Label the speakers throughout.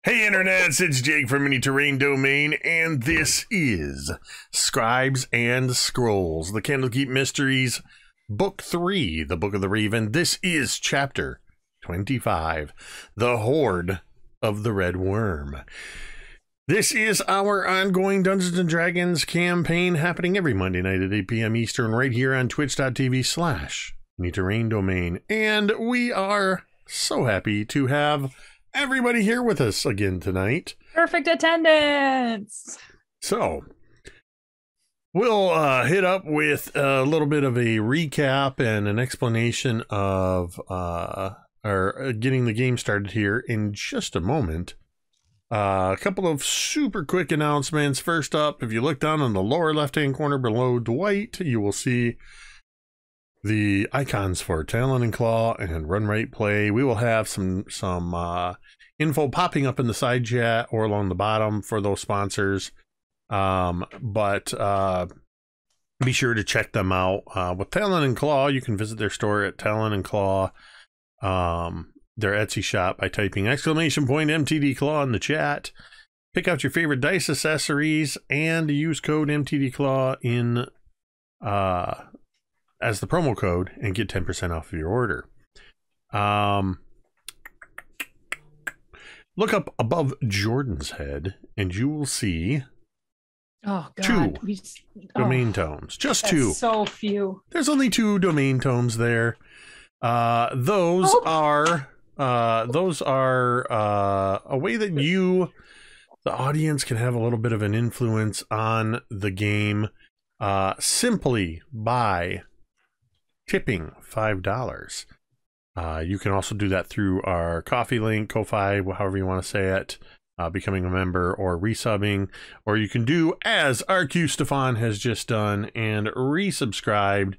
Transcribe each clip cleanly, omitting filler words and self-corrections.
Speaker 1: Hey internets, it's Jake from Mini Terrain Domain, and this is Scribes and Scrolls, the Candlekeep Mysteries, Book 3, the Book of the Raven. This is Chapter 25, The Hoard of the Red Wyrm. This is our ongoing Dungeons & Dragons campaign happening every Monday night at 8 p.m. Eastern right here on twitch.tv/Mini Terrain Domain. And we are so happy to have everybody here with us again tonight.
Speaker 2: Perfect attendance.
Speaker 1: So we'll hit up with a little bit of a recap and an explanation of getting the game started here in just a moment. A couple of super quick announcements. First up, if you look down in the lower left hand corner below Dwight, you will see the icons for Talon and Claw and Run Right Play. We will have some info popping up in the side chat or along the bottom for those sponsors. But be sure to check them out. With Talon and Claw, you can visit their store at Talon and Claw, their Etsy shop, by typing !MTD Claw in the chat. Pick out your favorite dice accessories and use code MTD Claw in as the promo code and get 10% off of your order. Look up above Jordan's head and you will see two domain tomes. Just two.
Speaker 2: So few.
Speaker 1: There's only two domain tomes there. Those are a way that you, the audience, can have a little bit of an influence on the game simply by tipping $5. You can also do that through our coffee link, Ko-Fi, however you want to say it, becoming a member or resubbing, or you can do as RQ Stefan has just done and resubscribed,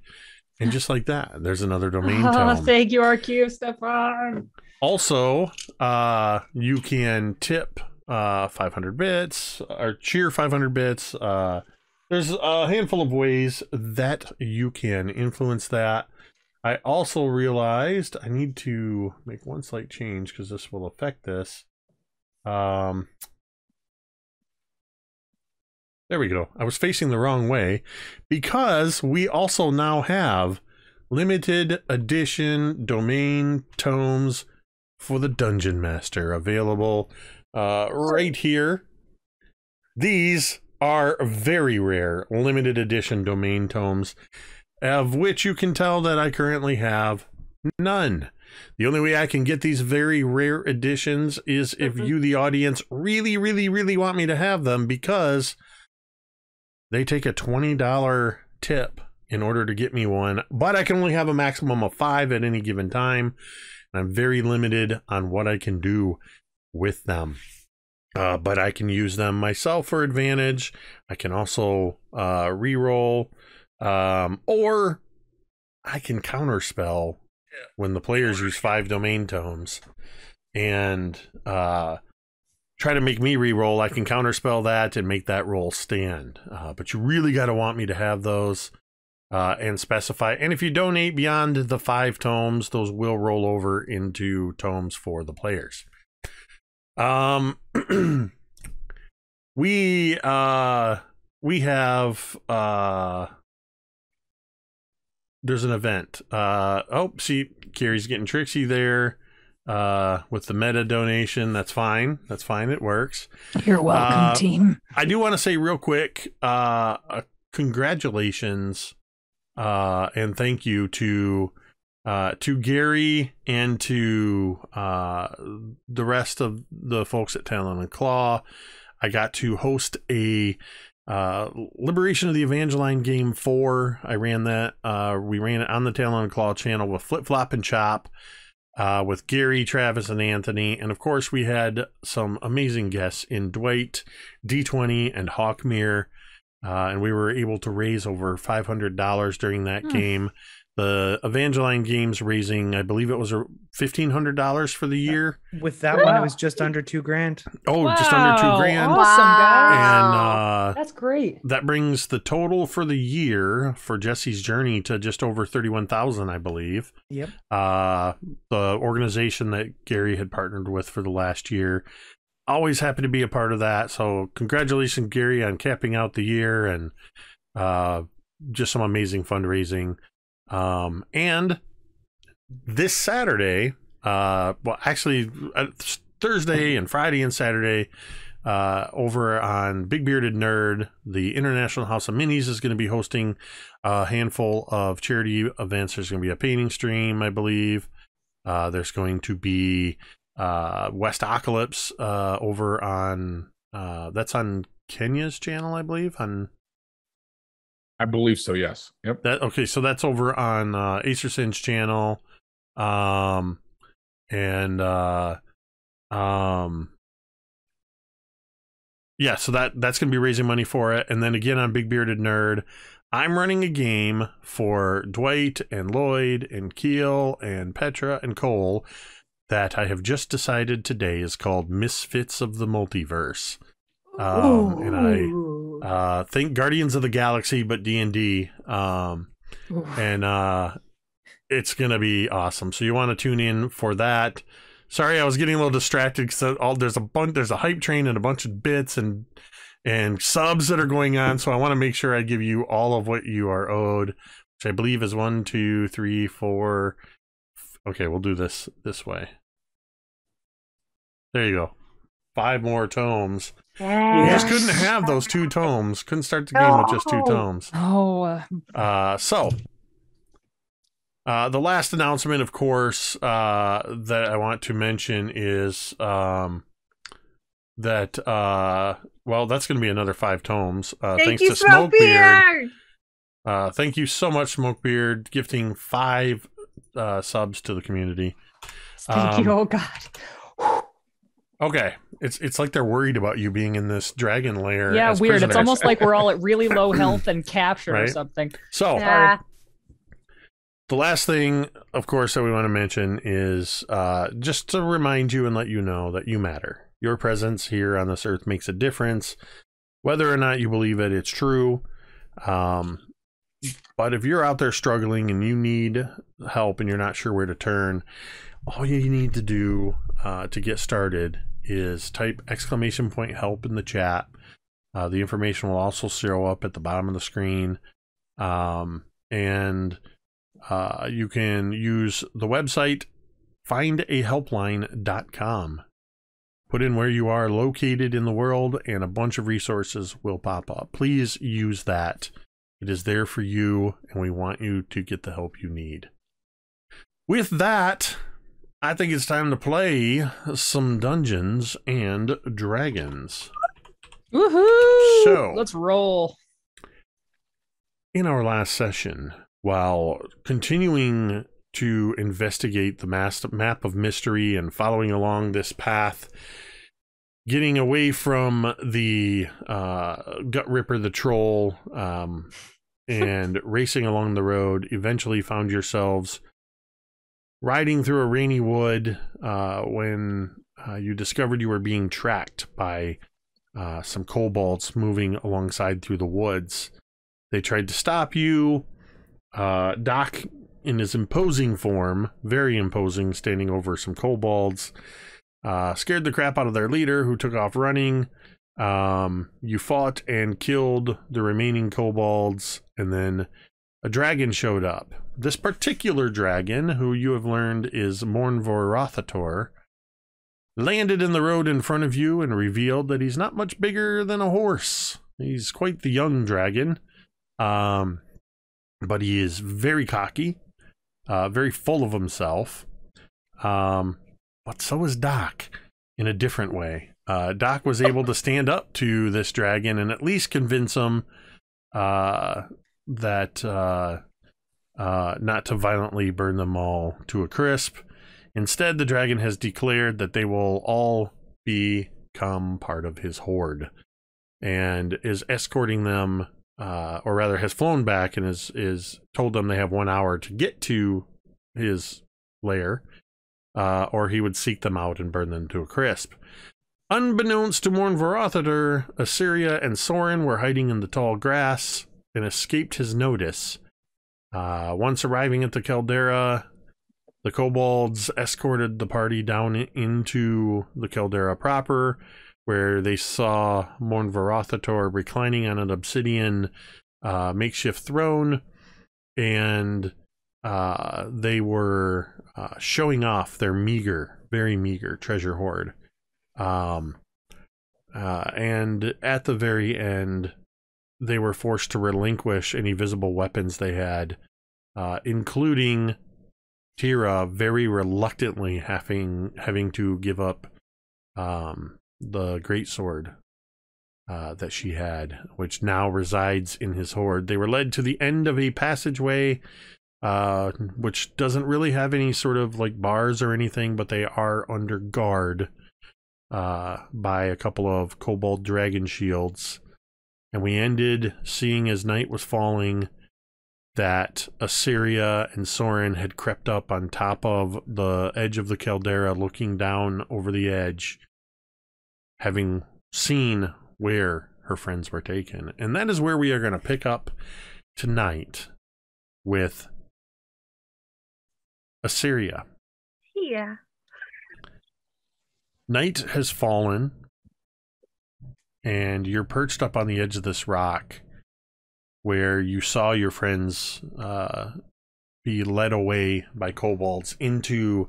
Speaker 1: and just like that, there's another domain tome.
Speaker 2: Thank you, RQ Stefan.
Speaker 1: Also, you can tip 500 bits or cheer 500 bits. There's a handful of ways that you can influence that. I also realized I need to make one slight change because this will affect this. There we go. I was facing the wrong way because we also now have limited edition domain tomes for the Dungeon Master available right here. These are very rare limited edition domain tomes, of which you can tell that I currently have none. The only way I can get these very rare editions is if you, the audience, really, really, really want me to have them, because they take a $20 tip in order to get me one, but I can only have a maximum of 5 at any given time, and I'm very limited on what I can do with them. But I can use them myself for advantage. I can also re-roll, or I can counterspell when the players use 5 domain tomes and try to make me re-roll. I can counterspell that and make that roll stand. But you really got to want me to have those and specify. And if you donate beyond the 5 tomes, those will roll over into tomes for the players. We have there's an event. Oh, see, Cari's getting tricksy there with the meta donation. That's fine. That's fine. It works.
Speaker 2: You're welcome, team.
Speaker 1: I do want to say real quick, congratulations and thank you to Gary and to the rest of the folks at Talon and Claw. I got to host a Liberation of the Evangeline Game 4. I ran that. We ran it on the Talon and Claw channel with Flip Flop and Chop, with Gary, Travis, and Anthony. And of course, we had some amazing guests in Dwight, D20, and Hawkmere. And we were able to raise over $500 during that game. The Evangeline game's raising, I believe it was $1,500 for the year.
Speaker 3: With that one, it was just under $2,000.
Speaker 1: Oh, wow. Just under $2,000.
Speaker 2: Awesome, guys.
Speaker 1: And
Speaker 2: that's great.
Speaker 1: That brings the total for the year for Jesse's Journey to just over 31,000, I believe.
Speaker 3: Yep.
Speaker 1: The organization that Gary had partnered with for the last year always happy to be a part of that. So congratulations, Gary, on capping out the year and just some amazing fundraising. And this Saturday, well, actually Thursday and Friday and Saturday, over on Big Bearded Nerd, the International House of Minis is going to be hosting a handful of charity events. There's going to be a painting stream, I believe. There's going to be West Ocalypse over on that's on Kenya's channel, I believe.
Speaker 4: I believe so. Yes. Yep.
Speaker 1: Okay, so that's over on Acersen's channel, yeah, so that's going to be raising money for it. And then again on Big Bearded Nerd, I'm running a game for Dwight and Lloyd and Keel and Petra and Cole that I have just decided today is called Misfits of the Multiverse. And I think Guardians of the Galaxy, but D&D. And it's going to be awesome. So you want to tune in for that. Sorry, I was getting a little distracted because there's a hype train and a bunch of bits and subs that are going on. So I want to make sure I give you all of what you are owed, which I believe is 1, 2, 3, 4. Okay, we'll do this way. There you go. 5 more tomes. You just couldn't have those 2 tomes. Couldn't start the game with just 2 tomes.
Speaker 2: Oh.
Speaker 1: The last announcement, of course, that I want to mention is well, that's going to be another 5 tomes. Thanks to Smokebeard. Thank you so much, Smokebeard, gifting 5 subs to the community.
Speaker 2: Thank you. Oh God.
Speaker 1: Okay, it's like they're worried about you being in this dragon lair.
Speaker 2: Yeah, weird.
Speaker 1: Prisoners.
Speaker 2: It's almost like we're all at really low health and captured or something.
Speaker 1: So,
Speaker 2: sorry.
Speaker 1: The last thing, of course, that we want to mention is just to remind you and let you know that you matter. Your presence here on this earth makes a difference. Whether or not you believe it, it's true. But if you're out there struggling and you need help and you're not sure where to turn, all you need to do to get started is type !help in the chat. The information will also show up at the bottom of the screen. And you can use the website findahelpline.com. Put in where you are located in the world and a bunch of resources will pop up. Please use that. It is there for you and we want you to get the help you need. With that, I think it's time to play some Dungeons and Dragons.
Speaker 2: Woohoo!
Speaker 1: So,
Speaker 2: let's roll.
Speaker 1: In our last session, while continuing to investigate the map of mystery and following along this path, getting away from the Gut Ripper the Troll, and racing along the road, eventually found yourselves riding through a rainy wood when you discovered you were being tracked by some kobolds moving alongside through the woods. They tried to stop you. Doc, in his imposing form, very imposing, standing over some kobolds, scared the crap out of their leader, who took off running. You fought and killed the remaining kobolds, and then a dragon showed up. This particular dragon, who you have learned is Vornuk, landed in the road in front of you and revealed that he's not much bigger than a horse. He's quite the young dragon. But he is very cocky, very full of himself. But so is Doc, in a different way. Doc was able to stand up to this dragon and at least convince him that not to violently burn them all to a crisp. Instead, the dragon has declared that they will all become part of his Hoard and is escorting them. Or rather has flown back and is told them they have 1 hour to get to his lair, or he would seek them out and burn them to a crisp. Unbeknownst to Vornuk, Assyria and Soren were hiding in the tall grass and escaped his notice. Once arriving at the caldera, The kobolds escorted the party down into the caldera proper, where they saw Mornvarothator reclining on an obsidian makeshift throne, and they were showing off their very meager treasure hoard. And at the very end, they were forced to relinquish any visible weapons they had, including Teera very reluctantly having to give up the greatsword that she had, which now resides in his hoard. They were led to the end of a passageway, which doesn't really have any sort of like bars or anything, but they are under guard by a couple of kobold dragon shields. And we ended seeing, as night was falling, that Assyria and Soren had crept up on top of the edge of the caldera, looking down over the edge, having seen where her friends were taken. And that is where we are going to pick up tonight, with Assyria.
Speaker 5: Yeah.
Speaker 1: Night has fallen, and you're perched up on the edge of this rock where you saw your friends be led away by kobolds into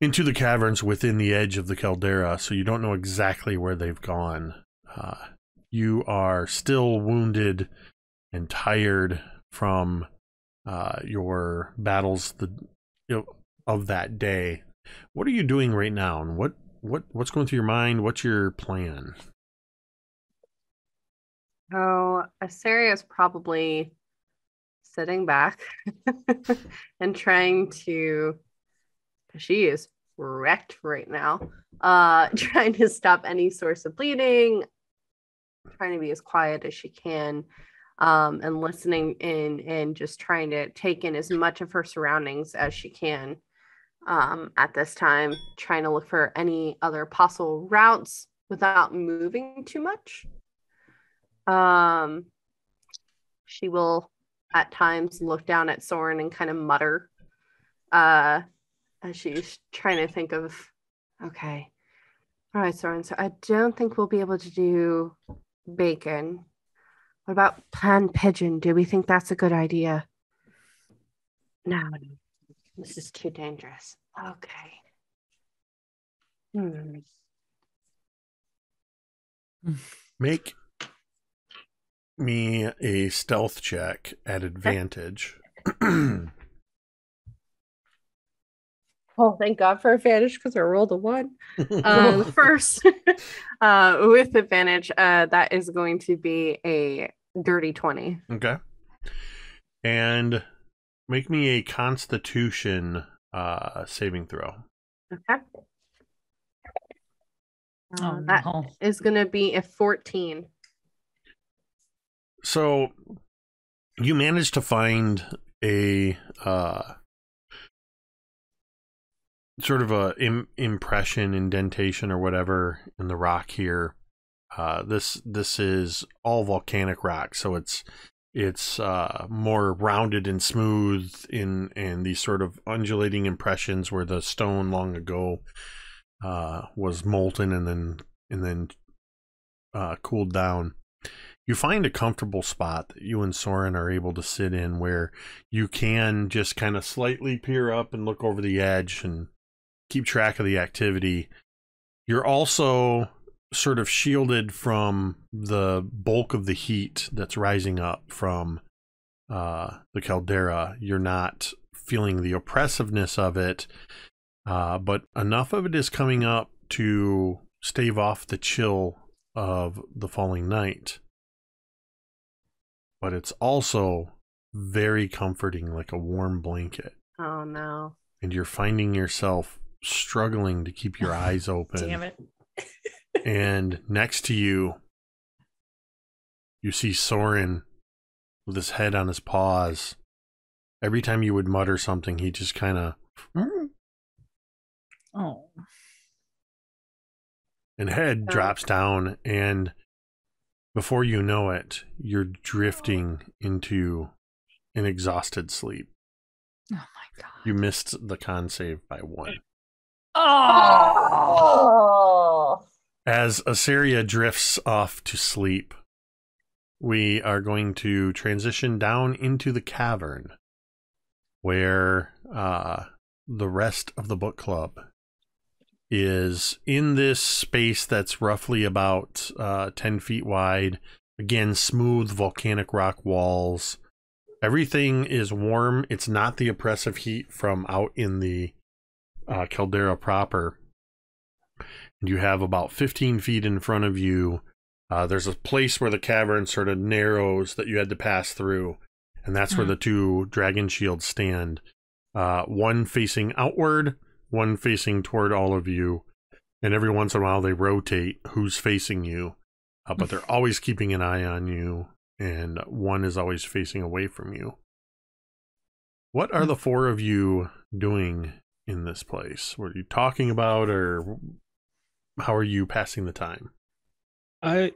Speaker 1: the caverns within the edge of the caldera, so you don't know exactly where they've gone. You are still wounded and tired from your battles of that day. What are you doing right now, and what's going through your mind? What's your plan?
Speaker 5: Oh, Assyria's probably sitting back and trying to, she is wrecked right now, trying to stop any source of bleeding, trying to be as quiet as she can, and listening in and just trying to take in as much of her surroundings as she can at this time, trying to look for any other possible routes without moving too much. She will at times look down at Soren and kind of mutter as she's trying to think of, okay, all right, Soren, so I don't think we'll be able to do bacon. What about pan pigeon? Do we think that's a good idea? No, this is too dangerous. Okay.
Speaker 1: Make me a stealth check at advantage.
Speaker 5: Oh, thank God for advantage, because I rolled a 1. First, with advantage, that is going to be a dirty 20.
Speaker 1: Okay. And make me a Constitution saving throw.
Speaker 5: Okay.
Speaker 2: Oh,
Speaker 5: that
Speaker 2: no.
Speaker 5: is going to be a 14.
Speaker 1: So you managed to find a sort of a impression, indentation, or whatever in the rock here. This is all volcanic rock, so it's more rounded and smooth in these sort of undulating impressions where the stone long ago was molten and then cooled down. You find a comfortable spot that you and Soren are able to sit in, where you can just kind of slightly peer up and look over the edge and keep track of the activity. You're also sort of shielded from the bulk of the heat that's rising up from the caldera. You're not feeling the oppressiveness of it, but enough of it is coming up to stave off the chill of the falling night. But it's also very comforting, like a warm blanket.
Speaker 5: Oh, no.
Speaker 1: And you're finding yourself struggling to keep your eyes open.
Speaker 2: Damn it.
Speaker 1: And next to you, you see Soren with his head on his paws. Every time you would mutter something, he just kind of...
Speaker 2: Oh.
Speaker 1: And head drops down, and before you know it, you're drifting into an exhausted sleep.
Speaker 2: Oh my god.
Speaker 1: You missed the con save by 1.
Speaker 2: Oh.
Speaker 1: As Assyria drifts off to sleep, we are going to transition down into the cavern where the rest of the book club is in this space that's roughly about 10 feet wide. Again, smooth volcanic rock walls. Everything is warm. It's not the oppressive heat from out in the caldera proper. And you have about 15 feet in front of you. There's a place where the cavern sort of narrows that you had to pass through. And that's where the 2 dragon shields stand. One facing outward, one facing toward all of you. And every once in a while they rotate who's facing you. But they're always keeping an eye on you. And one is always facing away from you. What are the 4 of you doing in this place? What are you talking about, or how are you passing the time?
Speaker 6: I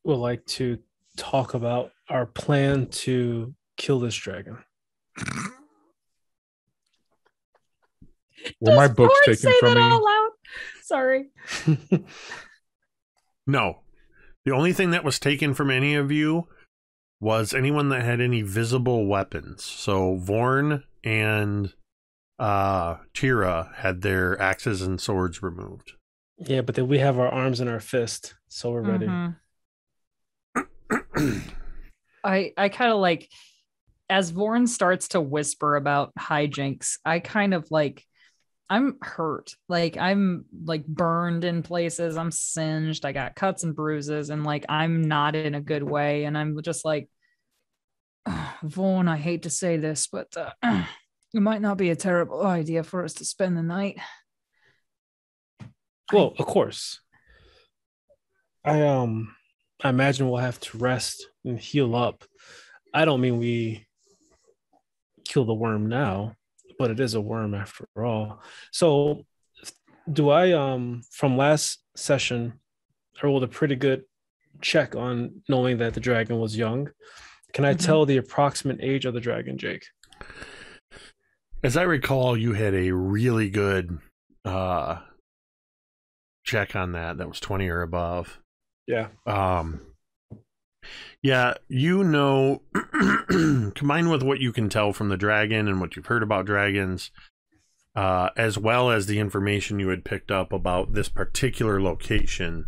Speaker 6: would like to talk about our plan to kill this dragon.
Speaker 4: Were my books
Speaker 2: Ford
Speaker 4: taken
Speaker 2: say
Speaker 4: from
Speaker 2: that
Speaker 4: me?
Speaker 2: out loud? Sorry.
Speaker 1: No. The only thing that was taken from any of you was anyone that had any visible weapons. So Vorn and Teera had their axes and swords removed.
Speaker 6: Yeah, but then we have our arms in our fist, so we're ready.
Speaker 2: I kind of like, as Vorn starts to whisper about hijinks, I kind of like, I'm hurt. Like, I'm like burned in places. I'm singed. I got cuts and bruises, and like, I'm not in a good way. And I'm just like, Vorn, I hate to say this, but it might not be a terrible idea for us to spend the night.
Speaker 6: Well, of course. I imagine we'll have to rest and heal up. I don't mean we kill the worm now, but it is a worm after all. So do I from last session I rolled a pretty good check on knowing that the dragon was young. Can I tell the approximate age of the dragon, Jake?
Speaker 1: As I recall, you had a really good check on that was 20 or above.
Speaker 6: Yeah.
Speaker 1: Yeah, you know, combined with what you can tell from the dragon and what you've heard about dragons, as well as the information you had picked up about this particular location,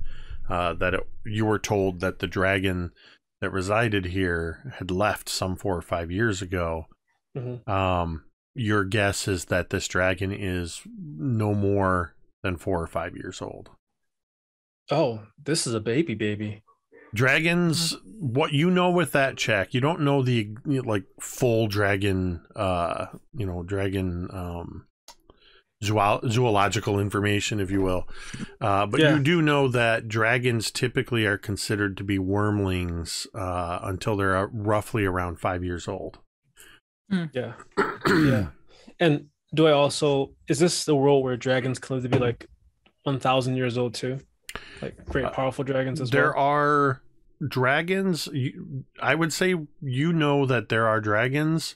Speaker 1: you were told that the dragon that resided here had left some 4 or 5 years ago. Your guess is that this dragon is no more than 4 or 5 years old.
Speaker 6: Oh, this is a baby.
Speaker 1: Dragons, what you know with that check, you don't know the like full dragon, zoological information, if you will. But you do know that dragons typically are considered to be wormlings until they're roughly around 5 years old.
Speaker 6: Yeah. Yeah. And do I also, is this the world where dragons can live to be like 1,000 years old too? Like great powerful dragons as well?
Speaker 1: There are dragons. I would say you know that there are dragons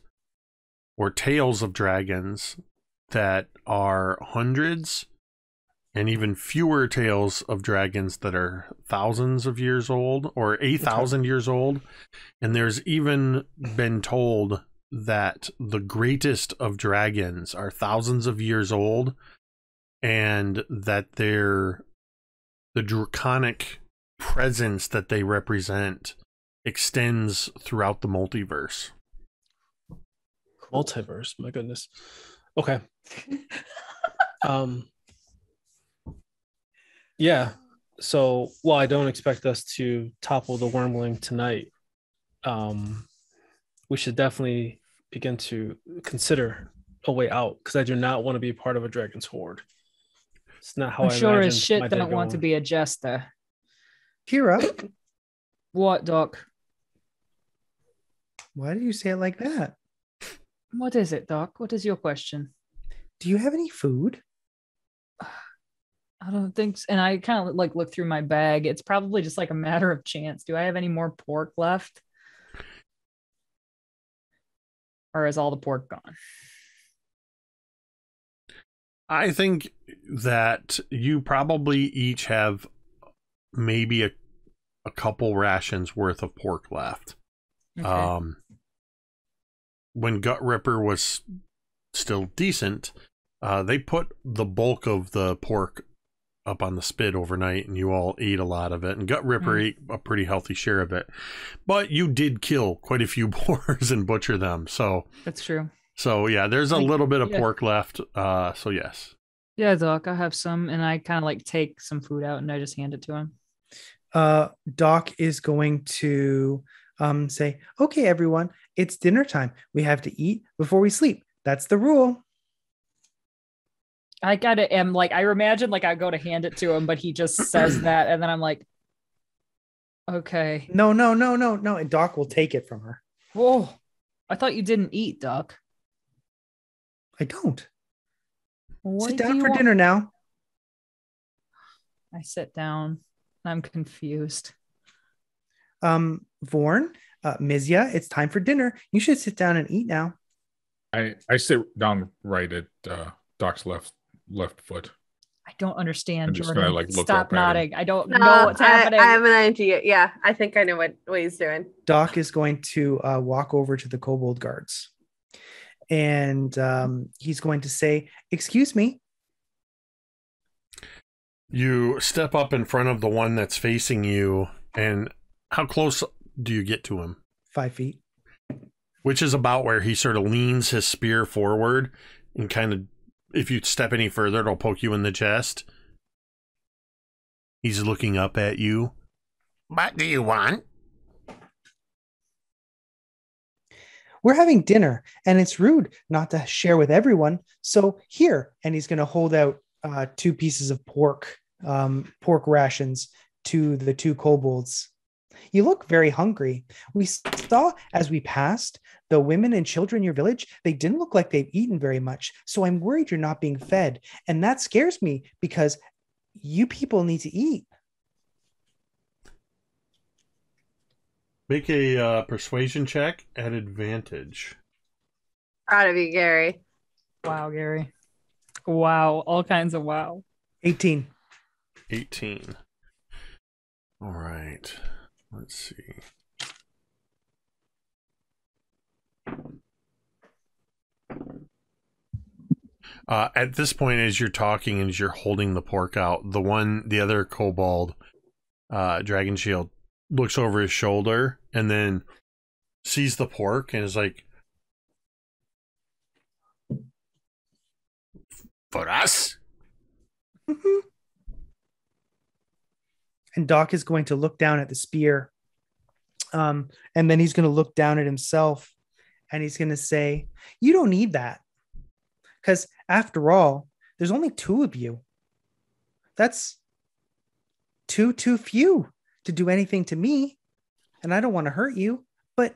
Speaker 1: or tales of dragons that are hundreds, and even fewer tales of dragons that are thousands of years old or 8,000 years old. And there's even been told that the greatest of dragons are thousands of years old, and that the draconic presence that they represent extends throughout the multiverse.
Speaker 6: Multiverse, my goodness. Okay. Yeah. So while I don't expect us to topple the wormling tonight, we should definitely begin to consider a way out, because I do not want to be a part of a dragon's horde. It's not how
Speaker 2: I'm
Speaker 6: I
Speaker 2: sure as
Speaker 6: imagined
Speaker 2: shit
Speaker 6: my day
Speaker 2: don't want to
Speaker 6: going.
Speaker 2: be a jester.
Speaker 3: Teera,
Speaker 2: What, Doc?
Speaker 3: why do you say it like that?
Speaker 2: What is it, Doc? What is your question?
Speaker 3: Do you have any food?
Speaker 2: I don't think so. And I kind of like look through my bag. It's probably just like a matter of chance. Do I have any more pork left? or is all the pork gone?
Speaker 1: I think that you probably each have maybe a couple rations worth of pork left.
Speaker 2: Okay.
Speaker 1: When Gut Ripper was still decent, they put the bulk of the pork up on the spit overnight, and you all ate a lot of it. And Gut Ripper ate a pretty healthy share of it. But you did kill quite a few boars and butcher them. So
Speaker 2: That's true.
Speaker 1: So yeah, there's a little bit of pork left. So yes.
Speaker 2: Yeah, Doc, I have some, and I kind of like take some food out and I just hand it to him.
Speaker 3: Doc is going to say, okay, everyone, it's dinner time. We have to eat before we sleep. That's the rule.
Speaker 2: I am like, I imagine like I go to hand it to him, but he just says that, and then I'm like, okay.
Speaker 3: No. And Doc will take it from her.
Speaker 2: Whoa, I thought you didn't eat, Doc.
Speaker 3: I don't.
Speaker 2: What
Speaker 3: Sit
Speaker 2: do
Speaker 3: down
Speaker 2: you
Speaker 3: for
Speaker 2: want?
Speaker 3: dinner now.
Speaker 2: I sit down. I'm confused.
Speaker 3: Vorn, Mizya, it's time for dinner. You should sit down and eat now.
Speaker 4: I sit down right at Doc's left foot.
Speaker 2: I don't understand,
Speaker 4: I'm just
Speaker 2: Jordan.
Speaker 4: gonna, like, look
Speaker 2: Stop
Speaker 4: up at him.
Speaker 2: nodding. I don't know what's happening.
Speaker 5: I have an idea. Yeah, I think I know what he's doing.
Speaker 3: Doc is going to walk over to the kobold guards. And he's going to say, excuse me.
Speaker 1: You step up in front of the one that's facing you, and how close do you get to him?
Speaker 3: 5 feet.
Speaker 1: Which is about where he sort of leans his spear forward and kind of, if you step any further, it'll poke you in the chest. He's looking up at you. What do you want?
Speaker 3: We're having dinner, and it's rude not to share with everyone. So here, and he's going to hold out 2 pieces of pork rations to the 2 kobolds. You look very hungry. We saw as we passed the women and children in your village. They didn't look like they've eaten very much. So I'm worried you're not being fed. And that scares me because you people need to eat.
Speaker 1: Make a persuasion check at advantage.
Speaker 5: Proud of you, Gary.
Speaker 2: Wow, Gary. Wow, all kinds of wow.
Speaker 3: 18.
Speaker 1: 18. All right. Let's see. At this point, as you're talking and as you're holding the pork out, the other kobold, Dragon Shield, looks over his shoulder and then sees the pork and is like, for us?
Speaker 3: And Doc is going to look down at the spear. And then he's going to look down at himself and he's going to say, you don't need that. Because after all, there's only 2 of you. That's too few to do anything to me. And I don't want to hurt you. But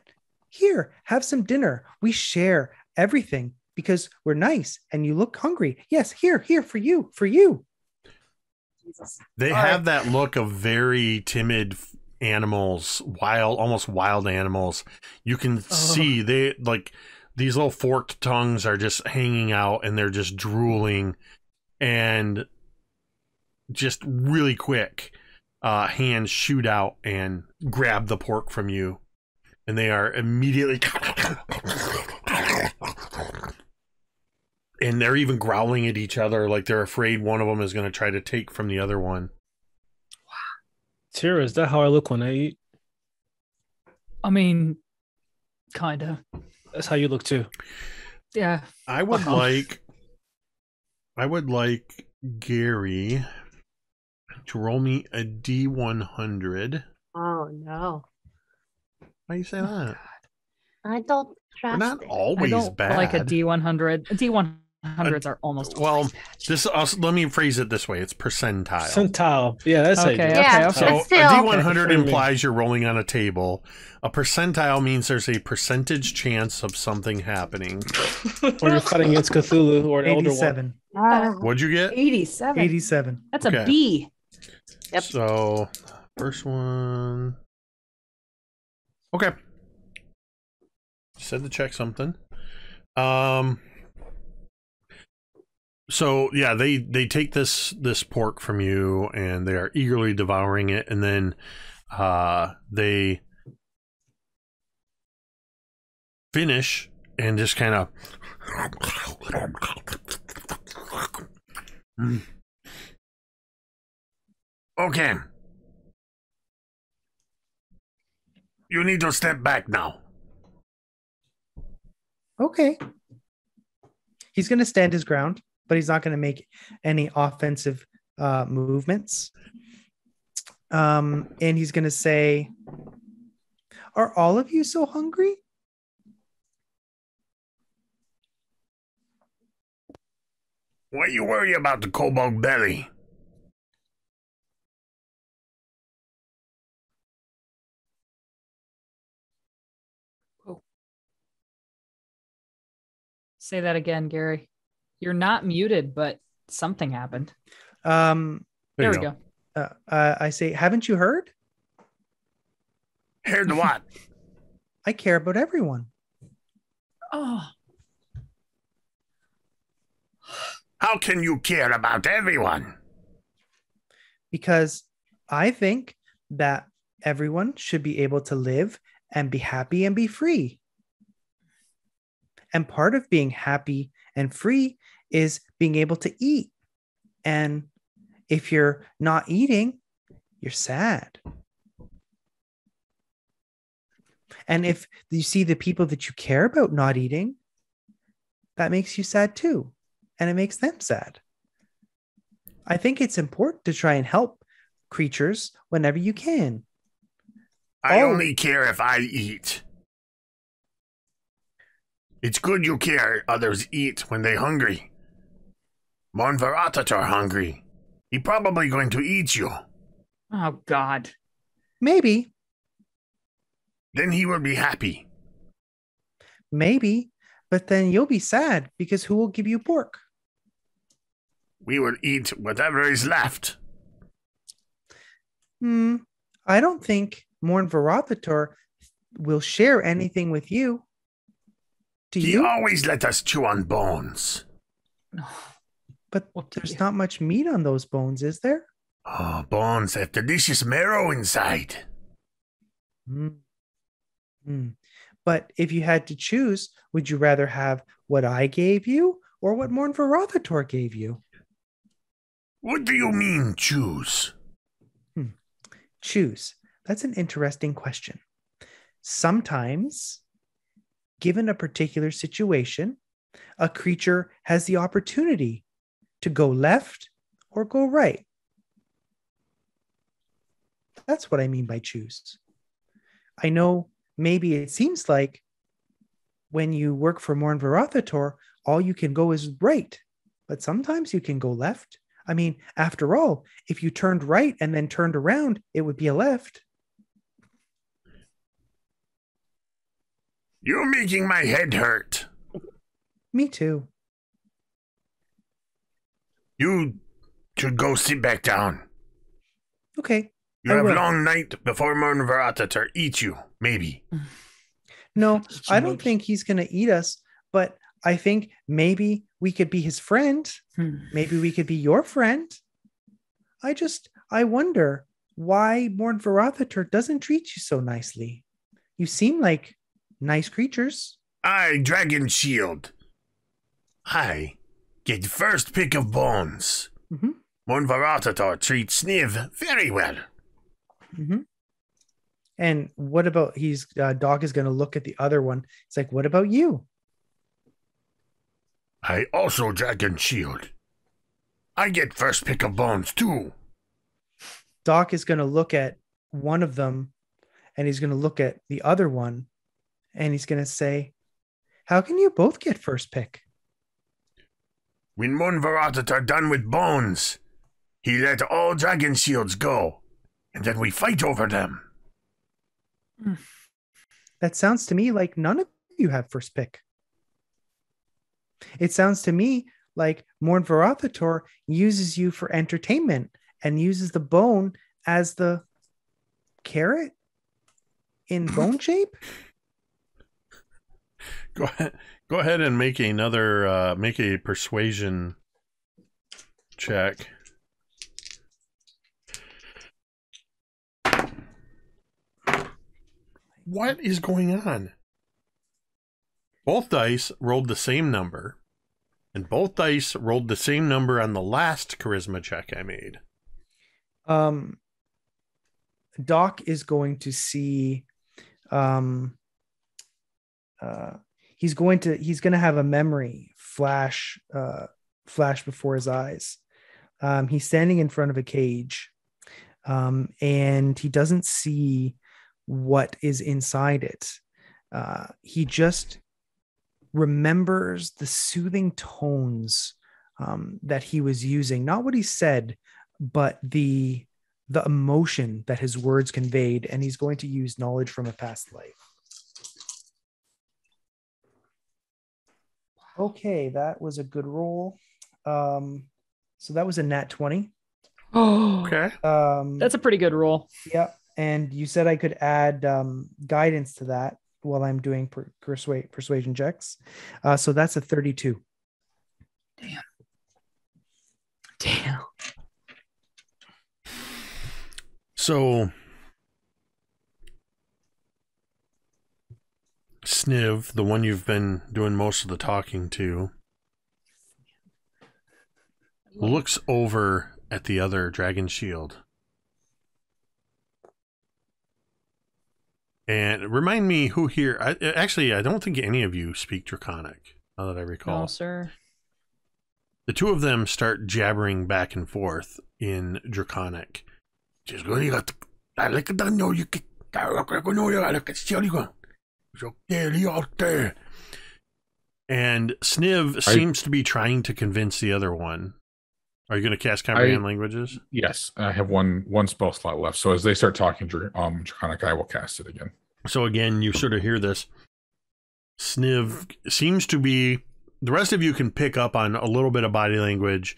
Speaker 3: here, have some dinner. We share everything because we're nice and you look hungry. Yes, here, for you.
Speaker 2: Jesus.
Speaker 1: They have that look of very timid animals, almost wild animals. You can see they like these little forked tongues are just hanging out and they're just drooling, and just really quick hands shoot out and grab the pork from you, and they are immediately and they're even growling at each other like they're afraid one of them is going to try to take from the other one.
Speaker 6: Teera, is that how I look when I eat?
Speaker 2: I mean, kind of.
Speaker 6: That's how you look too.
Speaker 2: Yeah.
Speaker 1: I would like Gary to roll me a D100.
Speaker 5: Oh no.
Speaker 1: Why do you say that?
Speaker 5: I don't
Speaker 1: We're
Speaker 5: trust
Speaker 1: not
Speaker 5: it.
Speaker 2: I
Speaker 1: always
Speaker 2: don't
Speaker 1: bad.
Speaker 2: like a D100. D100s are almost
Speaker 1: well.
Speaker 2: always bad.
Speaker 1: Let me phrase it this way: it's percentile.
Speaker 6: Percentile. Yeah, that's how you do
Speaker 2: Okay,
Speaker 6: it.
Speaker 5: Yeah,
Speaker 2: okay.
Speaker 1: So
Speaker 5: But
Speaker 1: a
Speaker 5: still-
Speaker 1: D100
Speaker 6: Okay.
Speaker 1: implies you're rolling on a table. A percentile means there's a percentage chance of something happening.
Speaker 6: Or you're fighting against Cthulhu or an elder one.
Speaker 3: 87.
Speaker 1: What'd you get?
Speaker 2: 87.
Speaker 3: 87.
Speaker 2: That's
Speaker 1: Okay.
Speaker 2: a B.
Speaker 5: Yep.
Speaker 1: So first one. Okay. Said to check something. So yeah, they take this pork from you and they are eagerly devouring it, and then they finish and just kind of okay. You need to step back now.
Speaker 3: Okay. He's going to stand his ground, but he's not going to make any offensive movements. And he's going to say, "Are all of you so hungry?"
Speaker 1: Why you worry about the kobold belly?
Speaker 2: Say that again, Gary. You're not muted, but something happened.
Speaker 3: There
Speaker 2: There we go.
Speaker 3: I say, "Haven't you heard?
Speaker 1: Heard what?
Speaker 3: I care about everyone."
Speaker 2: Oh,
Speaker 1: How can you care about everyone?
Speaker 3: Because I think that everyone should be able to live and be happy and be free. And part of being happy and free is being able to eat. And if you're not eating, you're sad. And if you see the people that you care about not eating, that makes you sad too. And it makes them sad. I think it's important to try and help creatures whenever you can.
Speaker 1: I only care if I eat. It's good you care others eat when they're hungry. Monvaratatar hungry. He probably going to eat you.
Speaker 2: oh God.
Speaker 3: Maybe,
Speaker 1: Then he will be happy.
Speaker 3: maybe, but then you'll be sad because who will give you pork?
Speaker 1: We will eat whatever is left.
Speaker 3: I don't think Morn Varothator will share anything with you. Do
Speaker 1: He
Speaker 3: you?
Speaker 1: always let us chew on bones.
Speaker 3: But
Speaker 2: What do
Speaker 3: there's
Speaker 2: you-
Speaker 3: not much meat on those bones, is there?
Speaker 1: Oh, bones have delicious marrow inside.
Speaker 3: Mm. But if you had to choose, would you rather have what I gave you or what Morn Varothator gave you?
Speaker 1: What do you mean, choose?
Speaker 3: Choose. That's an interesting question. Sometimes, given a particular situation, a creature has the opportunity to go left or go right. That's what I mean by choose. I know maybe it seems like when you work for Morn Varothator, all you can go is right, but sometimes you can go left. I mean, after all, if you turned right and then turned around, it would be a left.
Speaker 1: You're making my head hurt.
Speaker 3: Me too.
Speaker 1: You should go sit back down.
Speaker 3: Okay.
Speaker 1: You
Speaker 3: I
Speaker 1: have
Speaker 3: will.
Speaker 1: long night before Murnvaratatar eat you, maybe.
Speaker 3: No,
Speaker 6: Such
Speaker 3: I
Speaker 6: a
Speaker 3: don't
Speaker 6: mood.
Speaker 3: think he's going to eat us, but I think maybe we could be his friend. Maybe we could be your friend. I wonder why Morn Varothator doesn't treat you so nicely. You seem like nice creatures.
Speaker 1: I, Dragon Shield. I get first pick of bones.
Speaker 3: Mm-hmm.
Speaker 1: Murnvaratatar treats Sniv very well.
Speaker 3: Mm-hmm. And what about Doc is going to look at the other one. It's like, what about you?
Speaker 1: I also Dragon Shield. I get first pick of bones too.
Speaker 3: Doc is going to look at one of them and he's going to look at the other one and he's going to say, how can you both get first pick?
Speaker 1: When Murnvaratatar done with bones, he let all Dragon Shields go, and then we fight over them.
Speaker 3: That sounds to me like none of you have first pick. It sounds to me like Morn Varothator uses you for entertainment and uses the bone as the carrot in bone shape.
Speaker 1: Go ahead and make another make a persuasion check. What is going on? Both dice rolled the same number, and both dice rolled the same number on the last charisma check I made.
Speaker 3: Doc is going to see he's going to have a memory flash before his eyes. He's standing in front of a cage, and he doesn't see what is inside it. He just remembers the soothing tones that he was using, not what he said, but the emotion that his words conveyed, and he's going to use knowledge from a past life. Okay, that was a good roll. So that was a nat 20.
Speaker 2: Oh,
Speaker 1: Okay.
Speaker 2: that's a pretty good roll.
Speaker 3: Yeah, and you said I could add guidance to that while I'm doing persuasion checks. So that's a 32.
Speaker 2: Damn.
Speaker 1: So, Sniv, the one you've been doing most of the talking to, looks over at the other dragon shield. And remind me who here... Actually, I don't think any of you speak Draconic, now that I recall.
Speaker 2: No, sir.
Speaker 1: The two of them start jabbering back and forth in Draconic. And Sniv seems to be trying to convince the other one. Are you going to cast Comprehend Languages?
Speaker 4: Yes, I have one spell slot left. So as they start talking Draconic, I will cast it again.
Speaker 1: So again, you sort of hear this. Sniv seems to be... The rest of you can pick up on a little bit of body language.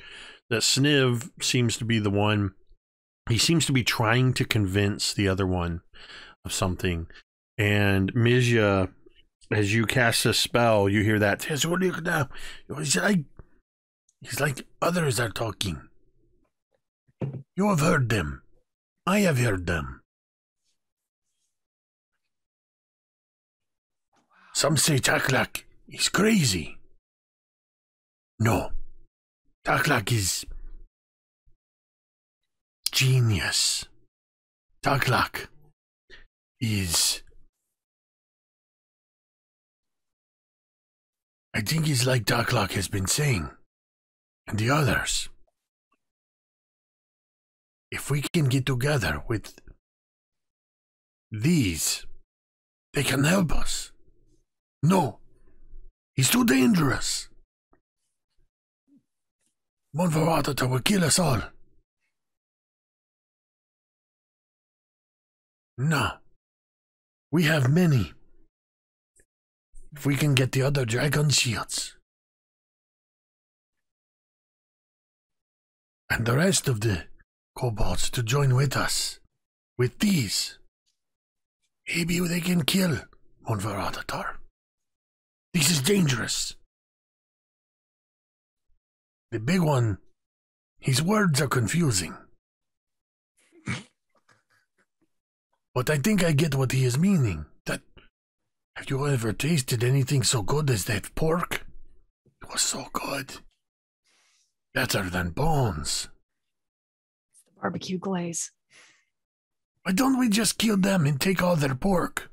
Speaker 1: That Sniv seems to be the one... He seems to be trying to convince the other one of something. And Mizya, as you cast a spell, you hear that. It's like others are talking. You have heard them. I have heard them. Some say Taklak is crazy. No. Taklak is genius. Taklak is... I think he's like Taklak has been saying. And the others. If we can get together with these, they can help us. No. He's too dangerous. Monferratata will kill us all. No. We have many. If we can get the other dragon shields. And the rest of the kobolds to join with us. With these. Maybe they can kill Monferratatar. This is dangerous. The big one, his words are confusing. But I think I get what he is meaning. That, have you ever tasted anything so good as that pork? It was so good. Better than bones.
Speaker 2: It's the barbecue glaze.
Speaker 1: Why don't we just kill them and take all their pork?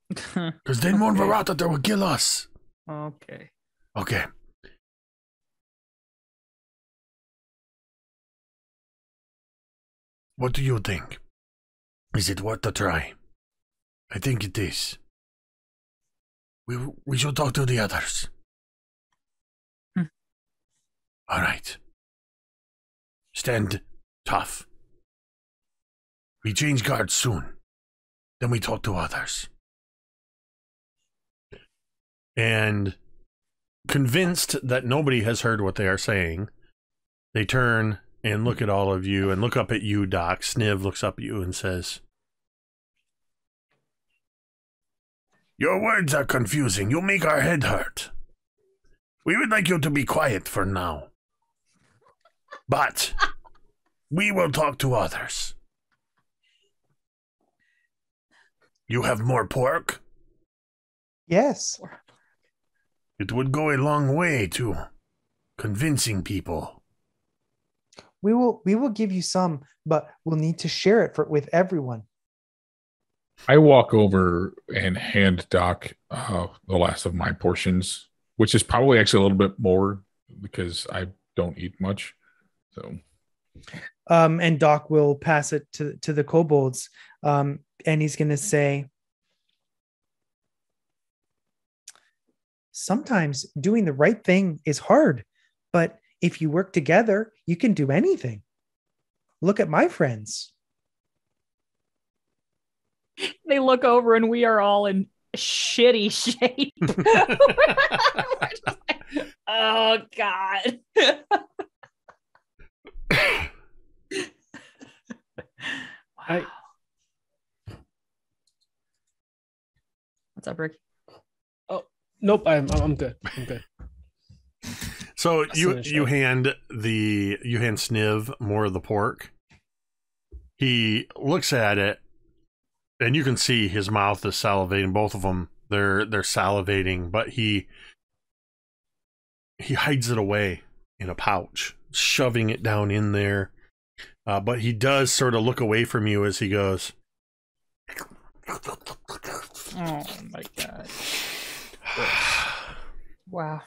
Speaker 1: Because then Monferratatar will kill us.
Speaker 2: Okay.
Speaker 1: Okay. What do you think? Is it worth a try? I think it is. We should talk to the others. All right. Stand tough. We change guards soon. Then we talk to others. And convinced that nobody has heard what they are saying, they turn and look at all of you and look up at you, Doc. Sniv looks up at you and says, Your words are confusing. You make our head hurt. We would like you to be quiet for now. But we will talk to others. You have more pork?
Speaker 3: Yes.
Speaker 1: It would go a long way to convincing people.
Speaker 3: We will give you some, but we'll need to share it with everyone.
Speaker 4: I walk over and hand Doc the last of my portions, which is probably actually a little bit more because I don't eat much. So,
Speaker 3: and Doc will pass it to the kobolds, and he's going to say, sometimes doing the right thing is hard, but if you work together, you can do anything. Look at my friends.
Speaker 2: They look over and we are all in shitty shape. Oh God.
Speaker 6: I
Speaker 2: What's up, Rick?
Speaker 6: nope. I'm good. I'm good.
Speaker 1: So you
Speaker 6: Finish
Speaker 1: you
Speaker 6: it.
Speaker 1: hand Sniv more of the pork. He looks at it, and you can see his mouth is salivating. Both of them, they're salivating, but he hides it away in a pouch, shoving it down in there. But he does sort of look away from you as he goes,
Speaker 2: Oh my God. Wow.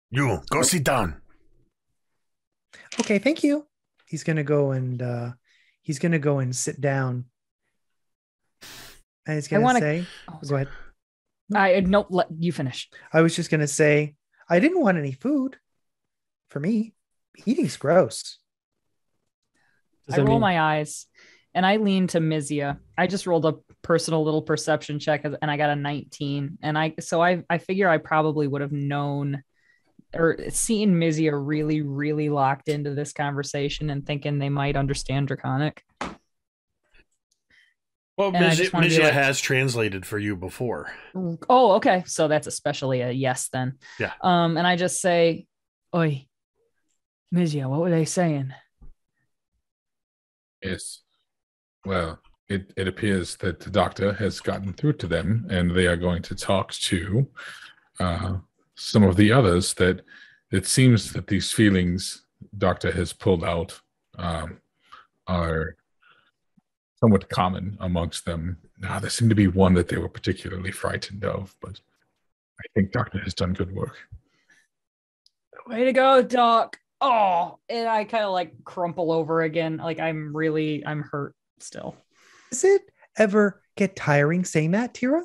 Speaker 1: "You go sit down."
Speaker 3: Okay, thank you. He's gonna go and sit down. And he's gonna say, go ahead.
Speaker 2: Nope, let you finish.
Speaker 3: I was just gonna say, I didn't want any food. For me, eating's gross.
Speaker 6: Does
Speaker 2: I
Speaker 6: that
Speaker 2: roll
Speaker 6: mean
Speaker 2: my eyes and I lean to Mizya. I just rolled a personal little perception check and I got a 19. And I figure I probably would have known or seen Mizya really, really locked into this conversation and thinking they might understand Draconic.
Speaker 1: Well,
Speaker 2: And I just wanna be
Speaker 1: Mizya
Speaker 2: like-
Speaker 1: has translated for you before.
Speaker 2: Oh, okay. So that's especially a yes then.
Speaker 1: Yeah.
Speaker 2: And I just say, Oi, Mizya, what were they saying?
Speaker 4: yes. Well, it appears that the doctor has gotten through to them, and they are going to talk to some of the others. That it seems that these feelings doctor has pulled out are somewhat common amongst them. There seemed to be one that they were particularly frightened of, but I think doctor has done good work.
Speaker 2: Way to go, Doc. Oh, and I kind of like crumple over again. Like I'm hurt still.
Speaker 3: Does it ever get tiring saying that, Teera?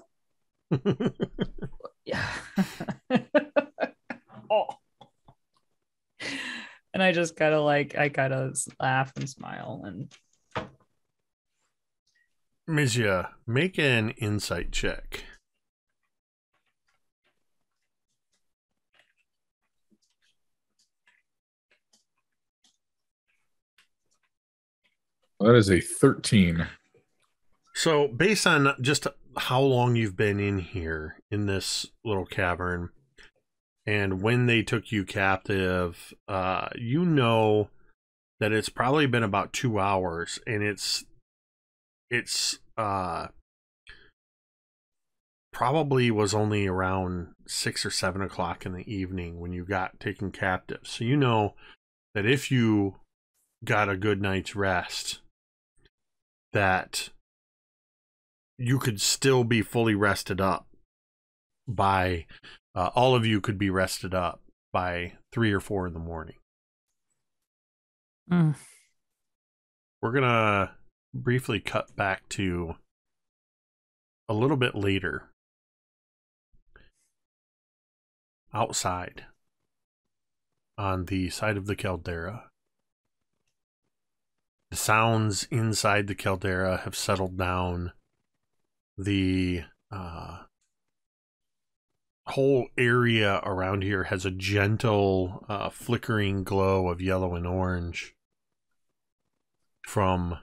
Speaker 2: Yeah. Oh. And I just kind of laugh and smile and
Speaker 1: Mizya, make an insight check.
Speaker 4: Well, that is a 13.
Speaker 1: So, based on just how long you've been in here in this little cavern, and when they took you captive, you know that it's probably been about 2 hours, and it's probably was only around 6 or 7 o'clock in the evening when you got taken captive. So you know that if you got a good night's rest, that you could still be fully rested up by all of you could be rested up by 3 or 4 in the morning. We're gonna briefly cut back to a little bit later outside on the side of the caldera. The sounds inside the caldera have settled down. The whole area around here has a gentle flickering glow of yellow and orange from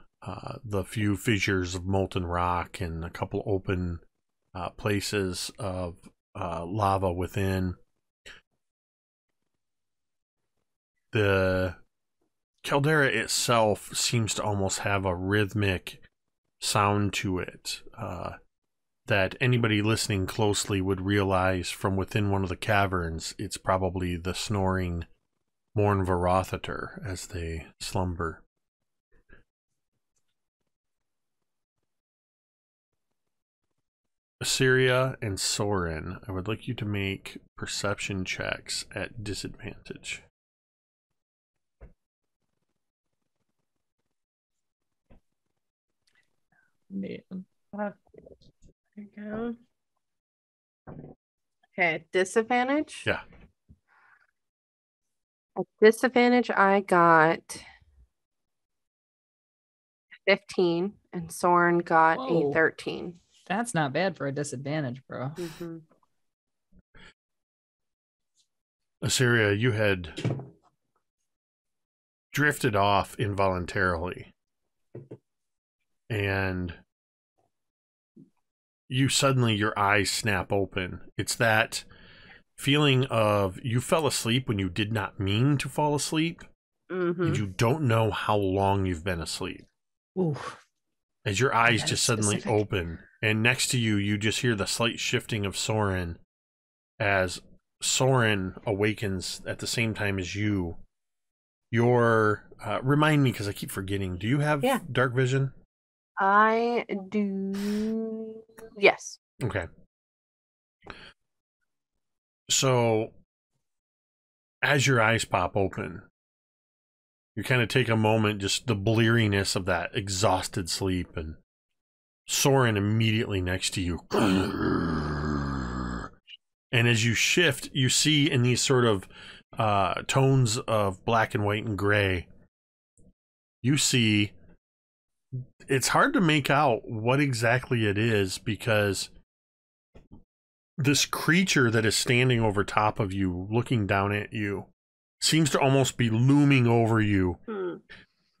Speaker 1: the few fissures of molten rock and a couple open places of lava within. The caldera itself seems to almost have a rhythmic sound to it that anybody listening closely would realize from within one of the caverns. It's probably the snoring Morn Varothater as they slumber. Assyria and Soren, I would like you to make perception checks at disadvantage.
Speaker 2: Man.
Speaker 5: There you go. Okay, disadvantage?
Speaker 1: Yeah.
Speaker 5: At disadvantage, I got 15, and Soren got
Speaker 2: Whoa.
Speaker 5: a 13.
Speaker 2: That's not bad for a disadvantage, bro.
Speaker 5: Mhm.
Speaker 1: Assyria, you had drifted off involuntarily. And you suddenly, your eyes snap open. It's that feeling of you fell asleep when you did not mean to fall asleep.
Speaker 5: Mhm.
Speaker 1: And you don't know how long you've been asleep.
Speaker 2: Ooh.
Speaker 1: As your eyes
Speaker 2: That
Speaker 1: just
Speaker 2: is
Speaker 1: suddenly
Speaker 2: specific.
Speaker 1: open. And next to you, you just hear the slight shifting of Soren as Soren awakens at the same time as you. Your, remind me, because I keep forgetting, do you have
Speaker 5: Yeah.
Speaker 1: dark vision?
Speaker 5: I do. Yes.
Speaker 1: Okay. So, as your eyes pop open, you kind of take a moment, just the bleariness of that exhausted sleep, and Soren immediately next to you. And as you shift, you see in these sort of tones of black and white and gray, you see, it's hard to make out what exactly it is, because this creature that is standing over top of you, looking down at you, seems to almost be looming over you.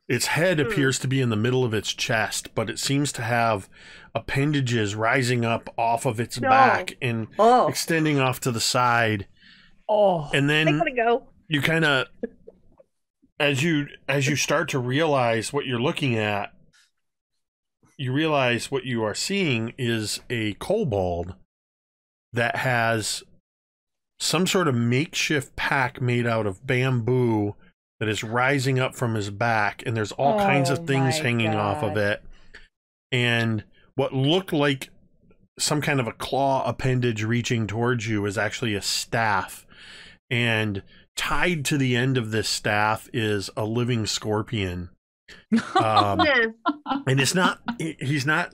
Speaker 1: Its head appears to be in the middle of its chest, but it seems to have appendages rising up off of its back and extending off to the side.
Speaker 2: Oh.
Speaker 1: And
Speaker 5: I
Speaker 1: then
Speaker 5: gotta go.
Speaker 1: you kind of, as you start to realize what you're looking at, you realize what you are seeing is a kobold that has some sort of makeshift pack made out of bamboo that is rising up from his back, and there's all kinds of things
Speaker 2: my
Speaker 1: hanging off of
Speaker 2: God.
Speaker 1: it. And what looked like some kind of a claw appendage reaching towards you is actually a staff. And tied to the end of this staff is a living scorpion.
Speaker 5: Yeah.
Speaker 1: And he's not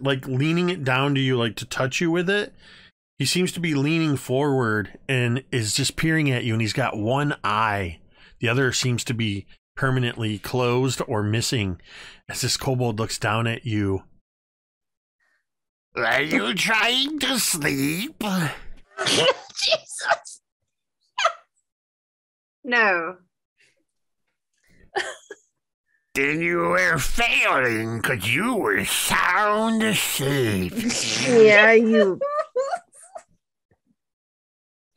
Speaker 1: like leaning it down to you, like to touch you with it. He seems to be leaning forward and is just peering at you, and he's got one eye. The other seems to be permanently closed or missing as this kobold looks down at you. Are you trying to sleep?
Speaker 2: Jesus.
Speaker 5: No.
Speaker 1: Then you were failing because you were sound asleep.
Speaker 5: Yeah,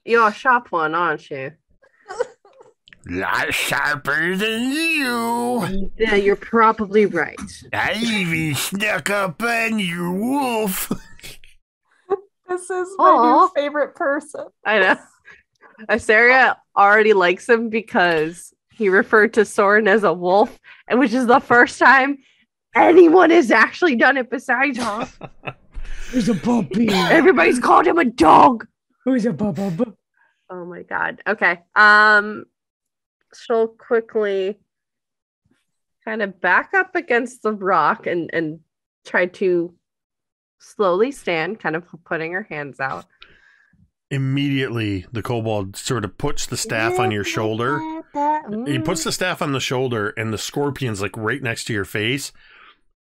Speaker 5: you're a sharp one, aren't you?
Speaker 1: Lot sharper than you.
Speaker 5: Yeah, you're probably right.
Speaker 1: I even snuck up on you, wolf.
Speaker 2: This is
Speaker 5: my new
Speaker 2: favorite person.
Speaker 5: I know. Asaria already likes him because he referred to Soren as a wolf, and which is the first time anyone has actually done it besides her.
Speaker 3: There's a puppy.
Speaker 5: Everybody's called him a dog.
Speaker 3: Who's a bubba?
Speaker 5: Oh my god. Okay. She'll quickly kind of back up against the rock and try to slowly stand, kind of putting her hands out.
Speaker 1: Immediately, the kobold sort of puts the staff on your shoulder. He puts the staff on the shoulder, and the scorpion's like right next to your face.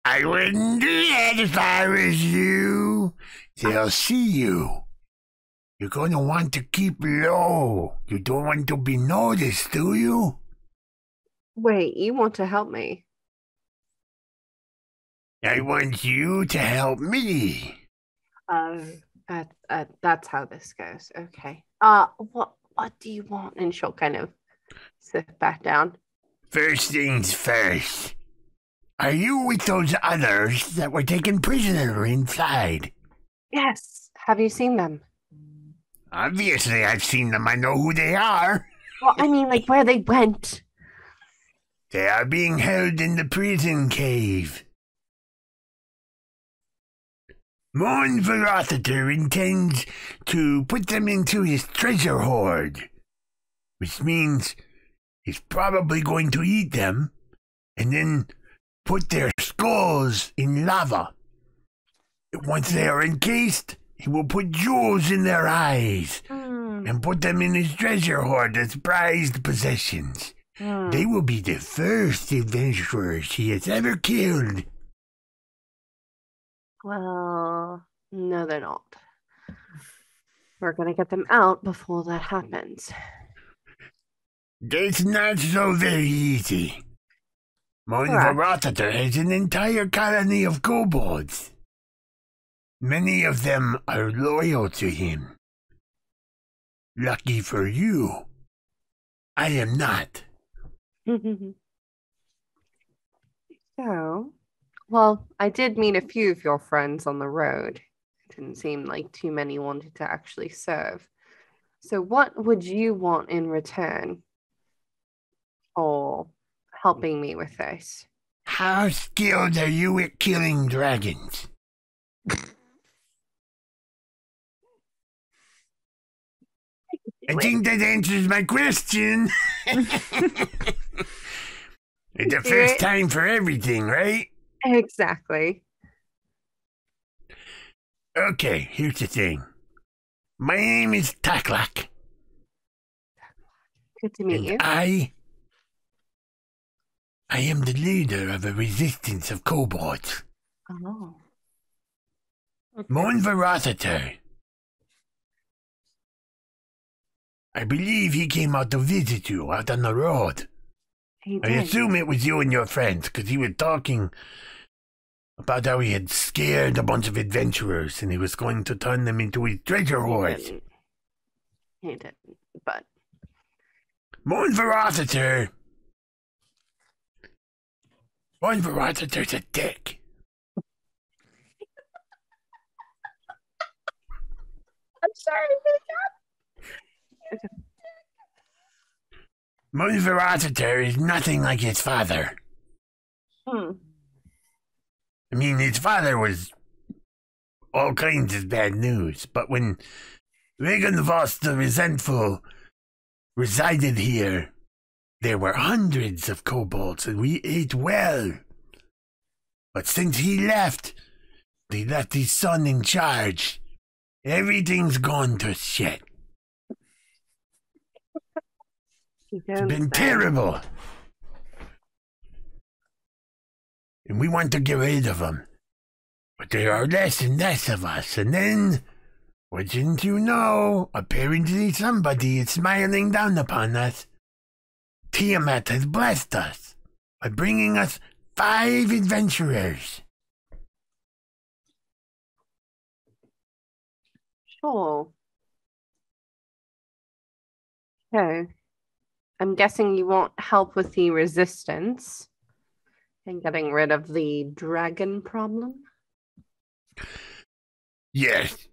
Speaker 1: I wouldn't do that if I was you. They'll see you. You're going to want to keep low. You don't want to be noticed, do you?
Speaker 5: Wait, you want to help me?
Speaker 7: I want you to help me.
Speaker 5: That's how this goes. Okay. What do you want? And she'll kind of sit back down.
Speaker 7: First things first. Are you with those others that were taken prisoner inside?
Speaker 5: Yes. Have you seen them?
Speaker 7: Obviously, I've seen them. I know who they are.
Speaker 5: Well, I mean, like where they went.
Speaker 7: They are being held in the prison cave. Morn Verotheter intends to put them into his treasure hoard, which means he's probably going to eat them and then put their skulls in lava. Once they are encased, he will put jewels in their eyes and put them in his treasure hoard as prized possessions. They will be the first adventurers he has ever killed.
Speaker 5: Well, no, they're not. We're going to get them out before that happens.
Speaker 7: That's not so very easy. Mon Verotheter has an entire colony of kobolds. Many of them are loyal to him. Lucky for you, I am not.
Speaker 5: So, well, I did meet a few of your friends on the road. It didn't seem like too many wanted to actually serve. So what would you want in return for helping me with this?
Speaker 7: How skilled are you at killing dragons? I think that answers my question. It's the first time for everything, right?
Speaker 5: Exactly.
Speaker 7: Okay, here's the thing. My name is Taklak.
Speaker 5: Good to meet you.
Speaker 7: I am the leader of a resistance of kobolds.
Speaker 5: Oh.
Speaker 7: Mon Verotheter. I believe he came out to visit you out on the road. I assume it was you and your friends, because he was talking about how he had scared a bunch of adventurers and he was going to turn them into his treasure hoard.
Speaker 5: He didn't, but...
Speaker 7: Mon Verotheter's a dick.
Speaker 5: I'm sorry,
Speaker 7: Mon Verotheter is nothing like his father. I mean, his father was all kinds of bad news, but when Regenvoss the Resentful resided here, there were hundreds of kobolds, and we ate well. But since he left, they left his son in charge. Everything's gone to shit. It's been terrible. And we want to get rid of them. But there are less and less of us. And then, wouldn't you know, apparently somebody is smiling down upon us. Tiamat has blessed us by bringing us 5 adventurers.
Speaker 5: Sure. Okay. I'm guessing you want help with the resistance and getting rid of the dragon problem?
Speaker 7: Yes.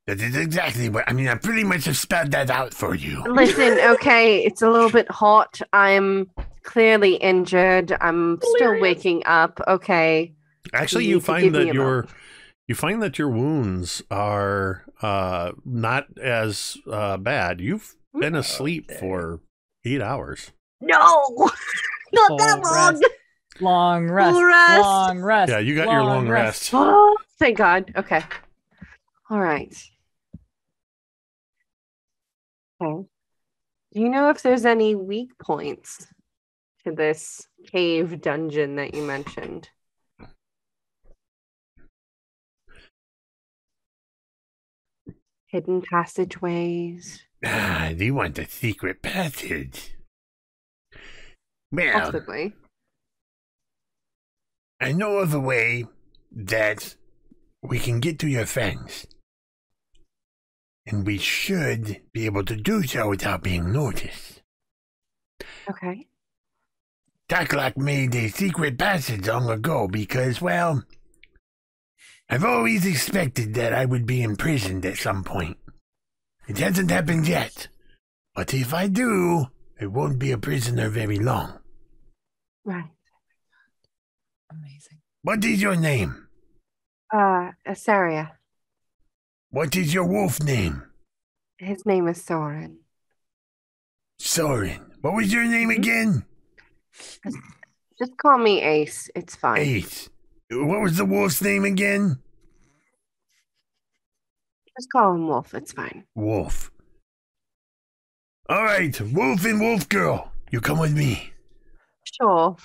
Speaker 7: That is exactly what... I mean, I pretty much have spelled that out for you.
Speaker 5: Listen, okay, it's a little bit hot. I'm clearly injured. I'm still waking up. Okay.
Speaker 1: Actually, you find that your wounds are not as bad. You've been asleep for 8 hours.
Speaker 5: No, not that long.
Speaker 2: Long rest. Long rest.
Speaker 1: Yeah, you got your long rest.
Speaker 5: Oh, thank God. Okay. All right. Okay. Do you know if there's any weak points to this cave dungeon that you mentioned? Hidden passageways?
Speaker 7: Ah, do you want a secret passage? Well,
Speaker 5: Possibly.
Speaker 7: I know of a way that we can get to your friends. And we should be able to do so without being noticed.
Speaker 5: Okay.
Speaker 7: Taklak made a secret passage long ago because, well, I've always expected that I would be imprisoned at some point. It hasn't happened yet, but if I do, I won't be a prisoner very long.
Speaker 5: Right.
Speaker 2: Amazing.
Speaker 7: What is your name?
Speaker 5: Asaria.
Speaker 7: What is your wolf name?
Speaker 5: His name is Soren.
Speaker 7: Soren. What was your name again?
Speaker 5: Just call me Ace. It's fine.
Speaker 7: Ace. What was the wolf's name again?
Speaker 5: Just call him Wolf. It's fine.
Speaker 7: Wolf. All right, Wolf and Wolf Girl, you come with me.
Speaker 5: Sure.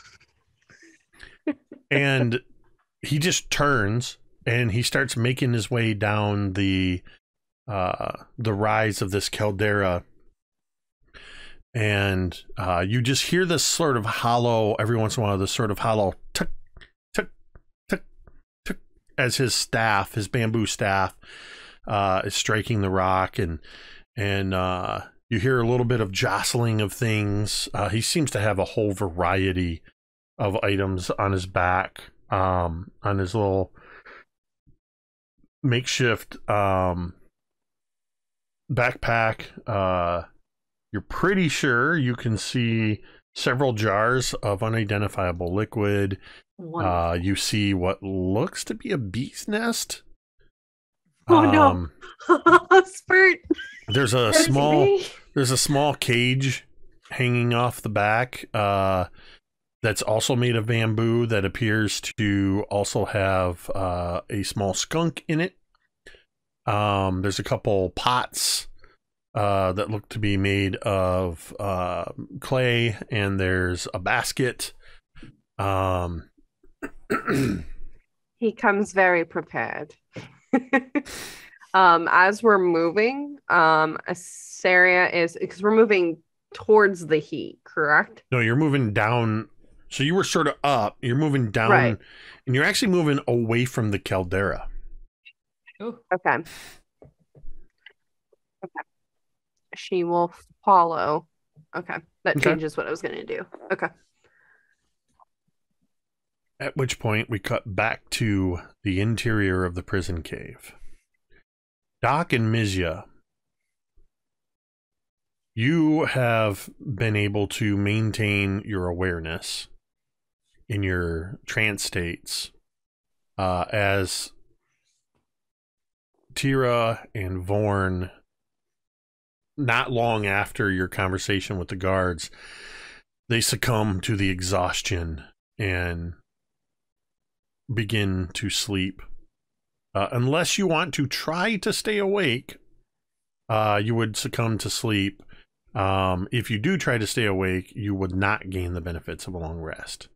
Speaker 1: And he just turns and he starts making his way down the rise of this caldera. And you just hear this sort of hollow, every once in a while, this sort of hollow tuck, tuck, tuck, tuck, as his staff, his bamboo staff, is striking the rock, and you hear a little bit of jostling of things. He seems to have a whole variety of items on his back, on his little makeshift backpack. You're pretty sure you can see several jars of unidentifiable liquid. You see what looks to be a bee's nest.
Speaker 5: Oh no. Spurt.
Speaker 1: There's a small cage hanging off the back that's also made of bamboo that appears to also have a small skunk in it. There's a couple pots that look to be made of clay, and there's a basket.
Speaker 5: He comes very prepared. As we're moving, Asaria is, because we're moving towards the heat, correct?
Speaker 1: No, you're moving down. So you were sort of up. You're moving down,
Speaker 5: right,
Speaker 1: and you're actually moving away from the caldera.
Speaker 2: Ooh.
Speaker 5: Okay. She will follow. Okay. That changes what I was going to do. Okay.
Speaker 1: At which point we cut back to the interior of the prison cave. Doc and Mizya, you have been able to maintain your awareness in your trance states as Teera and Vorn, not long after your conversation with the guards, they succumb to the exhaustion and begin to sleep. Unless you want to try to stay awake, you would succumb to sleep. If you do try to stay awake, you would not gain the benefits of a long rest.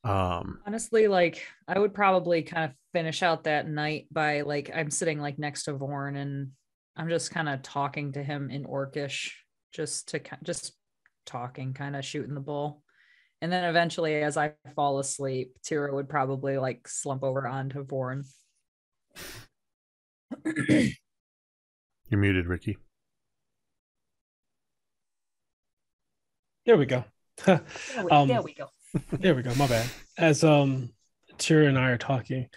Speaker 2: Honestly, like, I would probably kind of finish out that night by, like, I'm sitting like next to Vorn and I'm just kind of talking to him in Orcish, just talking, kind of shooting the bull. And then eventually, as I fall asleep, Teera would probably like slump over onto Vorn.
Speaker 1: You're muted, Ricky.
Speaker 6: There we go.
Speaker 2: There we go.
Speaker 6: There we go. My bad. As Teera and I are talking,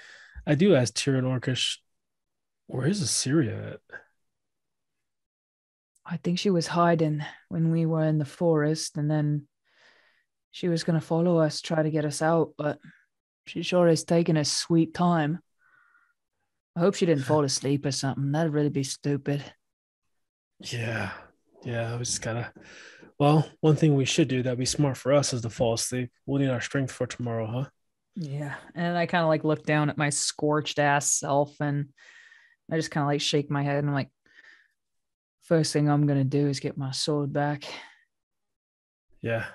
Speaker 6: I do ask Teera and Orcish, where is Assyria at?
Speaker 8: I think she was hiding when we were in the forest, and then she was going to follow us, try to get us out, but she sure is taking a sweet time. I hope she didn't fall asleep or something. That'd really be stupid.
Speaker 6: Yeah, I was just gotta. Well, one thing we should do that'd be smart for us is to fall asleep. We'll need our strength for tomorrow, huh?
Speaker 2: Yeah. And I kind of like look down at my scorched ass self and I just kind of like shake my head and I'm like, first thing I'm gonna do is get my sword back.
Speaker 6: Yeah.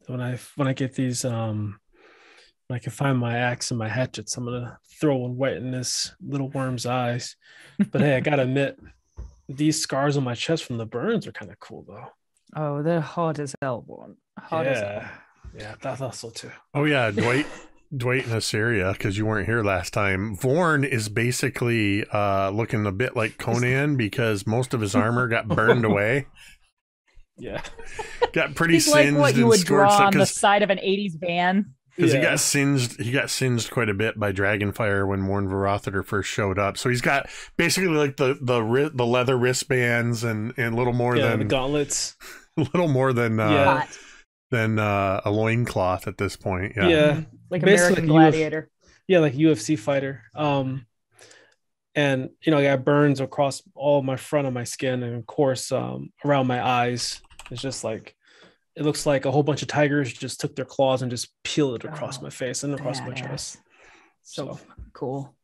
Speaker 6: When I get these when I can find my axe and my hatchets, I'm gonna throw one right in this little worm's eyes. But hey, I gotta admit, these scars on my chest from the burns are kind of cool though.
Speaker 2: Oh, they're hot as hell, Vorn. Hot as hell.
Speaker 6: Yeah, I thought so too.
Speaker 1: Oh yeah, Dwight. Dwight and Assyria, because you weren't here last time, Vorn is basically looking a bit like Conan because most of his armor got burned away.
Speaker 6: Yeah.
Speaker 1: Got pretty
Speaker 2: He's
Speaker 1: singed
Speaker 2: like what you
Speaker 1: and
Speaker 2: would
Speaker 1: scorched
Speaker 2: draw on the
Speaker 1: because
Speaker 2: side of an 80s van.
Speaker 1: he got singed quite a bit by Dragonfire when Morn Verotheter first showed up. So he's got basically like the leather wristbands and little more than
Speaker 6: the gauntlets.
Speaker 1: a little more than
Speaker 2: Hot.
Speaker 1: a loincloth at this point. Yeah.
Speaker 6: Yeah.
Speaker 2: Like
Speaker 6: Basically
Speaker 2: American Gladiator.
Speaker 6: Yeah, like UFC fighter. And I got burns across all my front of my skin, and of course, around my eyes. It's just like it looks like a whole bunch of tigers just took their claws and just peeled it across my face and across my chest.
Speaker 2: So cool.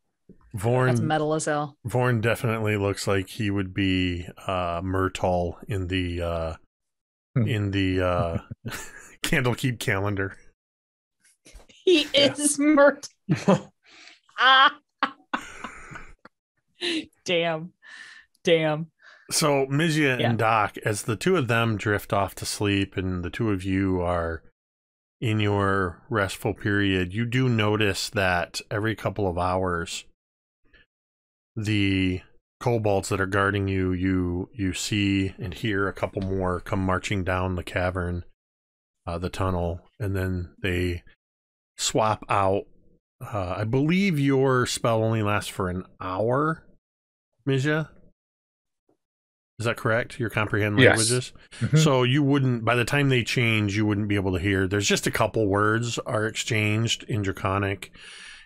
Speaker 2: That's
Speaker 1: Vorn
Speaker 2: metal as hell.
Speaker 1: Vorn definitely looks like he would be Murtal in the Candlekeep calendar.
Speaker 2: He is Mert. Damn.
Speaker 1: So Mizya and Doc, as the two of them drift off to sleep and the two of you are in your restful period, you do notice that every couple of hours, the kobolds that are guarding you see and hear a couple more come marching down the cavern, the tunnel, and then they swap out. I believe your spell only lasts for an hour, Mizya. Is that correct? Your comprehend languages?
Speaker 4: Mm-hmm.
Speaker 1: So you wouldn't, by the time they change, you wouldn't be able to hear. There's just a couple words are exchanged in Draconic,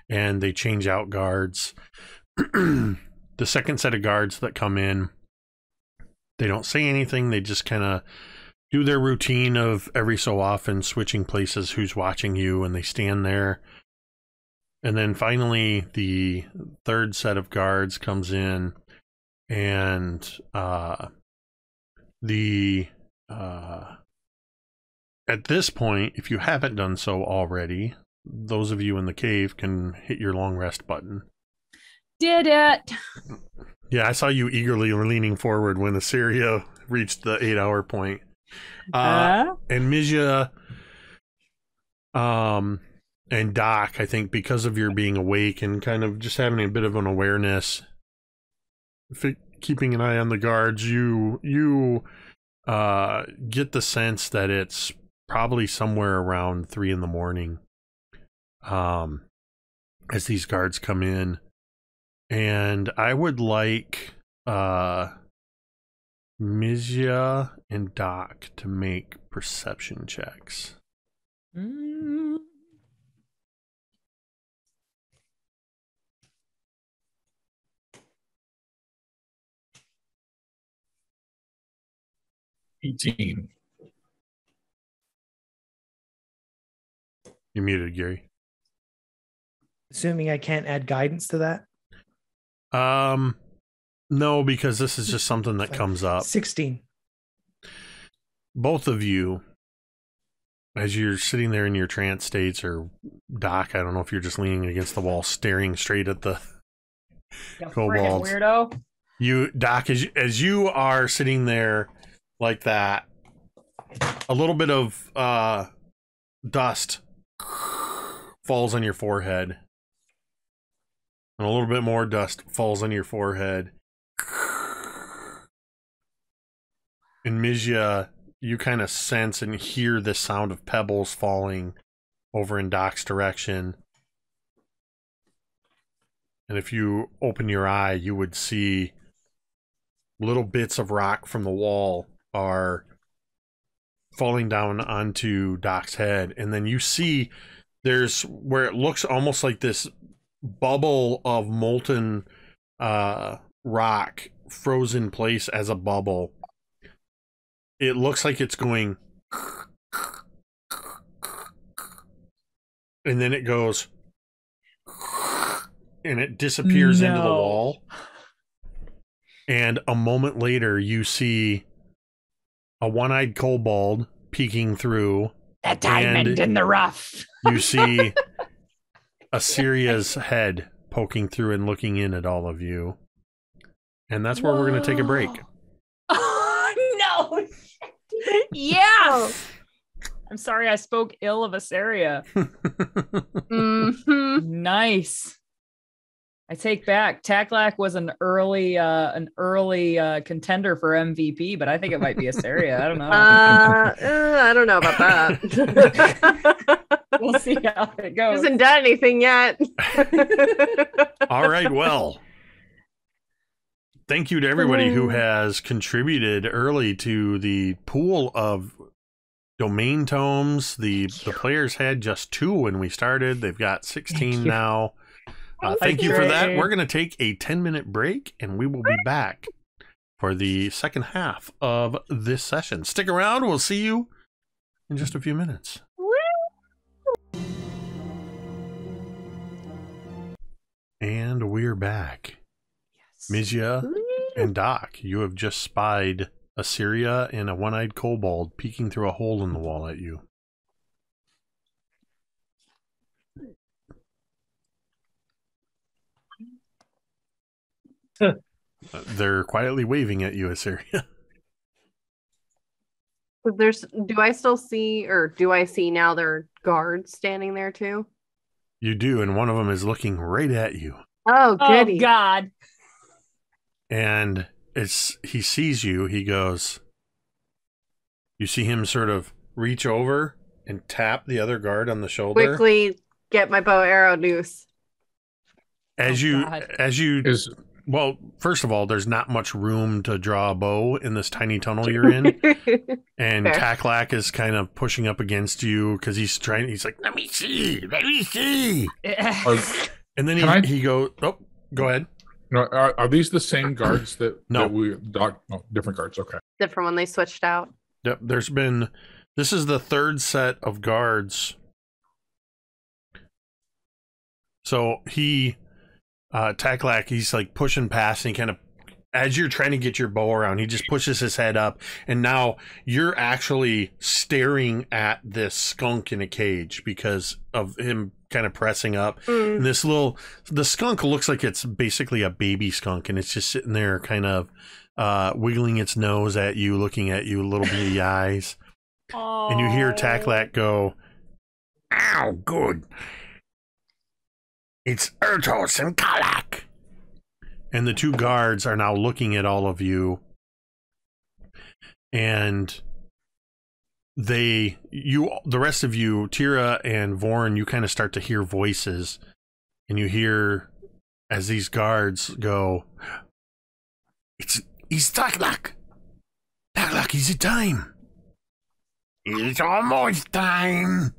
Speaker 1: and they change out guards. The second set of guards that come in, they don't say anything. They just kind of do their routine of every so often switching places, who's watching you, and they stand there. And then finally, the third set of guards comes in, and at this point, if you haven't done so already, those of you in the cave can hit your long rest button.
Speaker 2: Did it.
Speaker 1: Yeah, I saw you eagerly leaning forward when Assyria reached the 8-hour point. And Mizya and Doc, I think because of your being awake and kind of just having a bit of an awareness, keeping an eye on the guards, you get the sense that it's probably somewhere around 3 a.m. As these guards come in. And I would like Mizya and Doc to make perception checks.
Speaker 4: 18.
Speaker 1: You're muted, Gary.
Speaker 3: Assuming I can't add guidance to that.
Speaker 1: No, because this is just something that comes up.
Speaker 3: 16.
Speaker 1: Both of you, as you're sitting there in your trance states, or Doc, I don't know if you're just leaning against the wall, staring straight at the kobolds.
Speaker 2: Weirdo.
Speaker 1: You, Doc, as you are sitting there like that, a little bit of dust falls on your forehead. And a little bit more dust falls on your forehead. And Mizya, you kind of sense and hear the sound of pebbles falling over in Doc's direction. And if you open your eye, you would see little bits of rock from the wall are falling down onto Doc's head. And then you see there's where it looks almost like this bubble of molten rock frozen in place as a bubble. It looks like it's going, and then it goes, and it disappears into the wall. And a moment later, you see a one-eyed kobold peeking through.
Speaker 2: A diamond in the rough.
Speaker 1: You see Assyria's head poking through and looking in at all of you. And that's where we're going to take a break.
Speaker 2: Oh, no. Yeah. I'm sorry I spoke ill of Asaria.
Speaker 5: Mhm.
Speaker 2: Nice. I take back. Taklak was an early contender for MVP, but I think it might be Asaria. I don't know.
Speaker 5: I don't know about that.
Speaker 2: We'll see how it goes.
Speaker 5: Hasn't done anything yet.
Speaker 1: All right, well. Thank you to everybody who has contributed early to the pool of domain tomes. The players had just 2 when we started. They've got 16 now. Thank you for that. We're going to take a 10-minute break, and we will be back for the second half of this session. Stick around. We'll see you in just a few minutes. And we're back. Mizya and Doc, you have just spied Asaria and a one-eyed kobold peeking through a hole in the wall at you. They're quietly waving at you, Asaria.
Speaker 5: Do I still see, or do I see now there are guards standing there too?
Speaker 1: You do, and one of them is looking right at you.
Speaker 5: Oh, goody.
Speaker 2: Oh, God.
Speaker 1: And he sees you, he goes, you see him sort of reach over and tap the other guard on the shoulder.
Speaker 5: Quickly get my bow arrow noose.
Speaker 1: Well, first of all, there's not much room to draw a bow in this tiny tunnel you're in. And
Speaker 5: Fair.
Speaker 1: Taklak is kind of pushing up against you because he's like, let me see. And then he goes, oh, go ahead.
Speaker 4: No, are these the same guards that
Speaker 1: No.
Speaker 4: different guards? Okay.
Speaker 5: Different when they switched out.
Speaker 1: Yep, this is the third set of guards. So Taklak, he's like pushing past, and he kind of, as you're trying to get your bow around, he just pushes his head up, and now you're actually staring at this skunk in a cage because of him kind of pressing up. And the skunk looks like it's basically a baby skunk, and it's just sitting there kind of wiggling its nose at you, looking at you, little beady eyes. And you hear Taklak go,
Speaker 7: Ow, good. It's Ertos and Kalak.
Speaker 1: and the 2 guards are now looking at all of you, and the rest of you, Teera and Vorn, you kind of start to hear voices, and you hear as these guards go,
Speaker 7: It's Taklak. Taklak, is it time? It's almost time.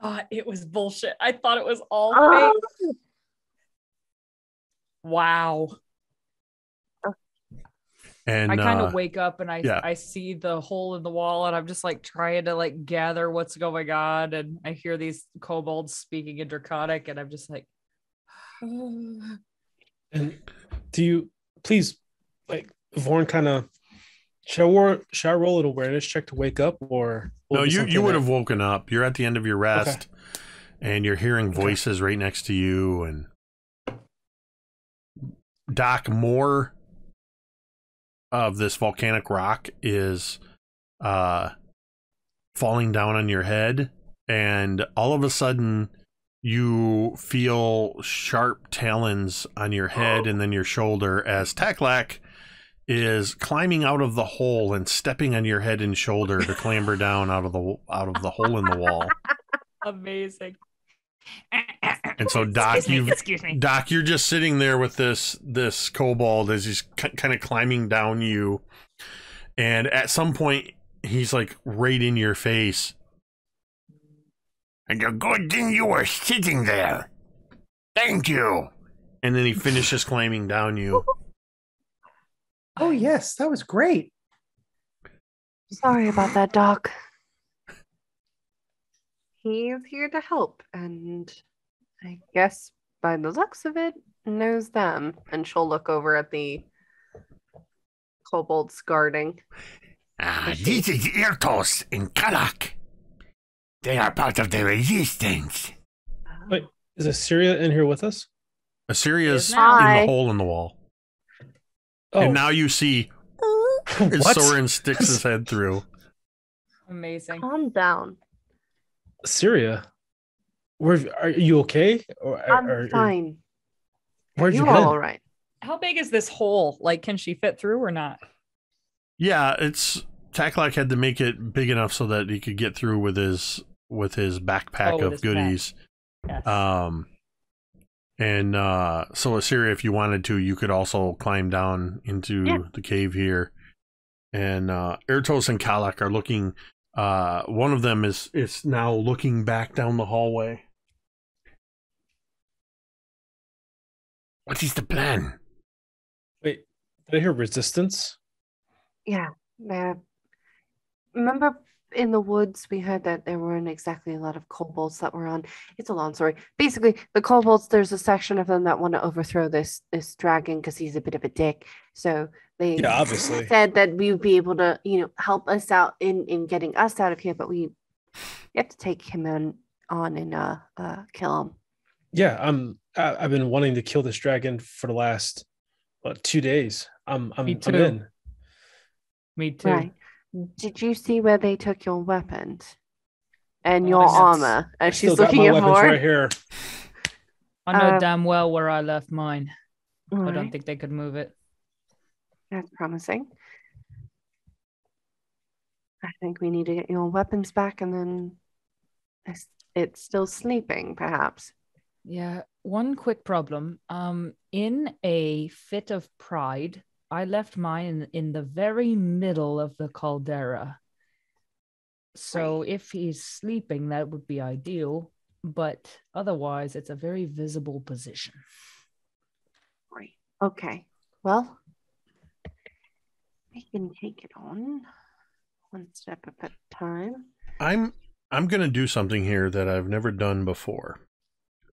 Speaker 2: Thought it was bullshit. I thought it was all
Speaker 5: Oh.
Speaker 2: fake. Wow.
Speaker 1: and
Speaker 2: I kind of wake up and
Speaker 1: yeah.
Speaker 2: I see the hole in the wall, and I'm just like trying to like gather what's going on, and I hear these kobolds speaking in Draconic, and I'm just like,
Speaker 6: And do you please, like, Vorn kind of, should I roll an awareness check to wake up, or
Speaker 1: No, you would have woken up. You're at the end of your rest, and you're hearing voices right next to you. And Doc, more of this volcanic rock is falling down on your head, and all of a sudden you feel sharp talons on your head and then your shoulder as Taklak is climbing out of the hole and stepping on your head and shoulder to clamber down out of the hole in the wall.
Speaker 2: amazing.
Speaker 1: And so Doc,
Speaker 2: Excuse me.
Speaker 1: Doc, you're just sitting there with this kobold as he's kind of climbing down you, and at some point he's like right in your face.
Speaker 7: And a good thing you were sitting there. Thank you.
Speaker 1: And then he finishes climbing down you.
Speaker 3: Oh yes, that was great.
Speaker 5: Sorry about that, Doc. He's here to help, and I guess by the looks of it, knows them. And she'll look over at the kobolds guarding.
Speaker 7: This is Ertos and Kalak. They are part of the resistance.
Speaker 6: Wait, is Asaria in here with us?
Speaker 1: Assyria's in
Speaker 5: Hi.
Speaker 1: the hole in the wall.
Speaker 6: Oh,
Speaker 1: And now you see as
Speaker 6: What?
Speaker 1: Soren sticks his head through.
Speaker 2: Amazing.
Speaker 5: Calm down.
Speaker 6: Syria, where are you okay? Or
Speaker 5: I'm fine.
Speaker 6: Where'd you
Speaker 5: You
Speaker 6: get?
Speaker 5: all right?
Speaker 2: How big is this hole? Like, can she fit through or not?
Speaker 1: Yeah, it's Taklak had to make it big enough so that he could get through with his backpack
Speaker 2: With
Speaker 1: of
Speaker 2: his
Speaker 1: goodies.
Speaker 2: Yes.
Speaker 1: So Assyria, if you wanted to, you could also climb down into the cave here. And Ertos and Kalak are looking. One of them is now looking back down the hallway.
Speaker 7: What is the plan?
Speaker 6: Wait, did I hear resistance?
Speaker 5: Yeah. Remember in the woods we heard that there weren't exactly a lot of kobolds that were on. It's a long story. Basically, the kobolds, there's a section of them that want to overthrow this dragon because he's a bit of a dick. So they
Speaker 6: obviously
Speaker 5: said that we would be able to, help us out in getting us out of here, but we have to take him on and kill him.
Speaker 6: Yeah, I've been wanting to kill this dragon for the last 2 days. I'm in.
Speaker 2: Me too.
Speaker 5: Right. Did you see where they took your weapons and your
Speaker 2: that's-
Speaker 5: armor?
Speaker 6: I
Speaker 5: And
Speaker 6: still
Speaker 5: she's
Speaker 6: got
Speaker 5: looking
Speaker 6: my
Speaker 5: at
Speaker 6: weapons
Speaker 5: Hoard.
Speaker 6: right here.
Speaker 2: I know damn well where I left mine. I don't
Speaker 5: Alright,
Speaker 2: think they could move it.
Speaker 5: that's promising. I think we need to get your weapons back, and then it's still sleeping, perhaps.
Speaker 8: Yeah, one quick problem. In a fit of pride, I left mine in the very middle of the caldera. So if he's sleeping, that would be ideal. But otherwise, it's a very visible position.
Speaker 5: Right. Okay. Well, we can take it on one step at a time.
Speaker 1: I'm gonna do something here that I've never done before.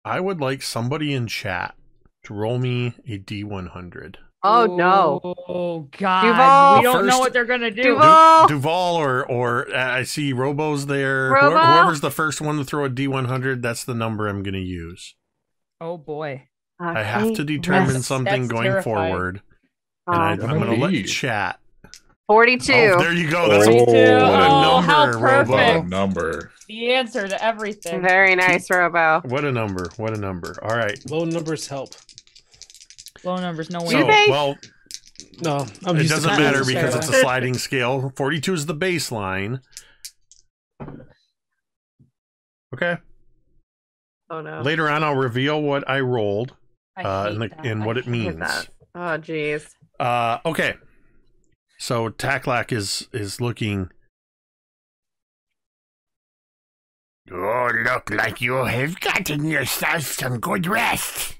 Speaker 1: I would like somebody in chat to roll me a D100.
Speaker 5: Oh no.
Speaker 2: Oh God.
Speaker 5: Duval!
Speaker 2: We don't know
Speaker 1: First-
Speaker 2: what they're gonna do.
Speaker 5: Duval!
Speaker 1: Duval or I see Robo's there.
Speaker 5: Robo?
Speaker 1: Whoever's the first one to throw a D100, that's the number I'm gonna use.
Speaker 2: Oh boy.
Speaker 1: I have to determine
Speaker 2: That's
Speaker 1: something going
Speaker 2: terrifying.
Speaker 1: forward. And I'm going to let chat.
Speaker 5: 42.
Speaker 1: Oh, there you go. That's
Speaker 2: Me too.
Speaker 1: what a
Speaker 2: Oh, how
Speaker 1: number, Robo.
Speaker 2: perfect.
Speaker 4: Number.
Speaker 2: The answer to everything.
Speaker 5: Very nice, Robo.
Speaker 1: What a number. What a number. All right.
Speaker 6: Low numbers help.
Speaker 2: Low numbers, no
Speaker 5: Do
Speaker 2: way.
Speaker 1: So,
Speaker 5: they?
Speaker 1: well,
Speaker 6: No, I'm
Speaker 1: it
Speaker 6: used
Speaker 1: doesn't
Speaker 6: to
Speaker 1: matter
Speaker 6: fools.
Speaker 1: because it's a sliding scale. 42 is the baseline. Okay.
Speaker 5: Oh no.
Speaker 1: Later on, I'll reveal what I rolled
Speaker 2: I hate that.
Speaker 1: and what
Speaker 2: I
Speaker 1: it
Speaker 2: hate
Speaker 1: means.
Speaker 5: that. Oh geez.
Speaker 1: Okay. So Taklak is looking.
Speaker 7: Oh, look like you have gotten yourself some good rest.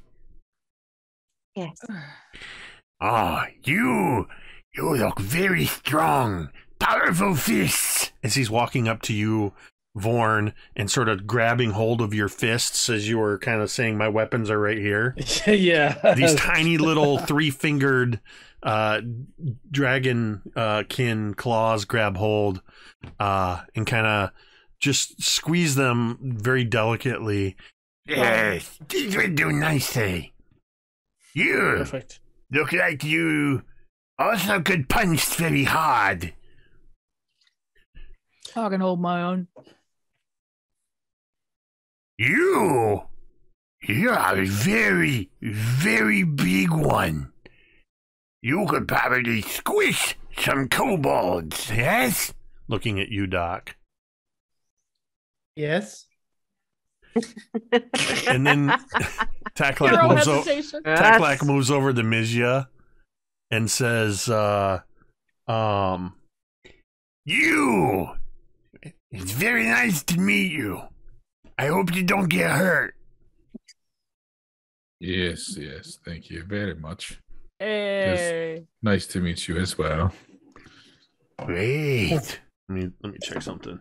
Speaker 5: Yes.
Speaker 7: Oh, you look very strong. Powerful fists.
Speaker 1: As he's walking up to you, Vorn, and sort of grabbing hold of your fists as you were kind of saying, my weapons are right here.
Speaker 6: Yeah.
Speaker 1: These tiny little three-fingered dragon kin claws grab hold and kind of just squeeze them very delicately.
Speaker 7: Yes, these will do nicely. You
Speaker 6: Perfect.
Speaker 7: look like you also could punch very hard.
Speaker 8: I can hold my own.
Speaker 7: You are a very, very big one. You could probably squish some kobolds, yes?
Speaker 1: Looking at you, Doc.
Speaker 3: Yes.
Speaker 1: And then Taklak
Speaker 2: Zero
Speaker 1: moves,
Speaker 2: hesitation.
Speaker 1: Taklak moves over to Mizya and says,
Speaker 7: It's very nice to meet you. I hope you don't get hurt.
Speaker 4: Yes, thank you very much.
Speaker 2: Hey.
Speaker 4: Nice to meet you as well.
Speaker 7: Great.
Speaker 1: let me check something.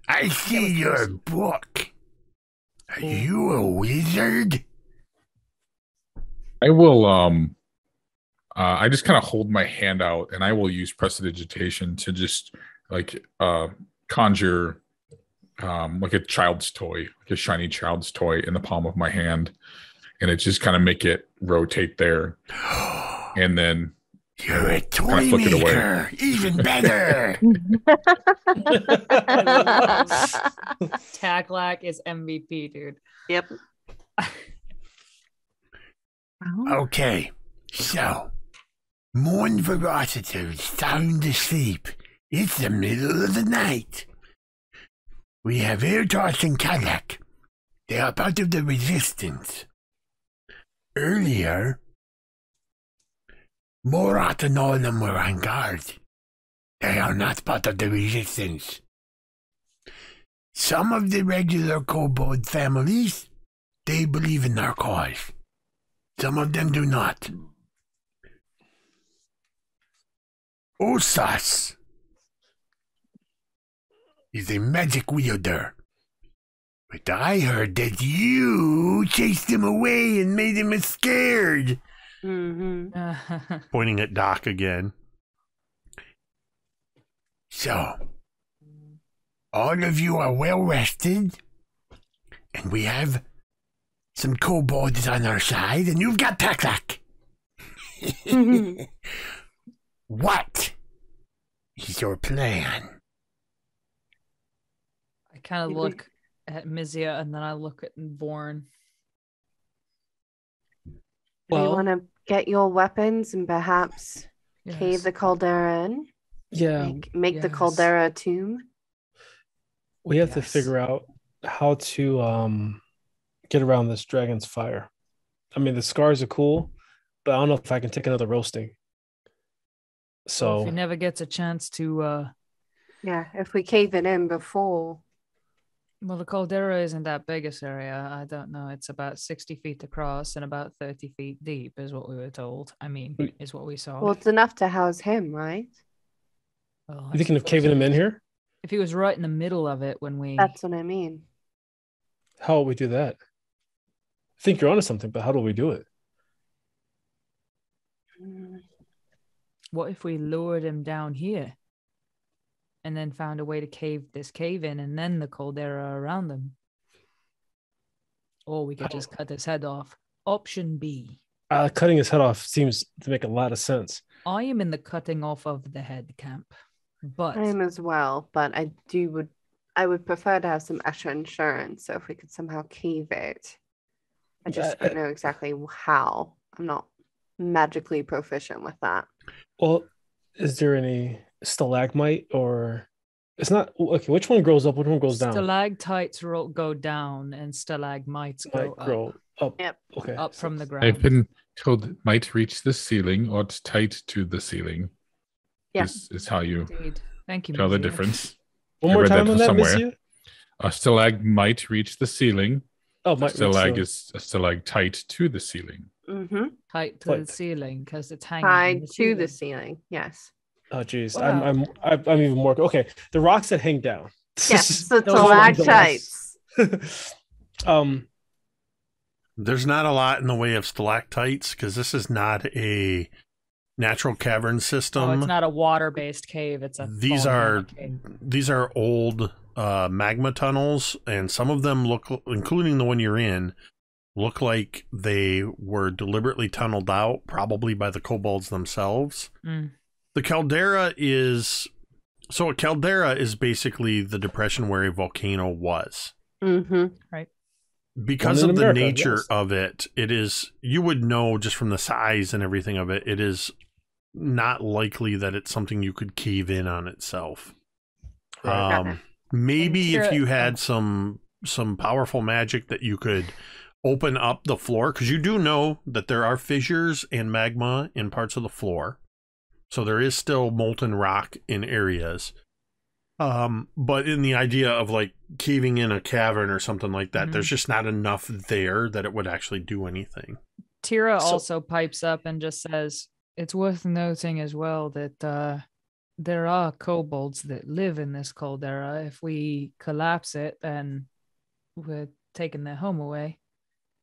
Speaker 7: I see your book. Are you a wizard?
Speaker 4: I will I just kind of hold my hand out and I will use prestidigitation to just conjure like a child's toy, like a shiny child's toy in the palm of my hand, and it just kind of make it rotate there, and then
Speaker 7: You're a toy
Speaker 4: Kinda flick it away.
Speaker 7: maker. Even better.
Speaker 2: Taklack is MVP, dude.
Speaker 5: Yep.
Speaker 7: Okay, so Morn Velociter is sound asleep. It's the middle of the night. We have Erdos and Kalak. They are part of the resistance. Earlier, Morat and all of them were on guard. They are not part of the resistance. Some of the regular kobold families, they believe in our cause. Some of them do not. Osas is a magic wielder. But I heard that you chased him away and made him scared.
Speaker 5: Mm-hmm.
Speaker 1: Pointing at Doc again.
Speaker 7: So, all of you are well rested, and we have some kobolds on our side, and you've got Taklak. What is your plan?
Speaker 2: I kind of look at Mizya and then I look at Vorn.
Speaker 5: Do you
Speaker 6: Well,
Speaker 5: want to get your weapons and perhaps cave
Speaker 2: Yes.
Speaker 5: the caldera in?
Speaker 6: yeah,
Speaker 5: Make the
Speaker 2: Yes.
Speaker 5: caldera a tomb?
Speaker 6: we have to
Speaker 2: Yes.
Speaker 6: figure out how to get around this dragon's fire. I mean, the scars are cool, but I don't know if I can take another roasting.
Speaker 2: So if
Speaker 6: So
Speaker 2: he never gets a chance to,
Speaker 5: Yeah, if we cave it in before.
Speaker 2: well, the caldera isn't that big a area. I don't know. It's about 60 feet across and about 30 feet deep, is what we were told. I mean, is what we saw.
Speaker 5: Well, it's enough to house him, right?
Speaker 2: Well,
Speaker 6: you thinking of caving him in here?
Speaker 2: if he was right in the middle of it when we,
Speaker 5: That's what I mean.
Speaker 6: How will we do that? I think you're onto something, but how do we do it?
Speaker 5: Mm,
Speaker 2: what if we lured him down here and then found a way to cave this cave in and then the caldera around them? Or we could just cut his head off. Option B.
Speaker 6: Cutting his head off seems to make a lot of sense.
Speaker 2: I am in the cutting off of the head camp, but
Speaker 5: I am as well, but I would prefer to have some extra insurance. So if we could somehow cave it, I just don't know exactly how. I'm not magically proficient with that.
Speaker 6: Well, is there any stalagmite or it's not okay? Which one grows up? Which one goes down?
Speaker 2: stalactites go down and stalagmites
Speaker 6: Might
Speaker 2: go
Speaker 6: grow up.
Speaker 5: Yep.
Speaker 6: Okay.
Speaker 2: up from the
Speaker 4: I've
Speaker 2: ground.
Speaker 4: been told it might reach the ceiling or it's tight to the ceiling.
Speaker 5: Yeah.
Speaker 4: Is how you
Speaker 2: Indeed. Thank you.
Speaker 4: tell the
Speaker 2: Mizya.
Speaker 4: difference.
Speaker 6: One
Speaker 4: I
Speaker 6: more
Speaker 4: read
Speaker 6: time
Speaker 4: that
Speaker 6: on that,
Speaker 4: somewhere.
Speaker 6: Mizya?
Speaker 4: A stalag might reach the ceiling.
Speaker 6: Oh, my
Speaker 4: Stalag is a stalactite to the ceiling.
Speaker 5: Mm-hmm.
Speaker 2: Tight to
Speaker 6: What?
Speaker 2: the ceiling because it's hanging from
Speaker 5: Tied
Speaker 2: the
Speaker 5: to the
Speaker 2: ceiling.
Speaker 5: ceiling. Yes.
Speaker 6: Oh, geez.
Speaker 2: Wow.
Speaker 6: I'm even more okay. The rocks that hang down.
Speaker 5: Yes. The
Speaker 2: Those are the
Speaker 5: stalactites.
Speaker 1: There's not a lot in the way of stalactites because this is not a natural cavern system.
Speaker 2: Oh, it's not a water-based cave. It's a
Speaker 1: These are
Speaker 2: volcanic cave.
Speaker 1: these are old magma tunnels, and some of them look, including the one you're in, look like they were deliberately tunneled out, probably by the kobolds themselves.
Speaker 2: Mm.
Speaker 1: The caldera is a caldera is basically the depression where a volcano was.
Speaker 5: Mm-hmm.
Speaker 1: Because
Speaker 6: One
Speaker 1: of
Speaker 6: in
Speaker 1: the
Speaker 6: America,
Speaker 1: nature
Speaker 6: yes.
Speaker 1: of it, it is, you would know just from the size and everything of it, it is not likely that it's something you could cave in on itself.
Speaker 6: Right.
Speaker 1: Maybe if
Speaker 2: Teera-
Speaker 1: you had some powerful magic that you could open up the floor, because you do know that there are fissures and magma in parts of the floor. So there is still molten rock in areas. But in the idea of like caving in a cavern or something like that,
Speaker 2: Mhm.
Speaker 1: there's just not enough there that it would actually do anything.
Speaker 2: Teera
Speaker 6: So-
Speaker 2: also pipes up and just says, it's worth noting as well that there are kobolds that live in this caldera. If we collapse it, then we're taking their home away.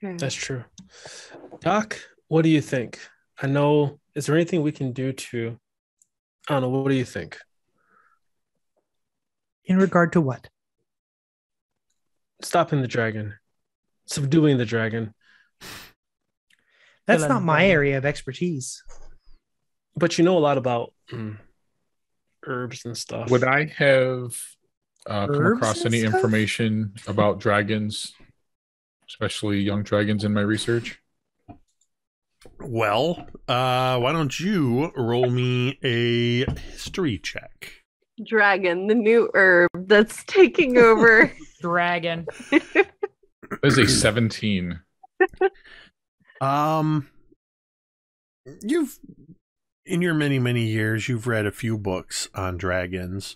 Speaker 6: That's true. Doc, what do you think? I know, is there anything we can do to, I don't know, what do you think?
Speaker 3: In regard to what?
Speaker 6: Stopping the dragon, subduing the dragon.
Speaker 3: That's
Speaker 2: Kill
Speaker 3: not
Speaker 2: him,
Speaker 3: my
Speaker 2: dragon.
Speaker 3: area of expertise.
Speaker 6: But you know a lot about herbs and stuff.
Speaker 4: Would I have come
Speaker 3: Herbs
Speaker 4: across
Speaker 3: and
Speaker 4: any
Speaker 3: stuff?
Speaker 4: information about dragons, especially young dragons, in my research?
Speaker 1: Well, why don't you roll me a history check?
Speaker 5: Dragon, the new herb that's taking over.
Speaker 2: Dragon.
Speaker 4: There's a 17.
Speaker 1: You've in your many years, you've read a few books on dragons.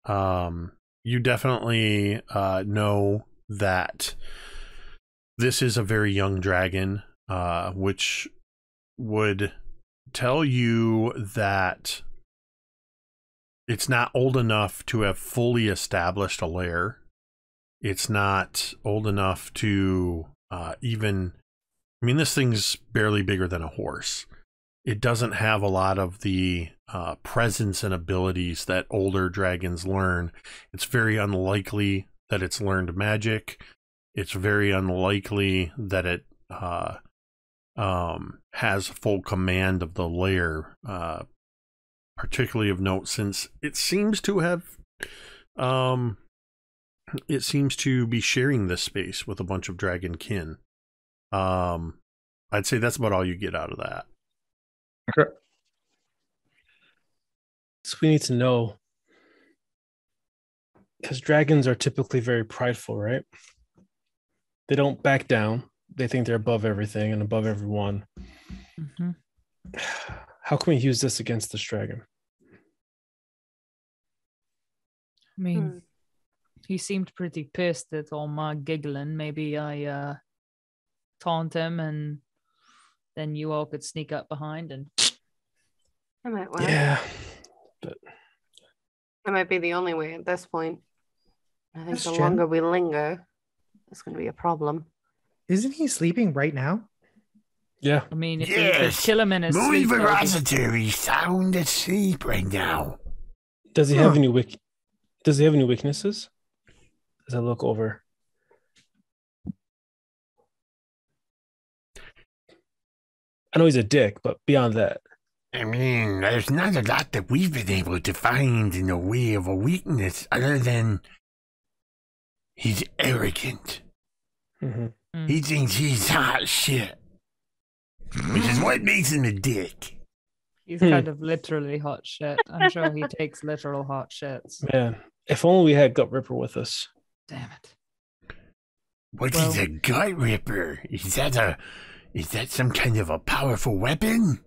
Speaker 1: You definitely know that this is a very young dragon, which would tell you that it's not old enough to have fully established a lair. It's not old enough to even... I mean, this thing's barely bigger than a horse. It doesn't have a lot of the presence and abilities that older dragons learn. It's very unlikely that it's learned magic. It's very unlikely that it has full command of the lair, particularly of note, since it seems to have it seems to be sharing this space with a bunch of dragon kin. I'd say that's about all you get out of that.
Speaker 4: Okay.
Speaker 6: So we need to know, because dragons are typically very prideful, right? They don't back down. They think they're above everything and above everyone.
Speaker 2: Mm-hmm.
Speaker 6: How can we use this against this dragon?
Speaker 2: I mean, he seemed pretty pissed at all my giggling. Maybe I taunt him, and then you all could sneak up behind and...
Speaker 5: That might work.
Speaker 6: Yeah. But
Speaker 5: That might be the only way at this point. I think the
Speaker 3: Question.
Speaker 5: longer we linger, it's going to be a problem.
Speaker 3: Isn't he sleeping right now?
Speaker 6: yeah.
Speaker 2: I mean, if we could
Speaker 7: Yes.
Speaker 2: kill him in his
Speaker 7: Moon
Speaker 2: sleep, that would be-
Speaker 7: Veracity sound asleep right now.
Speaker 6: Does he have
Speaker 3: Huh.
Speaker 6: any Does he have any weaknesses? As I look over. I know he's a dick, but beyond that.
Speaker 7: I mean, there's not a lot that we've been able to find in the way of a weakness other than he's arrogant.
Speaker 6: Mm-hmm.
Speaker 7: He thinks he's hot shit, which is what makes him a dick.
Speaker 2: He's kind of literally hot shit. I'm sure he takes literal hot shits.
Speaker 6: Man, if only we had Gut Ripper with us.
Speaker 2: Damn it.
Speaker 7: What
Speaker 2: Well-
Speaker 7: is a gut ripper? Is that some kind of a powerful weapon?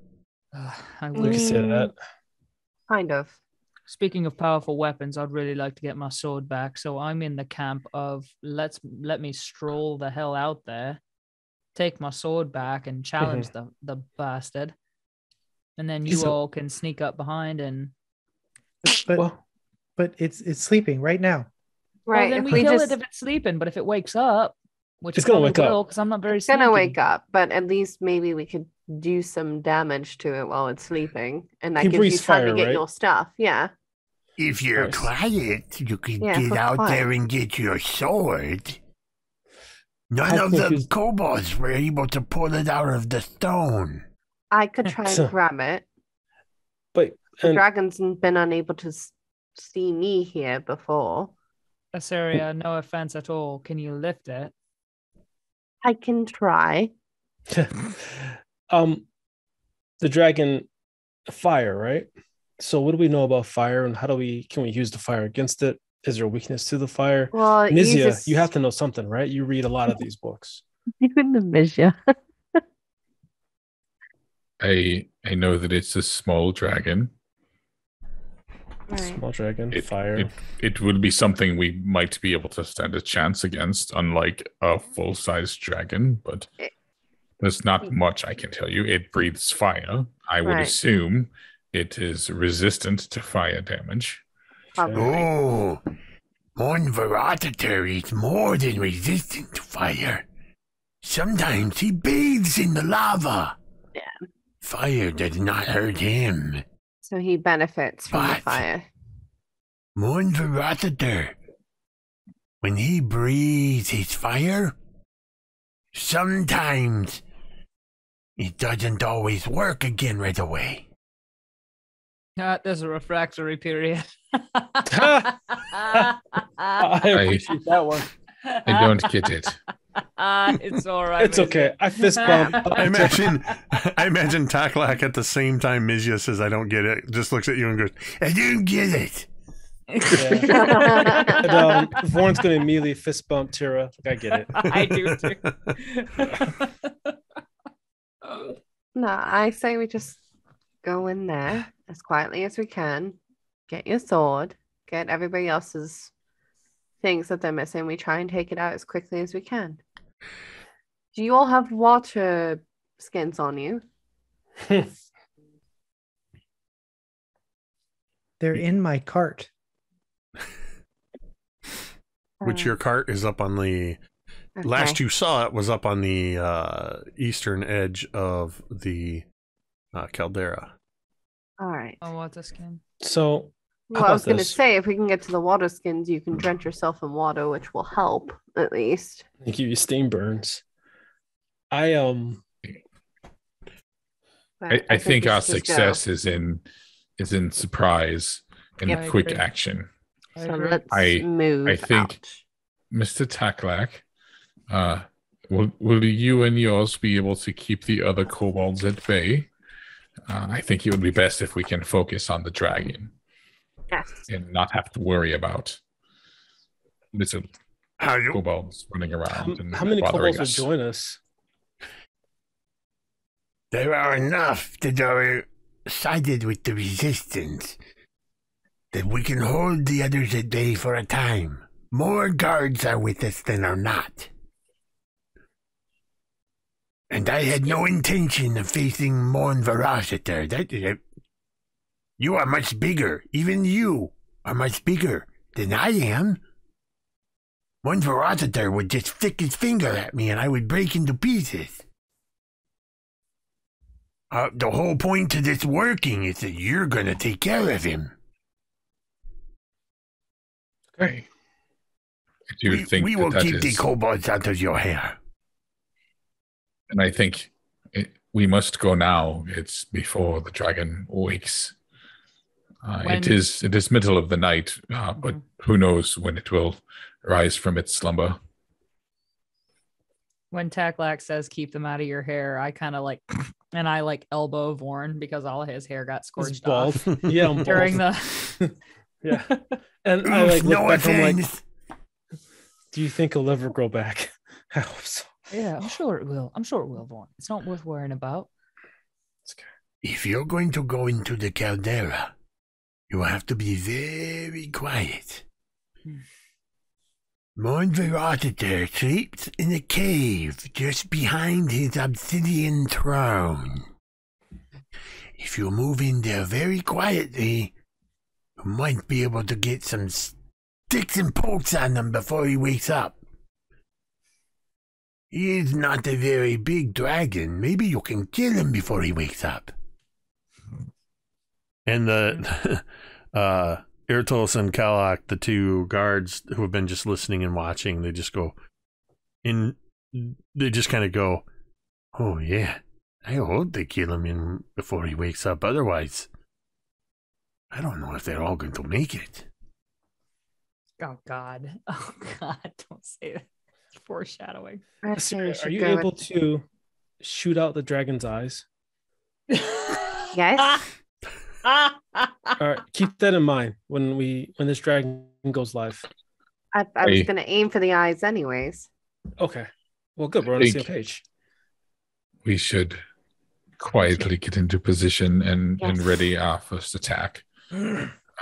Speaker 2: I
Speaker 6: We
Speaker 2: wish.
Speaker 6: could say that.
Speaker 5: Kind of.
Speaker 2: Speaking of powerful weapons, I'd really like to get my sword back. So I'm in the camp of let me stroll the hell out there, take my sword back, and challenge the bastard. And then you
Speaker 6: So-
Speaker 2: all can sneak up behind and
Speaker 3: But
Speaker 6: Well,
Speaker 3: but it's sleeping right now.
Speaker 5: Right.
Speaker 2: Well, then
Speaker 5: if
Speaker 2: we
Speaker 5: we
Speaker 2: kill
Speaker 5: just,
Speaker 2: it if it's sleeping. But if it wakes up, which
Speaker 6: It's
Speaker 2: it
Speaker 6: gonna
Speaker 2: probably
Speaker 6: wake up.
Speaker 2: will, because I'm not very.
Speaker 5: it's gonna
Speaker 2: sneaky.
Speaker 5: wake up, but at least maybe we could do some damage to it while it's sleeping, and that
Speaker 6: He
Speaker 5: gives you
Speaker 6: breathes
Speaker 5: time to
Speaker 6: fire,
Speaker 5: get
Speaker 6: right?
Speaker 5: your stuff. Yeah.
Speaker 7: If you're
Speaker 6: Nice.
Speaker 7: quiet, you could
Speaker 5: Yeah, if
Speaker 7: get
Speaker 5: we're
Speaker 7: out
Speaker 5: quiet.
Speaker 7: there and get your sword. None
Speaker 6: I
Speaker 7: of
Speaker 6: think
Speaker 7: the
Speaker 6: he's-
Speaker 7: kobolds were able to pull it out of the stone.
Speaker 5: I could try
Speaker 6: So-
Speaker 5: and grab it.
Speaker 6: but
Speaker 5: The
Speaker 6: and
Speaker 5: dragon's been unable to see me here before.
Speaker 2: Assyria, no offense at all. Can you lift it?
Speaker 5: I can try.
Speaker 6: the dragon fire, right? So what do we know about fire, and how can we use the fire against it? Is there a weakness to the fire?
Speaker 5: Well, it
Speaker 6: Mizya,
Speaker 5: uses-
Speaker 6: you have to know something, right? You read a lot of these books.
Speaker 5: even the Mizya.
Speaker 4: I know that it's a small dragon.
Speaker 5: Right.
Speaker 6: Small dragon,
Speaker 4: It,
Speaker 6: fire.
Speaker 4: it would be something we might be able to stand a chance against, unlike a full-size dragon, but there's not much I can tell you. It breathes fire. I would
Speaker 5: Right.
Speaker 4: assume it is resistant to fire damage.
Speaker 5: Probably.
Speaker 7: Oh, Mon Veratator is more than resistant to fire. Sometimes he bathes in the lava.
Speaker 5: Yeah.
Speaker 7: Fire does not hurt him.
Speaker 5: So he benefits from the
Speaker 7: But-
Speaker 5: fire.
Speaker 7: Mon Veratator, when he breathes his fire, sometimes it doesn't always work again right away.
Speaker 2: There's a refractory period.
Speaker 6: I appreciate that one.
Speaker 4: I don't get it.
Speaker 2: It's all right.
Speaker 6: It's okay. I fist bump.
Speaker 1: I imagine Taklak at the same time Mizya says, I don't get it, just looks at you and goes,
Speaker 7: I don't get it.
Speaker 6: Yeah. And, Vorn's going to immediately fist bump Teera. Like, I get it.
Speaker 2: I do too.
Speaker 5: No, I say we just go in there as quietly as we can, get your sword, get everybody else's things that they're missing. We try and take it out as quickly as we can. Do you all have water skins on you?
Speaker 3: They're in my cart.
Speaker 1: which your cart is up on the, last you saw it was up on the eastern edge of the caldera.
Speaker 5: All right.
Speaker 2: Oh, water skin.
Speaker 6: So,
Speaker 5: Well, I was going to say, if we can get to the water skins, you can drench yourself in water, which will help at least.
Speaker 6: give you steam burns. I
Speaker 4: think
Speaker 5: we
Speaker 4: our
Speaker 5: should just
Speaker 4: success
Speaker 5: go.
Speaker 4: is in surprise and
Speaker 2: Yep.
Speaker 4: quick
Speaker 2: I agree.
Speaker 4: action.
Speaker 2: I
Speaker 5: So
Speaker 2: agree.
Speaker 5: let's move.
Speaker 4: I think-
Speaker 5: out.
Speaker 4: Mr. Taklak, will you and yours be able to keep the other kobolds at bay? I think it would be best if we can focus on the dragon
Speaker 5: Yes.
Speaker 4: and not have to worry about little kobolds running around. And
Speaker 6: how many
Speaker 4: bothering
Speaker 6: kobolds will
Speaker 4: us.
Speaker 6: join us?
Speaker 7: There are enough that are sided with the resistance that we can hold the others at bay for a time. More guards are with us than are not. And I had no intention of facing Mon Verositer. You are much bigger. Even you are much bigger than I am. Mon Verositer would just stick his finger at me and I would break into pieces. The whole point to this working is that you're going to take care of him.
Speaker 4: Okay. I do think
Speaker 7: we
Speaker 4: that
Speaker 7: will
Speaker 4: that
Speaker 7: keep the
Speaker 4: is-
Speaker 7: kobolds out of your hair.
Speaker 4: And I think we must go now. It's before the dragon wakes. It is middle of the night, but who knows when it will rise from its slumber.
Speaker 2: When Taklak says keep them out of your hair, I kind of like, and I like elbow Vorn because all of his hair got
Speaker 6: He's
Speaker 2: scorched
Speaker 6: bald.
Speaker 2: off
Speaker 6: Yeah, I'm
Speaker 2: during
Speaker 6: bald.
Speaker 2: the.
Speaker 6: Yeah. And I like look
Speaker 7: No
Speaker 6: back, I'm like,
Speaker 7: offense.
Speaker 6: do you think it'll ever grow back? I hope so.
Speaker 2: Yeah, I'm sure it will. I'm sure it will, Vorn. It's not worth worrying about.
Speaker 7: If you're going to go into the caldera, you will have to be very quiet. Mon Verositer sleeps in a cave just behind his obsidian throne. If you move in there very quietly, you might be able to get some sticks and pokes on him before he wakes up. He is not a very big dragon. Maybe you can kill him before he wakes up.
Speaker 1: And the Irtos and Kalak, the two guards who have been just listening and watching, they just go in. They just kind of go, "Oh yeah, I hope they kill him in before he wakes up. Otherwise, I don't know if they're all going to make it."
Speaker 2: Oh God! Oh God! Don't say that. It's foreshadowing.
Speaker 5: I say we
Speaker 6: Are
Speaker 5: should
Speaker 6: you
Speaker 5: go
Speaker 6: able to shoot out the dragon's eyes?
Speaker 5: Yes.
Speaker 6: All right, keep that in mind when this dragon goes live.
Speaker 5: I was
Speaker 4: Hey.
Speaker 5: going to aim for the eyes anyways.
Speaker 6: Okay. Well, good. We're on the same
Speaker 4: Think-
Speaker 6: page.
Speaker 4: We should quietly get into position and
Speaker 5: Yes.
Speaker 4: ready our first attack.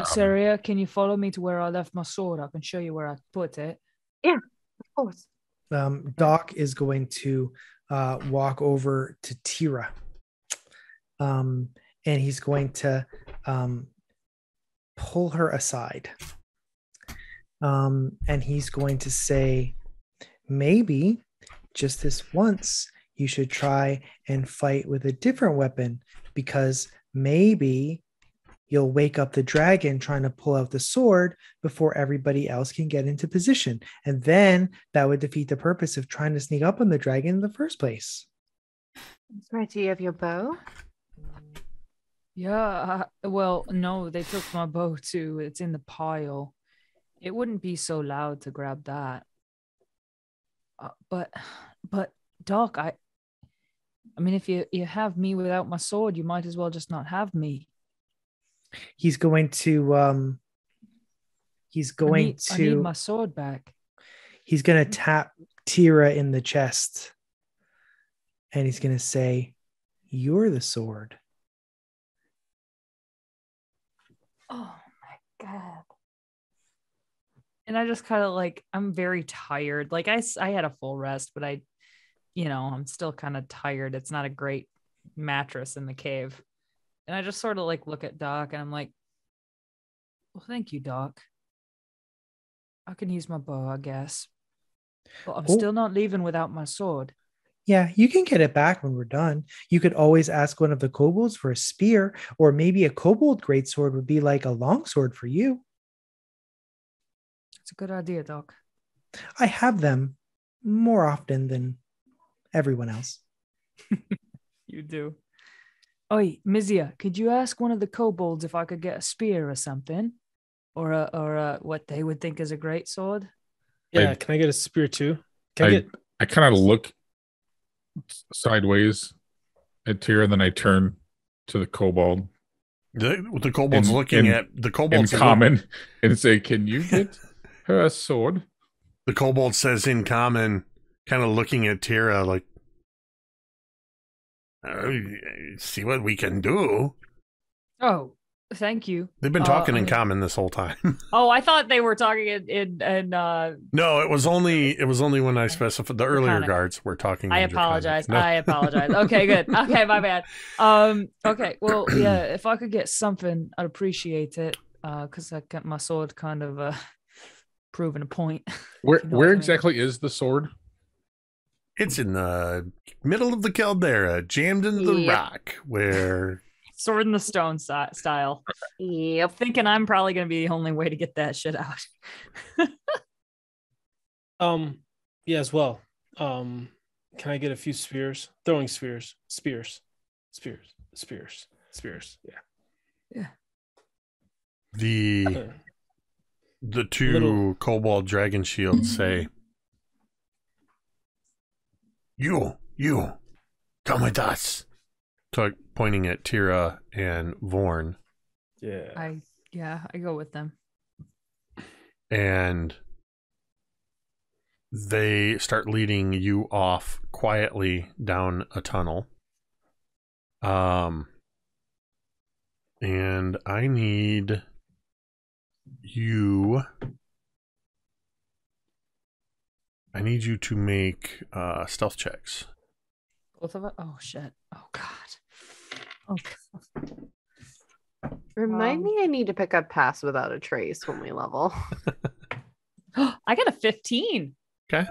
Speaker 8: Saria, can you follow me to where I left my sword? I can show you where I put it.
Speaker 5: Of course.
Speaker 3: Doc is going to walk over to Teera. And he's going to pull her aside. And he's going to say, maybe just this once, you should try and fight with a different weapon, because maybe you'll wake up the dragon trying to pull out the sword before everybody else can get into position. And then that would defeat the purpose of trying to sneak up on the dragon in the first place.
Speaker 5: That's right. Do you have your bow?
Speaker 8: Yeah, well, no, they took my bow too. It's in the pile. It wouldn't be so loud to grab that. But Doc, I mean, if you have me without my sword, you might as well just not have me.
Speaker 3: He's going to
Speaker 8: I need my sword back.
Speaker 3: he's going to tap Teera in the chest, and he's going to say, "You're the sword."
Speaker 2: Oh my God. And I just kind of like, I'm very tired. Like I had a full rest, but I'm still kind of tired. It's not a great mattress in the cave. And I just sort of like look at Doc and I'm like, well, thank you, Doc. I can use my bow, I guess. But I'm still not leaving without my sword.
Speaker 3: Yeah, you can get it back when we're done. You could always ask one of the kobolds for a spear, or maybe a kobold greatsword would be like a longsword for you.
Speaker 2: It's a good idea, Doc.
Speaker 3: I have them more often than everyone else.
Speaker 2: You do.
Speaker 8: Oi, Mizya, could you ask one of the kobolds if I could get a spear or something? Or what they would think is a great sword?
Speaker 6: Yeah, can I get a spear too?
Speaker 4: I kind of look sideways at Teera, and then I turn to the kobold.
Speaker 1: The kobold's looking at the kobold's
Speaker 4: in common and say, "Can you get her a sword?"
Speaker 1: The kobold says in common, kind of looking at Teera like, "See what we can do."
Speaker 2: Oh, thank you.
Speaker 1: They've been talking in common this whole time.
Speaker 2: Oh, I thought they were talking in
Speaker 1: No, it was only when I specified the earlier guards were talking.
Speaker 2: I
Speaker 1: in
Speaker 2: apologize.
Speaker 1: No.
Speaker 2: I apologize. Okay, good. Okay, my bad. Okay, well, yeah, if I could get something, I'd appreciate it. Because I got my sword kind of proving a point.
Speaker 4: Where exactly is the sword?
Speaker 1: It's in the middle of the caldera, jammed into the rock, where
Speaker 2: Sword in the stone style.
Speaker 5: Yep.
Speaker 2: Thinking I'm probably going to be the only way to get that shit out.
Speaker 6: Yeah, as well. Can I get a few spears? Throwing spears. Spears. Yeah.
Speaker 1: the two kobold dragon shields say, You, come with us. Pointing at Teera and Vorn.
Speaker 6: Yeah.
Speaker 2: I go with them.
Speaker 1: And they start leading you off quietly down a tunnel. And I need you to make stealth checks.
Speaker 2: Both of us? Oh, shit. Oh, God. Oh, God.
Speaker 5: Remind me I need to pick up Pass Without a Trace when we level.
Speaker 2: I got a 15.
Speaker 1: Okay.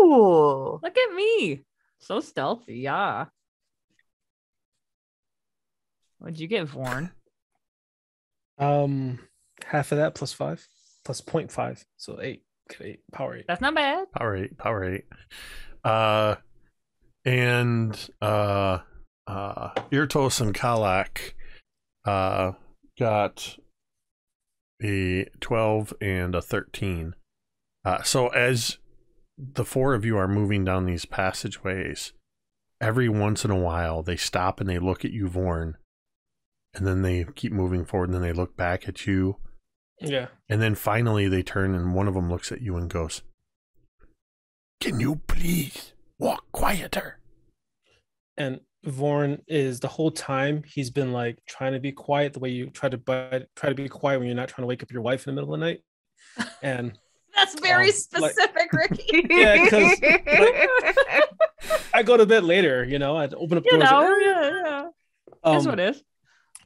Speaker 5: Ooh.
Speaker 2: Look at me. So stealthy. Yeah. What'd you get, Vorn?
Speaker 6: Half of that plus 5 plus 0.5, so 8. Okay, power 8.
Speaker 2: That's not bad.
Speaker 1: Power 8. And Irtos and Kalak got a 12 and a 13. So as the four of you are moving down these passageways, every once in a while they stop and they look at you, Vorn, and then they keep moving forward, and then they look back at you.
Speaker 6: Yeah.
Speaker 1: And then finally they turn and one of them looks at you and goes,
Speaker 7: Can you please walk quieter?
Speaker 6: And Vorn is the whole time he's been like trying to be quiet the way you try to be quiet when you're not trying to wake up your wife in the middle of the night. And
Speaker 2: that's very specific, Ricky.
Speaker 6: Yeah, because I go to bed later, I'd open up doors.
Speaker 2: Yeah. That's what it is.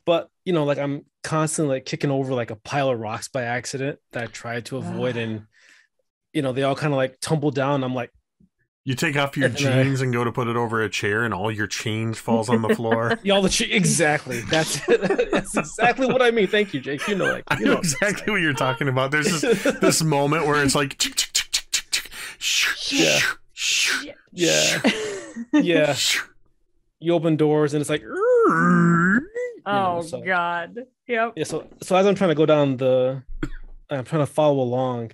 Speaker 6: But like I'm constantly like kicking over like a pile of rocks by accident that I tried to avoid, and they all kind of like tumble down. I'm like,
Speaker 1: you take off your jeans and go to put it over a chair, and all your change falls on the floor.
Speaker 6: Exactly. That's exactly what I mean. Thank you, Jake.
Speaker 1: I know exactly what you're talking about. There's this moment where it's like,
Speaker 6: yeah. You open doors and it's like,
Speaker 2: Oh
Speaker 6: so-
Speaker 2: God. Yep.
Speaker 6: Yeah, so as I'm trying to go down I'm trying to follow along.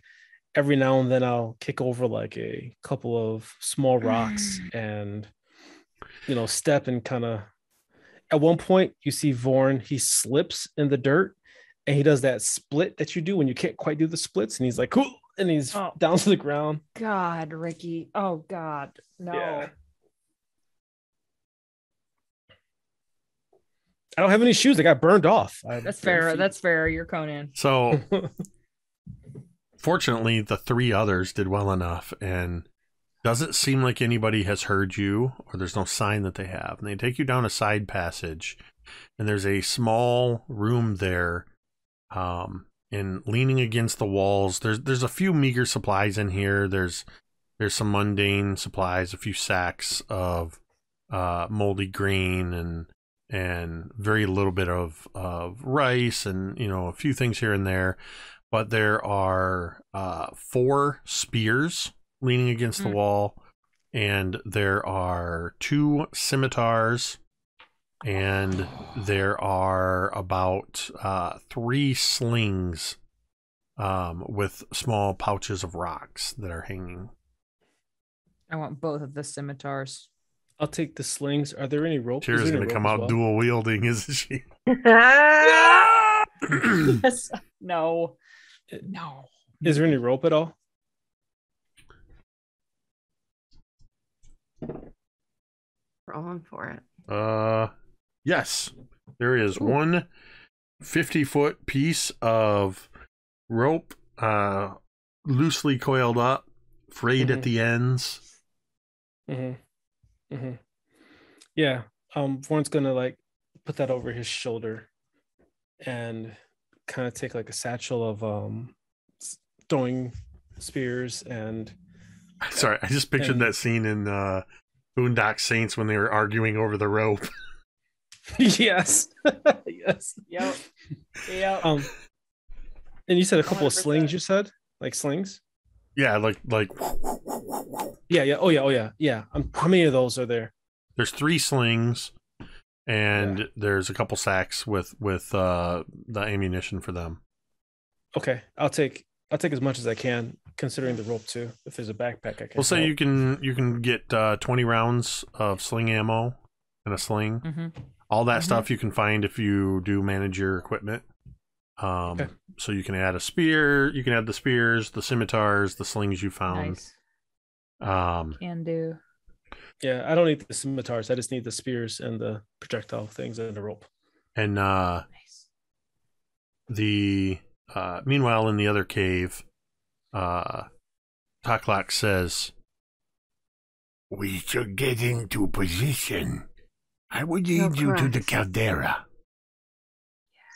Speaker 6: Every now and then I'll kick over like a couple of small rocks and step and kind of. At one point, you see Vorn. He slips in the dirt, and he does that split that you do when you can't quite do the splits, and he's like, "Cool," and he's down to the ground.
Speaker 2: God, Ricky. Oh God. No.
Speaker 6: Yeah. I don't have any shoes. I got burned off.
Speaker 2: That's fair. That's fair. You're Conan.
Speaker 1: So, fortunately, the three others did well enough, and doesn't seem like anybody has heard you, or there's no sign that they have. And they take you down a side passage, and there's a small room there, and leaning against the walls. There's a few meager supplies in here. There's some mundane supplies, a few sacks of moldy grain and very little bit of rice, and a few things here and there. But there are 4 spears leaning against the wall, and there are 2 scimitars, and there are about 3 slings with small pouches of rocks that are hanging.
Speaker 2: I want both of the scimitars.
Speaker 6: I'll take the slings. Are there any ropes?
Speaker 1: Teera's going to come out dual wielding, isn't she?
Speaker 2: Yes. No. No.
Speaker 6: Is there any rope at all?
Speaker 5: Rolling for it.
Speaker 1: Yes. There is one 50-foot piece of rope, loosely coiled up, frayed at the ends.
Speaker 6: Yeah. Vorn's gonna like put that over his shoulder and kind of take like a satchel of throwing spears and.
Speaker 1: Sorry, I just pictured that scene in Boondock Saints when they were arguing over the rope.
Speaker 6: Yes. Yes.
Speaker 2: Yep.
Speaker 6: And you said a couple 100%. Of slings. You said like slings.
Speaker 1: Yeah, like.
Speaker 6: Yeah. Oh yeah. How many of those are there?
Speaker 1: There's 3 slings, and there's a couple sacks with the ammunition for them.
Speaker 6: Okay, I'll take as much as I can, considering the rope too. If there's a backpack, I can.
Speaker 1: We'll say you can get 20 rounds of sling ammo and a sling.
Speaker 2: Mm-hmm.
Speaker 1: All that stuff you can find if you do manage your equipment.
Speaker 6: Okay.
Speaker 1: So you can add a spear. You can add the spears, the scimitars, the slings you found.
Speaker 2: Nice. Can do.
Speaker 6: Yeah, I don't need the scimitars. I just need the spears and the projectile things and the rope.
Speaker 1: And
Speaker 2: nice.
Speaker 1: Meanwhile, in the other cave, Taklak says,
Speaker 7: "We should get into position. I would lead you to the caldera.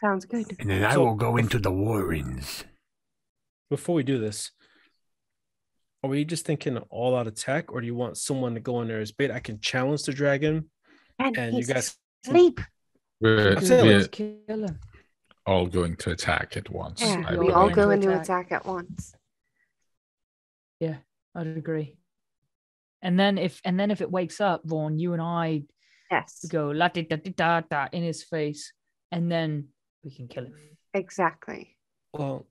Speaker 5: Sounds good.
Speaker 7: And then I will go into the warrens."
Speaker 6: Before we do this, are we just thinking all out attack, or do you want someone to go in there as bait? I can challenge the dragon, and you guys
Speaker 5: sleep.
Speaker 4: We're
Speaker 2: Kill him.
Speaker 4: all going to attack at once.
Speaker 5: Yeah, we all go into attack at once.
Speaker 2: Yeah, I'd agree. And then if it wakes up, Vorn, you and I go la da da da da in his face, and then we can kill him.
Speaker 5: Exactly.
Speaker 6: Well,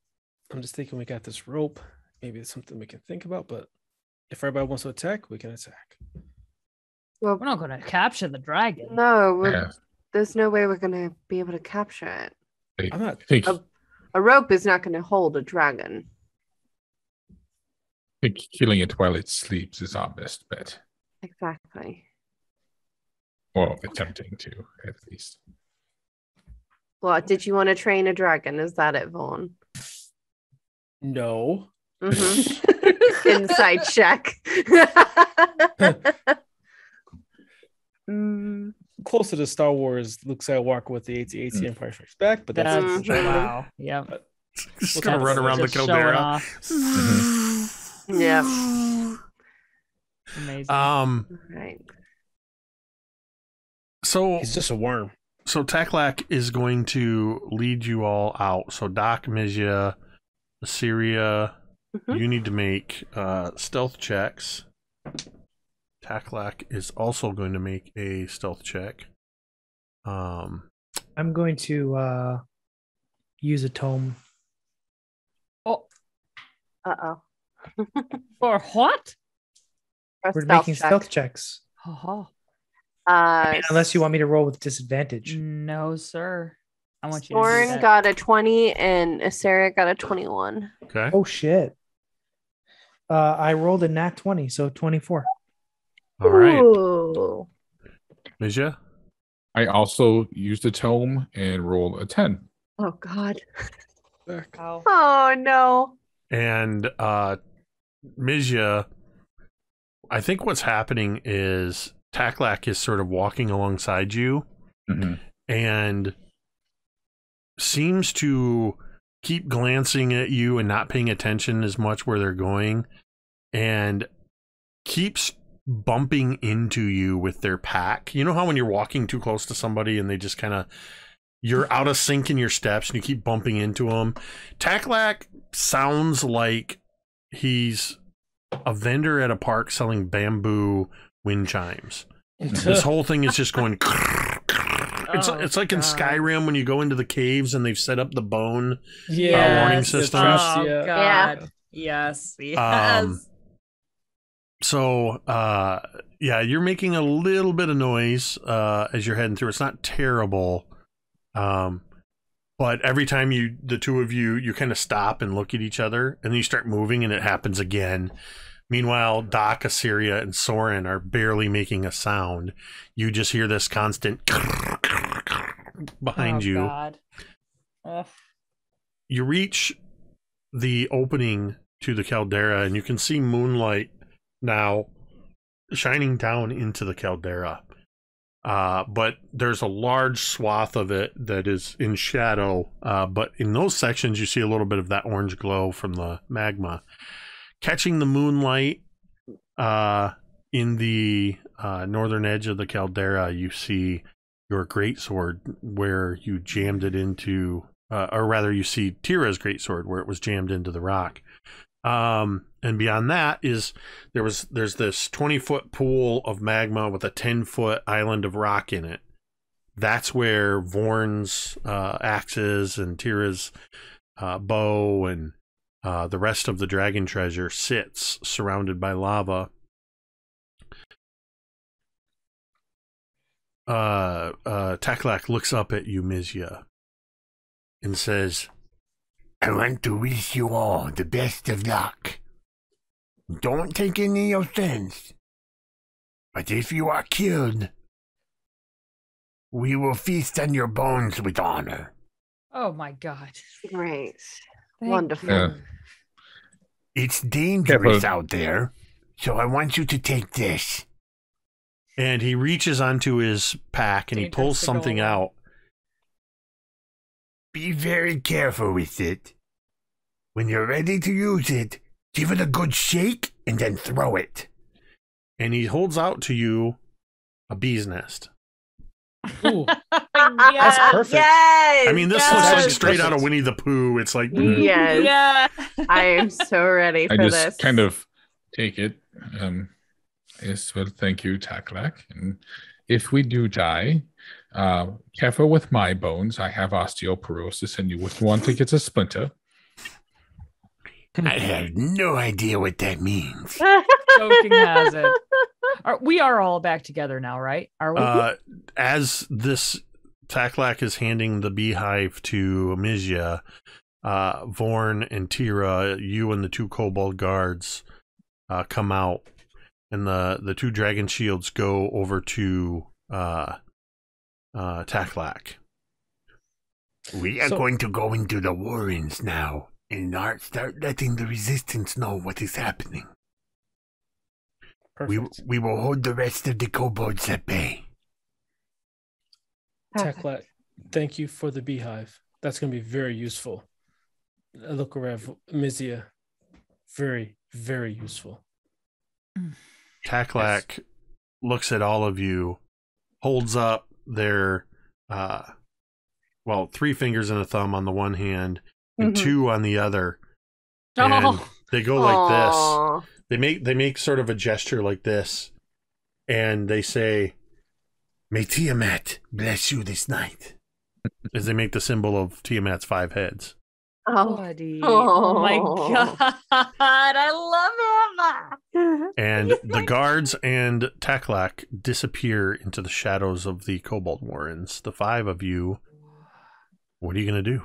Speaker 6: I'm just thinking we got this rope. Maybe it's something we can think about, but if everybody wants to attack, we can attack.
Speaker 5: Well,
Speaker 2: we're not going to capture the dragon.
Speaker 5: No, there's no way we're going to be able to capture it.
Speaker 6: I'm not
Speaker 5: thinking a rope is not going to hold a dragon.
Speaker 4: I think killing it while it sleeps is our best bet.
Speaker 5: Exactly.
Speaker 4: Or attempting to, at least.
Speaker 5: What, did you want to train a dragon? Is that it, Vorn?
Speaker 6: No.
Speaker 5: Mm-hmm. Inside check.
Speaker 6: Close to the Star Wars Luke Skywalker with the AT-AT Empire Strikes Back, but that's
Speaker 2: wow. Yeah.
Speaker 1: Just gonna run around the caldera.
Speaker 5: Yeah.
Speaker 2: Amazing.
Speaker 5: Right.
Speaker 1: So
Speaker 6: he's just a worm.
Speaker 1: So Taklak is going to lead you all out. So Doc, Mizya, Assyria, you need to make stealth checks. Taklak is also going to make a stealth check.
Speaker 3: I'm going to use a tome.
Speaker 2: Oh,
Speaker 5: Uh-oh.
Speaker 2: for what?
Speaker 5: For a
Speaker 3: We're
Speaker 5: stealth
Speaker 3: making
Speaker 5: check.
Speaker 3: stealth checks.
Speaker 2: Haha.
Speaker 3: Unless you want me to roll with disadvantage.
Speaker 2: No, sir. I want you to do
Speaker 5: Thorn
Speaker 2: that.
Speaker 5: got a 20 and Asera got a 21.
Speaker 1: Okay.
Speaker 3: Oh shit. I rolled a nat 20, so 24.
Speaker 1: All right.
Speaker 5: Ooh.
Speaker 1: Mizya?
Speaker 4: I also used a tome and rolled a 10.
Speaker 5: Oh God.
Speaker 2: Ow.
Speaker 5: Oh no.
Speaker 1: And Mizya, I think what's happening is Taklak is sort of walking alongside you and seems to keep glancing at you and not paying attention as much where they're going, and keeps bumping into you with their pack. You know how when you're walking too close to somebody and they just kind of, you're out of sync in your steps and you keep bumping into them. Taklak sounds like he's a vendor at a park selling bamboo wind chimes. This whole thing is just going. It's like in Skyrim when you go into the caves and they've set up the bone warning system.
Speaker 2: Oh,
Speaker 6: Yeah.
Speaker 2: God. Yes. Yes.
Speaker 1: So, yeah, you're making a little bit of noise as you're heading through. It's not terrible, but every time the two of you kind of stop and look at each other, and then you start moving, and it happens again. Meanwhile, Doc, Assyria, and Soren are barely making a sound. You just hear this constant behind you.
Speaker 2: God. Ugh.
Speaker 1: You reach the opening to the caldera, and you can see moonlight now shining down into the caldera. But there's a large swath of it that is in shadow. But in those sections, you see a little bit of that orange glow from the magma. Catching the moonlight in the northern edge of the caldera, you see your greatsword where you jammed it into, or rather you see Teera's greatsword where it was jammed into the rock. And beyond that there's this 20-foot pool of magma with a 10-foot island of rock in it. That's where Vorn's axes and Teera's bow and the rest of the dragon treasure sits, surrounded by lava. Taklak looks up at you, Mizya, and says,
Speaker 7: I want to wish you all the best of luck. Don't take any offense, but if you are killed, we will feast on your bones with honor.
Speaker 2: Oh my God.
Speaker 5: Great.
Speaker 2: Thank
Speaker 5: Wonderful.
Speaker 4: Yeah.
Speaker 7: It's dangerous
Speaker 4: Yeah,
Speaker 7: out there, so I want you to take this.
Speaker 1: and he reaches onto his pack and he
Speaker 2: Dangerous
Speaker 1: pulls
Speaker 2: to go
Speaker 1: something
Speaker 2: along.
Speaker 1: out.
Speaker 7: Be very careful with it. When you're ready to use it, give it a good shake and then throw it.
Speaker 1: And he holds out to you a bee's nest.
Speaker 6: Ooh,
Speaker 5: Yes,
Speaker 6: perfect.
Speaker 5: Yes.
Speaker 1: I mean, this
Speaker 5: yes.
Speaker 1: looks like
Speaker 6: That's
Speaker 1: straight out of
Speaker 6: perfect.
Speaker 1: Winnie the Pooh. It's like,
Speaker 5: Yes.
Speaker 2: Yeah.
Speaker 5: I am so ready
Speaker 4: I
Speaker 5: for
Speaker 4: just
Speaker 5: this.
Speaker 4: kind of take it. Yes, well, thank you, Taklak. And if we do die, careful with my bones. I have osteoporosis, and you wouldn't want to get a splinter.
Speaker 7: I have no idea what that means.
Speaker 2: Joking has it. We are all back together now, right? Are we?
Speaker 1: as this Taklak is handing the beehive to Mizya, Vorn and Teera, you and the two kobold guards come out, and the two dragon shields go over to Taklak.
Speaker 7: We are
Speaker 6: So-
Speaker 7: going to go into the warrens now and start letting the resistance know what is happening.
Speaker 6: Perfect.
Speaker 7: We will hold the rest of the kobolds at bay.
Speaker 6: Tekla, thank you for the beehive. That's going to be very useful. I look around, Mizya, very, very useful.
Speaker 1: Taklak looks at all of you, holds up their, three fingers and a thumb on the one hand, and
Speaker 5: Mhm.
Speaker 1: two on the other. And
Speaker 2: Oh.
Speaker 1: they go like this.
Speaker 5: Aw.
Speaker 1: They make sort of a gesture like this, and they say,
Speaker 7: May Tiamat bless you this night.
Speaker 1: as they make the symbol of Tiamat's 5 heads.
Speaker 5: Oh,
Speaker 2: Buddy. Oh my god. I love him.
Speaker 1: And the guards and Taklak disappear into the shadows of the Kobold Warrens. The 5 of you, what are you going to do?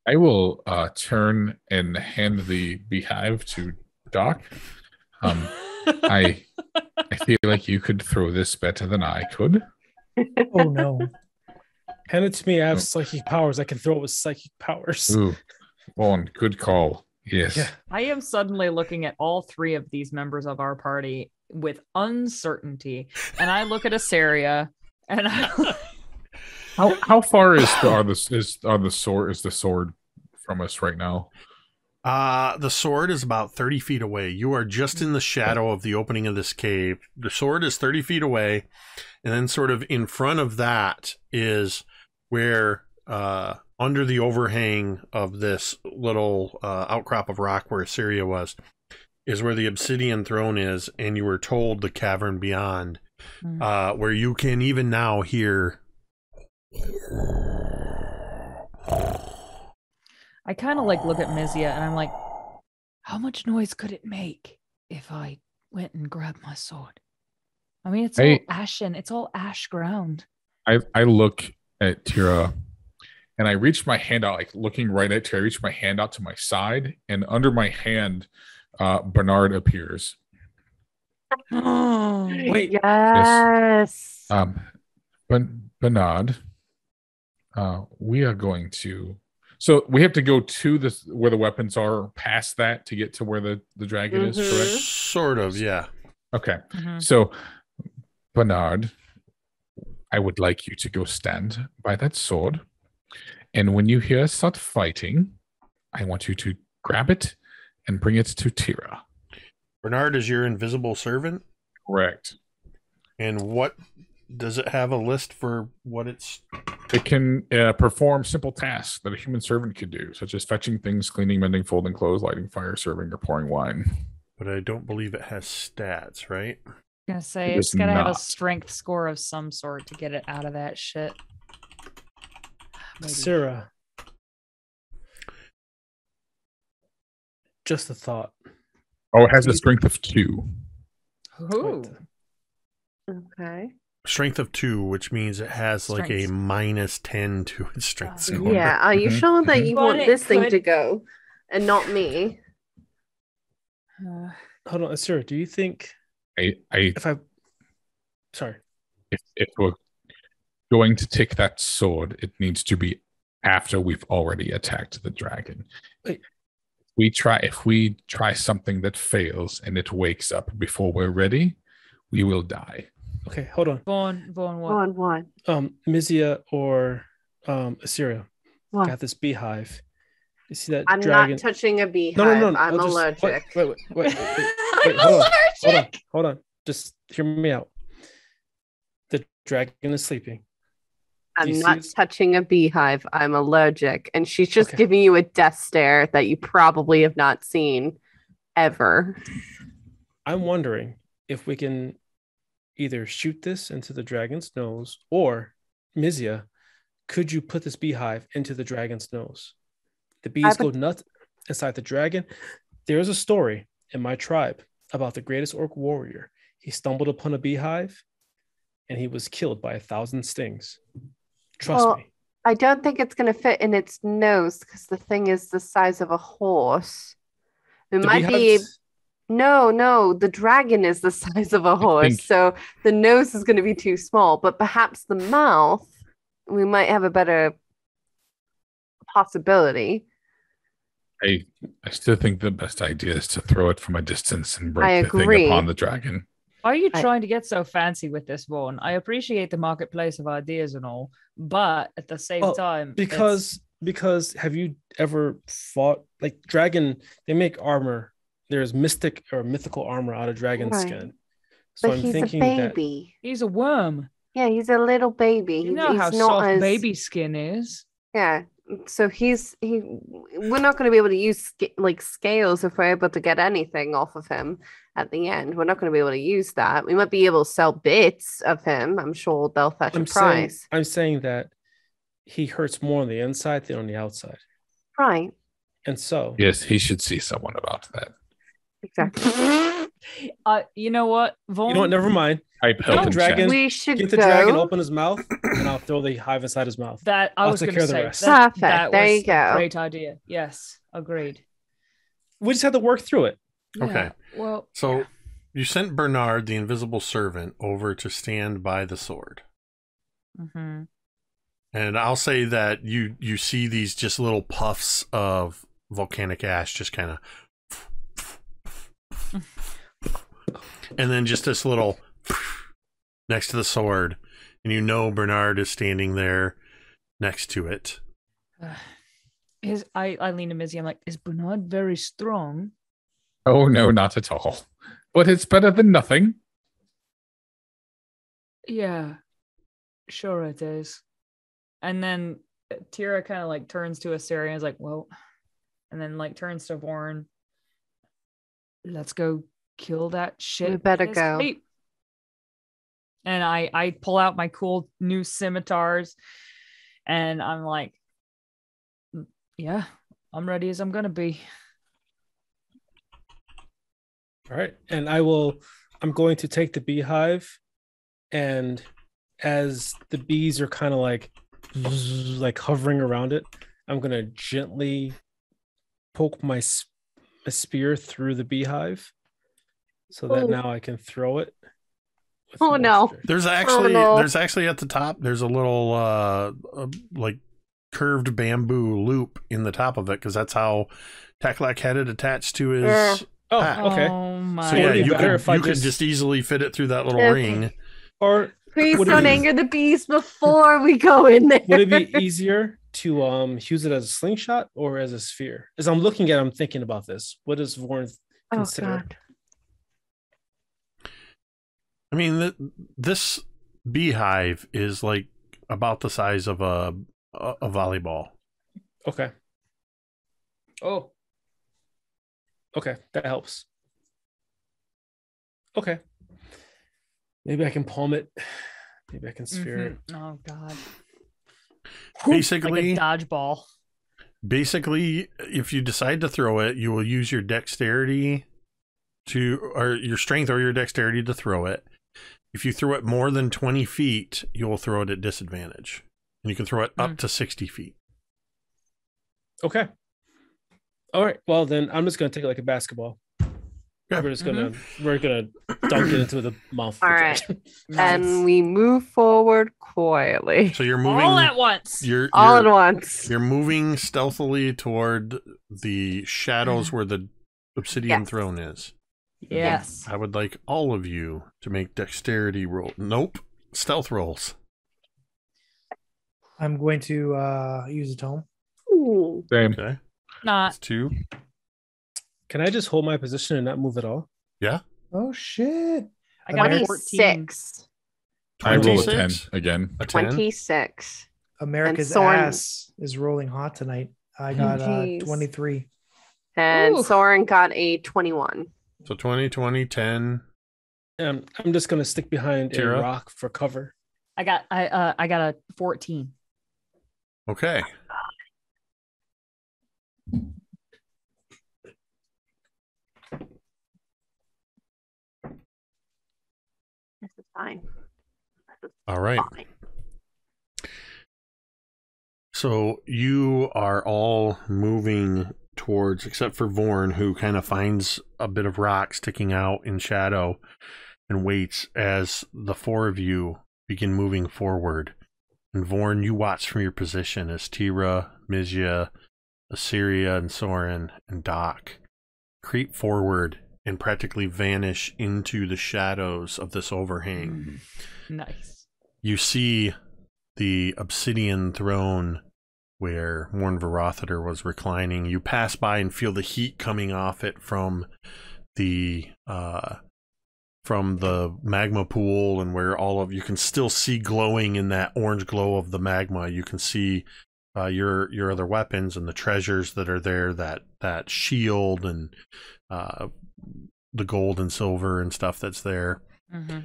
Speaker 4: I will turn and hand the beehive to Doc. I feel like you could throw this better than I could.
Speaker 3: Oh no.
Speaker 6: Hand it to me. I have psychic powers. I can throw it with psychic powers.
Speaker 4: Ooh, Vaughn, good call. Yes.
Speaker 6: Yeah.
Speaker 2: I am suddenly looking at all 3 of these members of our party with uncertainty. And I look at Asaria and
Speaker 4: How far is the sword from us right now?
Speaker 1: The sword is about 30 feet away. You are just in the shadow of the opening of this cave. The sword is 30 feet away. And then sort of in front of that is where, under the overhang of this little outcrop of rock where Assyria was, is where the obsidian throne is. And you were told the cavern beyond, where you can even now hear...
Speaker 2: I kind of like look at Mizya and I'm like, how much noise could it make if I went and grabbed my sword? I mean, it's all ashen. It's all ash ground.
Speaker 4: I look at Teera and I reach my hand out, like looking right at Teera. I reach my hand out to my side, and under my hand, Bernard appears.
Speaker 6: Wait.
Speaker 5: Yes.
Speaker 4: Bernard, we are going to... So we have to go to this where the weapons are, past that to get to where the dragon is, correct?
Speaker 1: Sort of, yeah.
Speaker 4: Okay. So, Bernard, I would like you to go stand by that sword. And when you hear us start fighting, I want you to grab it and bring it to Teera.
Speaker 1: Bernard is your invisible servant?
Speaker 4: Correct.
Speaker 1: And what... Does it have a list for what it's...
Speaker 4: It can perform simple tasks that a human servant could do, such as fetching things, cleaning, mending, folding clothes, lighting fire, serving, or pouring wine.
Speaker 1: But I don't believe it has stats, right?
Speaker 2: I'm gonna say
Speaker 4: It
Speaker 2: it's
Speaker 4: is
Speaker 2: gotta have a
Speaker 4: not.
Speaker 2: strength score of some sort to get it out of that shit. Maybe.
Speaker 6: Sarah. Just a thought.
Speaker 4: Oh, it has a strength of 2.
Speaker 2: Ooh.
Speaker 5: Okay.
Speaker 1: Strength of 2, which means it has like a
Speaker 2: Strength.
Speaker 1: minus 10 to its strength score.
Speaker 5: Yeah. Are you sure that you
Speaker 2: But
Speaker 5: want
Speaker 2: it
Speaker 5: this thing
Speaker 2: could-
Speaker 5: to go and not me?
Speaker 6: Hold on, Sarah. Do you think
Speaker 4: If we're going to take that sword, it needs to be after we've already attacked the dragon.
Speaker 6: Wait.
Speaker 4: If we try something that fails and it wakes up before we're ready, we will die.
Speaker 6: Okay, hold on.
Speaker 2: Vaughn, what?
Speaker 5: One.
Speaker 6: Mizya or Assyria
Speaker 5: What?
Speaker 6: got this beehive. You see that
Speaker 5: I'm
Speaker 6: dragon?
Speaker 5: not touching a beehive.
Speaker 6: No.
Speaker 5: I'm
Speaker 6: I'll just-
Speaker 5: allergic.
Speaker 6: Wait,
Speaker 2: I'm
Speaker 6: hold on. Just hear me out. The dragon is sleeping. Do you
Speaker 5: I'm
Speaker 6: see
Speaker 5: not
Speaker 6: this?
Speaker 5: touching a beehive. I'm allergic. And she's just
Speaker 6: Okay.
Speaker 5: giving you a death stare that you probably have not seen ever.
Speaker 6: I'm wondering if we can either shoot this into the dragon's nose, or Mizya, could you put this beehive into the dragon's nose? The bees go nuts inside the dragon. There's a story in my tribe about the greatest orc warrior. He stumbled upon a beehive and he was killed by 1,000 stings. Trust
Speaker 5: Well,
Speaker 6: me.
Speaker 5: I don't think it's going to fit in its nose because the thing is the size of a horse. It
Speaker 6: The
Speaker 5: might be.
Speaker 6: beehives-
Speaker 5: No, the dragon is the size of a horse.
Speaker 4: think-
Speaker 5: So the nose is going to be too small, but perhaps the mouth, we might have a better possibility.
Speaker 4: I still think the best idea is to throw it from a distance and
Speaker 5: I
Speaker 4: break the
Speaker 5: agree.
Speaker 4: thing upon the dragon.
Speaker 2: Why are you
Speaker 5: I-
Speaker 2: trying to get so fancy with this, Vaughn? I appreciate the marketplace of ideas and all, but at the same
Speaker 6: Well,
Speaker 2: time,
Speaker 6: because have you ever fought like dragon? They make armor. There's mystic or mythical armor out of dragon
Speaker 5: Right.
Speaker 6: skin. So
Speaker 5: But
Speaker 6: I'm
Speaker 5: he's a
Speaker 6: thinking
Speaker 5: baby.
Speaker 2: he's a worm.
Speaker 5: Yeah, he's a little baby.
Speaker 2: You know
Speaker 5: he's
Speaker 2: how
Speaker 5: not
Speaker 2: soft
Speaker 5: as
Speaker 2: baby skin is.
Speaker 5: Yeah. So we're not going to be able to use scales if we're able to get anything off of him at the end. We're not going to be able to use that. We might be able to sell bits of him. I'm sure they'll fetch a price.
Speaker 6: I'm saying that he hurts more on the inside than on the outside.
Speaker 5: Right.
Speaker 6: And so,
Speaker 4: Yes, he should see someone about that.
Speaker 5: Exactly.
Speaker 2: You know what, Vaughn?
Speaker 6: you know what? Never mind.
Speaker 4: Type
Speaker 6: Get
Speaker 4: help
Speaker 6: the
Speaker 4: in
Speaker 6: dragon.
Speaker 4: chat.
Speaker 5: We should
Speaker 6: Get the
Speaker 5: go.
Speaker 6: dragon, open his mouth, and I'll throw the hive inside his mouth.
Speaker 2: That I
Speaker 6: I'll
Speaker 2: was
Speaker 6: take
Speaker 2: going to
Speaker 6: care of the
Speaker 2: say.
Speaker 6: rest.
Speaker 5: Perfect.
Speaker 2: That
Speaker 5: There
Speaker 2: was
Speaker 5: you go.
Speaker 2: a great idea. Yes, agreed.
Speaker 6: We just have to work through it.
Speaker 1: Okay.
Speaker 2: Yeah, well,
Speaker 1: So you sent Bernard, the invisible servant, over to stand by the sword.
Speaker 2: mhm.
Speaker 1: And I'll say that you see these just little puffs of volcanic ash just kind of and then just this little next to the sword, and you know Bernard is standing there next to it.
Speaker 2: I lean to Mizzy. I'm like,
Speaker 8: Is Bernard very strong?
Speaker 4: Oh no, not at all. But it's better than nothing.
Speaker 8: Yeah, sure it is.
Speaker 2: and then Teera kind of like turns to Asteria and is like, well, and then like turns to Vorn. Let's go kill that shit.
Speaker 5: We better
Speaker 2: in his
Speaker 5: go.
Speaker 2: sleep. And I pull out my cool new scimitars and I'm like, yeah, I'm ready as I'm gonna be.
Speaker 6: All right. And I'm going to take the beehive, and as the bees are kind of like hovering around it, I'm going to gently poke my spear through the beehive so that now I can throw it. with
Speaker 5: Oh, no.
Speaker 6: moisture.
Speaker 1: There's actually
Speaker 5: no.
Speaker 1: there's actually at the top there's a little like curved bamboo loop in the top of it because that's how Taklak had it attached to his
Speaker 6: Oh,
Speaker 1: pack.
Speaker 6: okay.
Speaker 2: Oh my
Speaker 1: So yeah,
Speaker 6: Would it be
Speaker 1: you
Speaker 6: better
Speaker 1: could
Speaker 6: if I
Speaker 1: you could
Speaker 6: just-
Speaker 1: just easily fit it through that little
Speaker 5: Okay.
Speaker 1: ring.
Speaker 6: Or
Speaker 5: Please
Speaker 6: Would it
Speaker 5: don't
Speaker 6: be-
Speaker 5: anger the bees before we go in there.
Speaker 6: would it be easier to use it as a slingshot or as a sphere? As I'm looking at it, I'm thinking about this. What does Vorn
Speaker 5: Oh,
Speaker 6: consider?
Speaker 5: God.
Speaker 1: I mean, this beehive is like about the size of a volleyball.
Speaker 6: Okay.
Speaker 2: Oh,
Speaker 6: Okay, that helps. Okay. Maybe I can palm it. Maybe I can sphere it.
Speaker 2: oh God.
Speaker 1: Basically,
Speaker 2: Like a dodgeball.
Speaker 1: basically, if you decide to throw it, you will use your dexterity or your strength or your dexterity to throw it. If you throw it more than 20 feet, you will throw it at disadvantage. And you can throw it up to 60 feet.
Speaker 6: Okay. All right. Well, then I'm just gonna take it like a basketball.
Speaker 1: Yeah.
Speaker 6: We're gonna dunk it into the mouth. of the
Speaker 5: All right.
Speaker 6: dragon.
Speaker 5: And we move forward quietly.
Speaker 1: So you're moving
Speaker 2: All at once.
Speaker 1: You're
Speaker 5: All at once.
Speaker 1: You're moving stealthily toward the shadows where the obsidian
Speaker 5: Yes.
Speaker 1: throne is.
Speaker 2: Yes.
Speaker 1: I would like all of you to make dexterity roll. Nope, stealth rolls.
Speaker 3: I'm going to use a tome.
Speaker 5: Ooh.
Speaker 4: Same.
Speaker 1: Okay,
Speaker 2: Not.
Speaker 1: that's 2.
Speaker 6: Can I just hold my position and not move at all?
Speaker 1: Yeah,
Speaker 3: Oh shit!
Speaker 2: I got a 14.
Speaker 5: 26.
Speaker 4: I roll a 10
Speaker 1: 26?
Speaker 4: again.
Speaker 1: A 10.
Speaker 5: 26.
Speaker 3: America's
Speaker 5: Soren-
Speaker 3: ass is rolling hot tonight. I got
Speaker 5: Jeez.
Speaker 3: 23.
Speaker 5: And
Speaker 2: Ooh.
Speaker 5: Soren got a 21.
Speaker 1: So 20, 20, 10.
Speaker 6: I'm just gonna stick behind
Speaker 1: Teera?
Speaker 6: a rock for cover.
Speaker 2: I got a 14.
Speaker 1: Okay.
Speaker 5: This is fine. This is
Speaker 1: All right.
Speaker 5: fine.
Speaker 1: So you are all moving towards, except for Vorn, who kind of finds a bit of rock sticking out in shadow and waits as the 4 of you begin moving forward. And Vorn, you watch from your position as Teera, Mizya, Assyria, and Soren, and Doc creep forward and practically vanish into the shadows of this overhang.
Speaker 2: Nice.
Speaker 1: You see the obsidian throne where Morn Varothiter was reclining. You pass by and feel the heat coming off it from the magma pool, and where all of you can still see glowing in that orange glow of the magma. You can see your other weapons and the treasures that are there, that shield and the gold and silver and stuff that's there.
Speaker 2: Mm-hmm.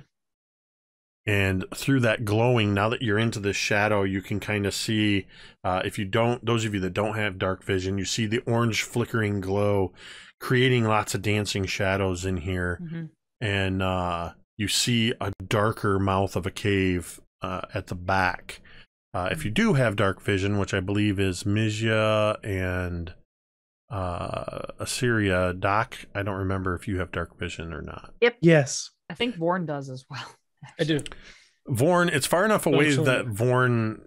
Speaker 1: And through that glowing, now that you're into the shadow, you can kind of see, if you don't, those of you that don't have dark vision, you see the orange flickering glow creating lots of dancing shadows in here.
Speaker 2: Mm-hmm.
Speaker 1: And you see a darker mouth of a cave at the back. If you do have dark vision, which I believe is Mizya and Assyria, Doc, I don't remember if you have dark vision or not.
Speaker 5: Yep.
Speaker 3: Yes.
Speaker 2: I think Vorn does as well.
Speaker 6: I do.
Speaker 1: Vorn, it's far enough away
Speaker 6: sure.
Speaker 1: that Vorn,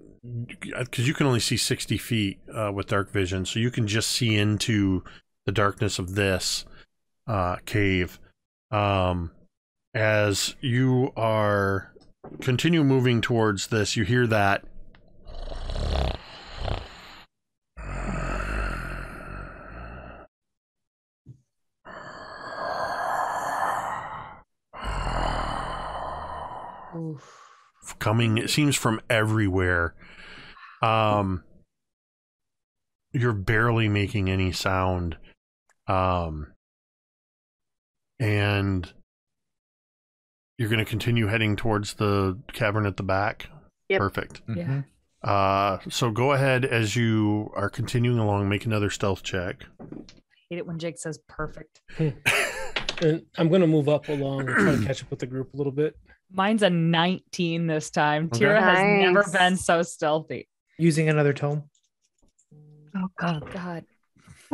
Speaker 1: because you can only see 60 feet with dark vision, so you can just see into the darkness of this cave. As you are continue moving towards this, you hear that coming, it seems, from everywhere. You're barely making any sound. And you're going to continue heading towards the cavern at the back.
Speaker 5: Yep.
Speaker 1: Perfect.
Speaker 2: Yeah.
Speaker 1: So go ahead as you are continuing along, make another stealth check.
Speaker 2: Hate it when Jake says perfect.
Speaker 6: And I'm going to move up along and try to catch up with the group a little bit.
Speaker 2: Mine's a 19 this time.
Speaker 1: Okay.
Speaker 2: Tira has
Speaker 5: Nice.
Speaker 2: never been so stealthy.
Speaker 3: Using another tome.
Speaker 5: Oh
Speaker 2: Oh God.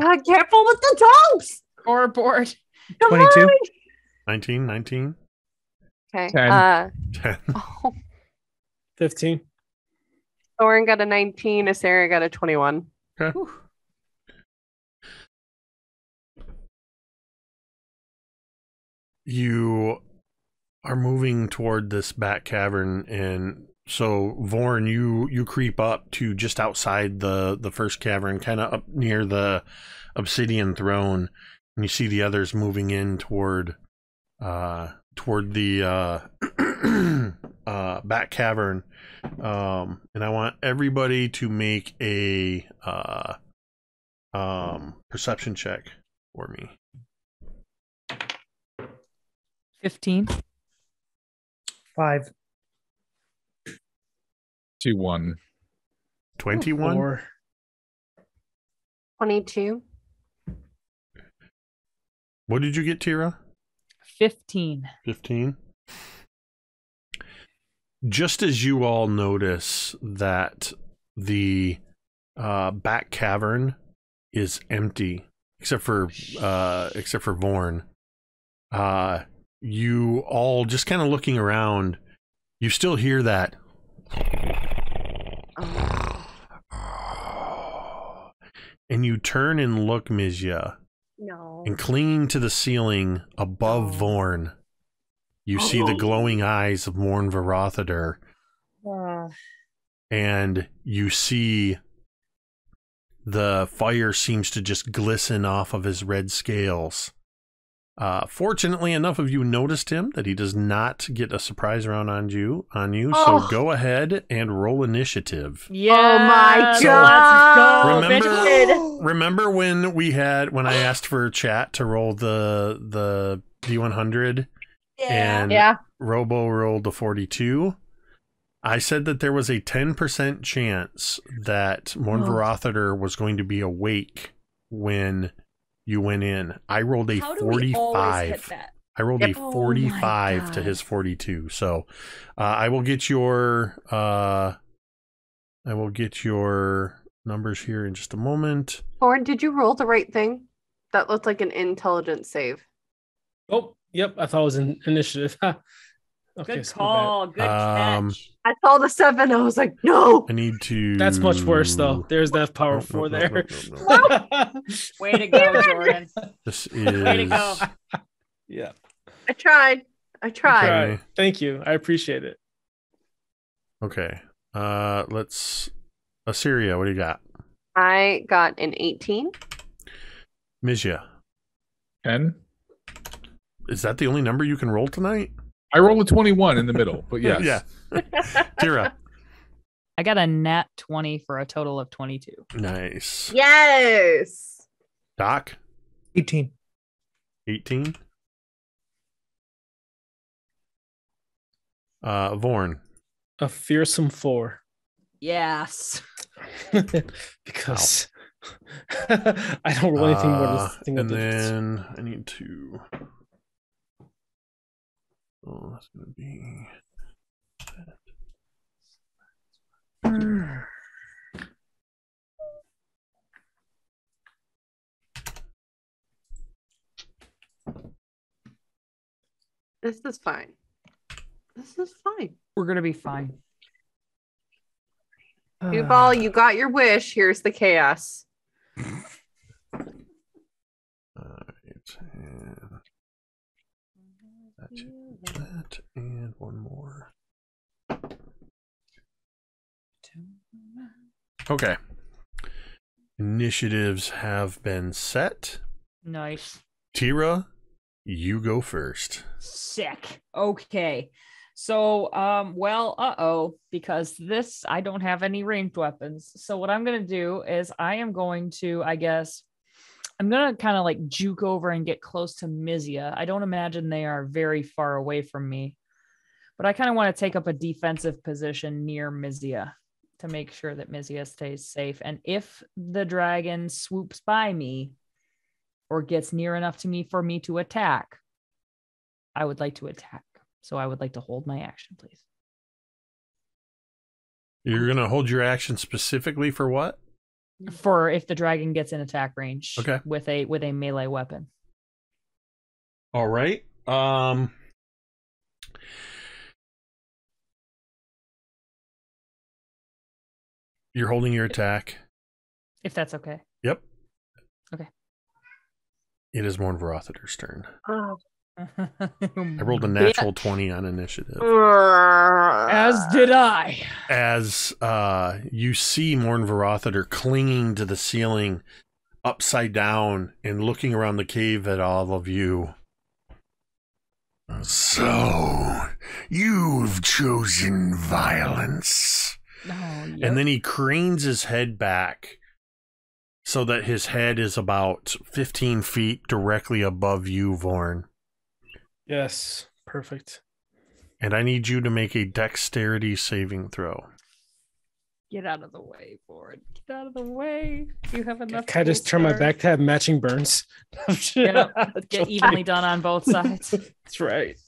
Speaker 5: God, careful with the dogs.
Speaker 2: Scoreboard.
Speaker 3: 22.
Speaker 1: 19.
Speaker 5: Okay.
Speaker 4: 10.
Speaker 1: 10.
Speaker 5: Oh,
Speaker 6: 15.
Speaker 5: Thorin got a 19. Assyria got a 21.
Speaker 1: Okay.
Speaker 2: Whew.
Speaker 1: You are moving toward this back cavern, and so Vorn, you creep up to just outside the first cavern, kind of up near the obsidian throne, and you see the others moving in toward the back cavern. And I want everybody to make a perception check for me.
Speaker 2: 15.
Speaker 3: 5.
Speaker 4: 2-1.
Speaker 1: 21.
Speaker 6: 4.
Speaker 5: 22.
Speaker 1: What did you get, Teera?
Speaker 2: 15.
Speaker 1: 15. Just as you all notice that the back cavern is empty, except for Vorn, you all just kind of looking around, you still hear that. And you turn and look, Mizya,
Speaker 5: No.
Speaker 1: and clinging to the ceiling above Vorn, you see the glowing eyes of Morn Varothader, and you see the fire seems to just glisten off of his red scales. Fortunately, enough of you noticed him that he does not get a surprise round on you. So go ahead and roll initiative.
Speaker 2: Yeah.
Speaker 5: Oh my
Speaker 2: God.
Speaker 5: God.
Speaker 2: Let's go, bitch.
Speaker 1: Remember when I asked for chat to roll the D100 and
Speaker 5: Yeah.
Speaker 1: Robo rolled a 42? I said that there was a 10% chance that Morn Varothader was going to be awake when you went in. I rolled a
Speaker 2: How do we always hit
Speaker 1: 45.
Speaker 2: that?
Speaker 1: I rolled
Speaker 5: Yep.
Speaker 1: a 45 to his 42. So I will get your numbers here in just a moment.
Speaker 5: Thorin, did you roll the right thing? That looked like an intelligence save.
Speaker 6: Oh, yep. I thought it was an initiative. Okay,
Speaker 2: Good
Speaker 6: screw
Speaker 2: call. Good catch.
Speaker 5: I saw the 7. I was like, no.
Speaker 1: I need to.
Speaker 6: that. That's much worse, though. There's that power
Speaker 1: No,
Speaker 6: 4
Speaker 1: no,
Speaker 6: there.
Speaker 1: no.
Speaker 2: Way to go, Jordan.
Speaker 1: This is.
Speaker 2: Way to go.
Speaker 6: Yeah.
Speaker 5: I tried.
Speaker 1: Okay.
Speaker 6: Thank you. I appreciate it.
Speaker 1: Okay. Let's. Assyria, what do you got?
Speaker 5: I got an 18.
Speaker 1: Mizya,
Speaker 4: 10.
Speaker 1: is that the only number you can roll tonight?
Speaker 4: I roll a 21 in the middle, but yes.
Speaker 1: Yeah. Teera.
Speaker 2: I got a nat 20 for a total of 22.
Speaker 1: Nice.
Speaker 5: Yes.
Speaker 1: Doc,
Speaker 3: 18.
Speaker 1: 18. Vorn.
Speaker 6: A fearsome 4.
Speaker 2: Yes.
Speaker 6: Because I don't roll anything more than single
Speaker 1: and
Speaker 6: digits.
Speaker 1: then I need to. Oh, that's going to be.
Speaker 5: This is fine. This is fine.
Speaker 2: We're gonna be fine.
Speaker 5: Ball, you got your wish. Here's the chaos.
Speaker 1: Alright, and that, and one more. Okay. Initiatives have been set.
Speaker 2: Nice.
Speaker 1: Teera, you go first.
Speaker 2: Sick. Okay. So, because this, I don't have any ranged weapons. So what I'm going to do is I am going to, I'm going to kind of like juke over and get close to Mizya. I don't imagine they are very far away from me, but I kind of want to take up a defensive position near Mizya to make sure that Mizya stays safe. And if the dragon swoops by me or gets near enough to me for me to attack, I would like to attack. So I would like to hold my action, please.
Speaker 1: You're going to hold your action specifically for what?
Speaker 2: For if the dragon gets in attack range,
Speaker 1: okay,
Speaker 2: with a melee weapon.
Speaker 1: All right. You're holding your attack.
Speaker 2: If that's okay.
Speaker 1: Yep.
Speaker 2: Okay.
Speaker 1: It is Morn Varothader's turn.
Speaker 5: Oh.
Speaker 1: I rolled a natural 20 on initiative.
Speaker 2: As did I.
Speaker 1: As you see Morn Varothader clinging to the ceiling upside down and looking around the cave at all of you.
Speaker 7: So, you've chosen violence.
Speaker 2: Oh, yep.
Speaker 1: And then he cranes his head back so that his head is about 15 feet directly above you, Vorn.
Speaker 6: Yes, perfect.
Speaker 1: And I need you to make a dexterity saving throw.
Speaker 2: Get out of the way, Ford. Get out of the way. You have enough.
Speaker 6: Can I just turn my back to have matching burns?
Speaker 2: Yep. Get evenly done on both sides.
Speaker 6: That's right.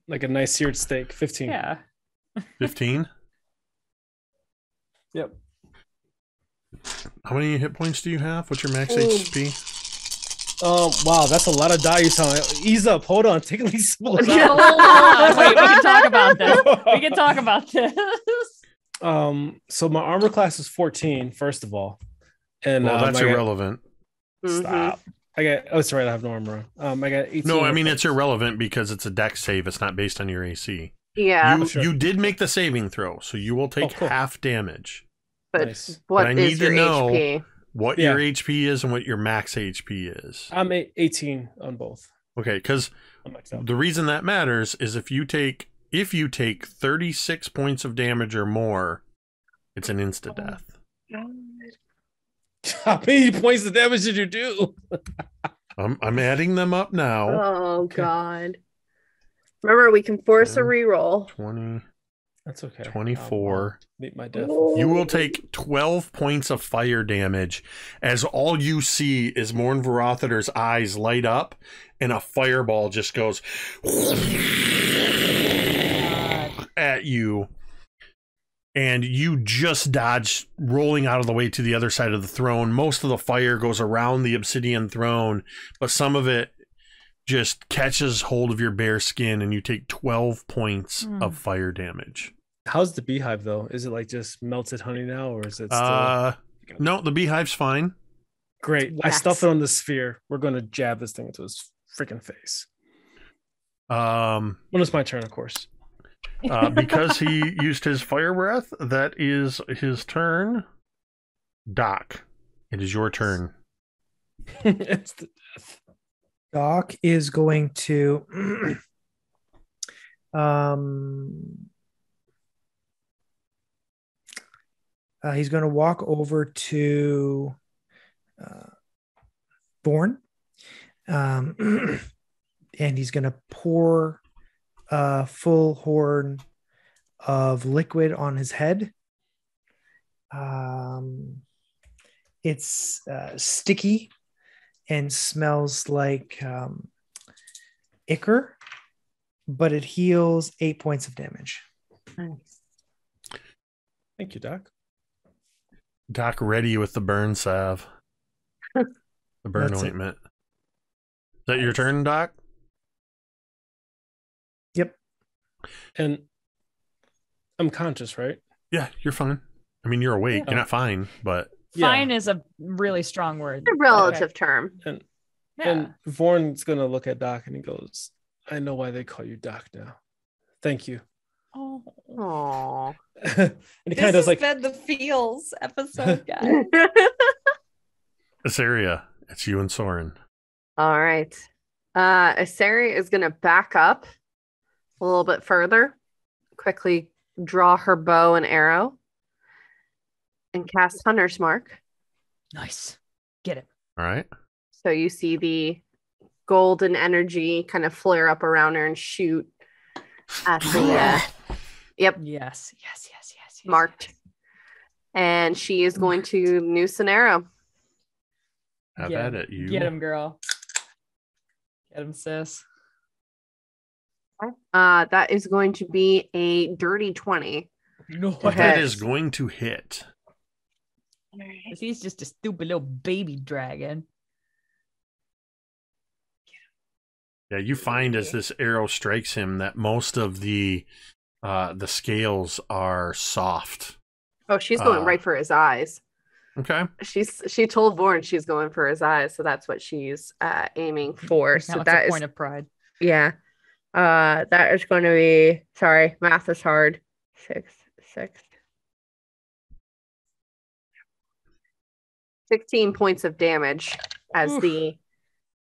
Speaker 6: Like a nice seared steak. 15.
Speaker 2: Yeah.
Speaker 1: 15?
Speaker 6: Yep.
Speaker 1: How many hit points do you have? What's your max HP?
Speaker 6: Wow, that's a lot of die. Ease up. Hold on. Take these spells
Speaker 2: Wait, we can talk about this. We can talk about this.
Speaker 6: So my armor class is 14, first of all. And
Speaker 1: well, that's irrelevant.
Speaker 6: Stop. I got I have no armor on. I got 18.
Speaker 1: No, I mean it's irrelevant because it's a dex save. It's not based on your AC.
Speaker 5: Yeah.
Speaker 1: You did make the saving throw, so you will take half damage.
Speaker 5: But
Speaker 6: nice.
Speaker 5: what is your HP?
Speaker 1: What your HP is and what your max HP is.
Speaker 6: I'm 18 on both.
Speaker 1: Okay, because the reason that matters is if you take 36 points of damage or more, it's an instant death.
Speaker 6: How many points of damage did you do?
Speaker 1: I'm adding them up now.
Speaker 5: Oh God! Remember, we can force a reroll.
Speaker 1: 20.
Speaker 6: That's okay.
Speaker 1: 24.
Speaker 6: Meet my death.
Speaker 1: You will take 12 points of fire damage as all you see is Morn Varothader's eyes light up and a fireball just goes at you. And you just dodge, rolling out of the way to the other side of the throne. Most of the fire goes around the obsidian throne, but some of it just catches hold of your bare skin and you take 12 points of fire damage.
Speaker 6: How's the beehive though? Is it like just melted honey now, or is it still...
Speaker 1: No, the beehive's fine.
Speaker 6: Great. I stuff it on the sphere. We're going to jab this thing into his freaking face. When it's my turn, of course.
Speaker 1: Because he used his fire breath, that is his turn. Doc, it is your turn.
Speaker 6: It's the death.
Speaker 3: Doc is going to he's going to walk over to Born, and he's going to pour a full horn of liquid on his head. It's sticky and smells like ichor, but it heals 8 points of damage.
Speaker 5: Nice.
Speaker 6: Thank you, Doc.
Speaker 1: Doc ready with the burn salve. The burn
Speaker 3: That's it.
Speaker 1: ointment. Is that your turn, Doc?
Speaker 3: Yep.
Speaker 6: And I'm conscious, right?
Speaker 1: Yeah, you're fine. I mean, you're awake.
Speaker 6: Yeah.
Speaker 1: You're not fine, but
Speaker 2: Fine is a really strong word.
Speaker 5: It's a relative term.
Speaker 6: And
Speaker 2: Yeah.
Speaker 6: and Vorn's gonna look at Doc and he goes, I know why they call you Doc now. Thank you.
Speaker 2: Oh.
Speaker 5: Aww.
Speaker 6: And he kind of does like
Speaker 2: been the feels episode, guys.
Speaker 1: Asaria, it's you and Soren.
Speaker 5: All right. Asari is going to back up a little bit further, quickly draw her bow and arrow, and cast Hunter's Mark.
Speaker 2: Nice. Get it.
Speaker 1: All right.
Speaker 5: So you see the golden energy kind of flare up around her and shoot at the
Speaker 2: Yes. Yes.
Speaker 5: marked. And she is going to noose an arrow.
Speaker 1: Have
Speaker 2: Get
Speaker 1: at
Speaker 2: him.
Speaker 1: it, you.
Speaker 2: Get him, girl. Get him, sis.
Speaker 5: That is going to be a dirty 20.
Speaker 2: No,
Speaker 1: That is going to hit.
Speaker 2: he's just a stupid little baby dragon.
Speaker 1: Yeah, you find as this arrow strikes him that most of the scales are soft.
Speaker 5: Oh, she's going right for his eyes.
Speaker 1: Okay.
Speaker 5: She told Vorn she's going for his eyes, so that's what she's aiming for.
Speaker 2: Now
Speaker 5: So
Speaker 2: it's
Speaker 5: that
Speaker 2: a
Speaker 5: is
Speaker 2: point of pride.
Speaker 5: yeah. That is going to be, sorry, math is hard. 16 points of damage as
Speaker 2: Oof.
Speaker 5: the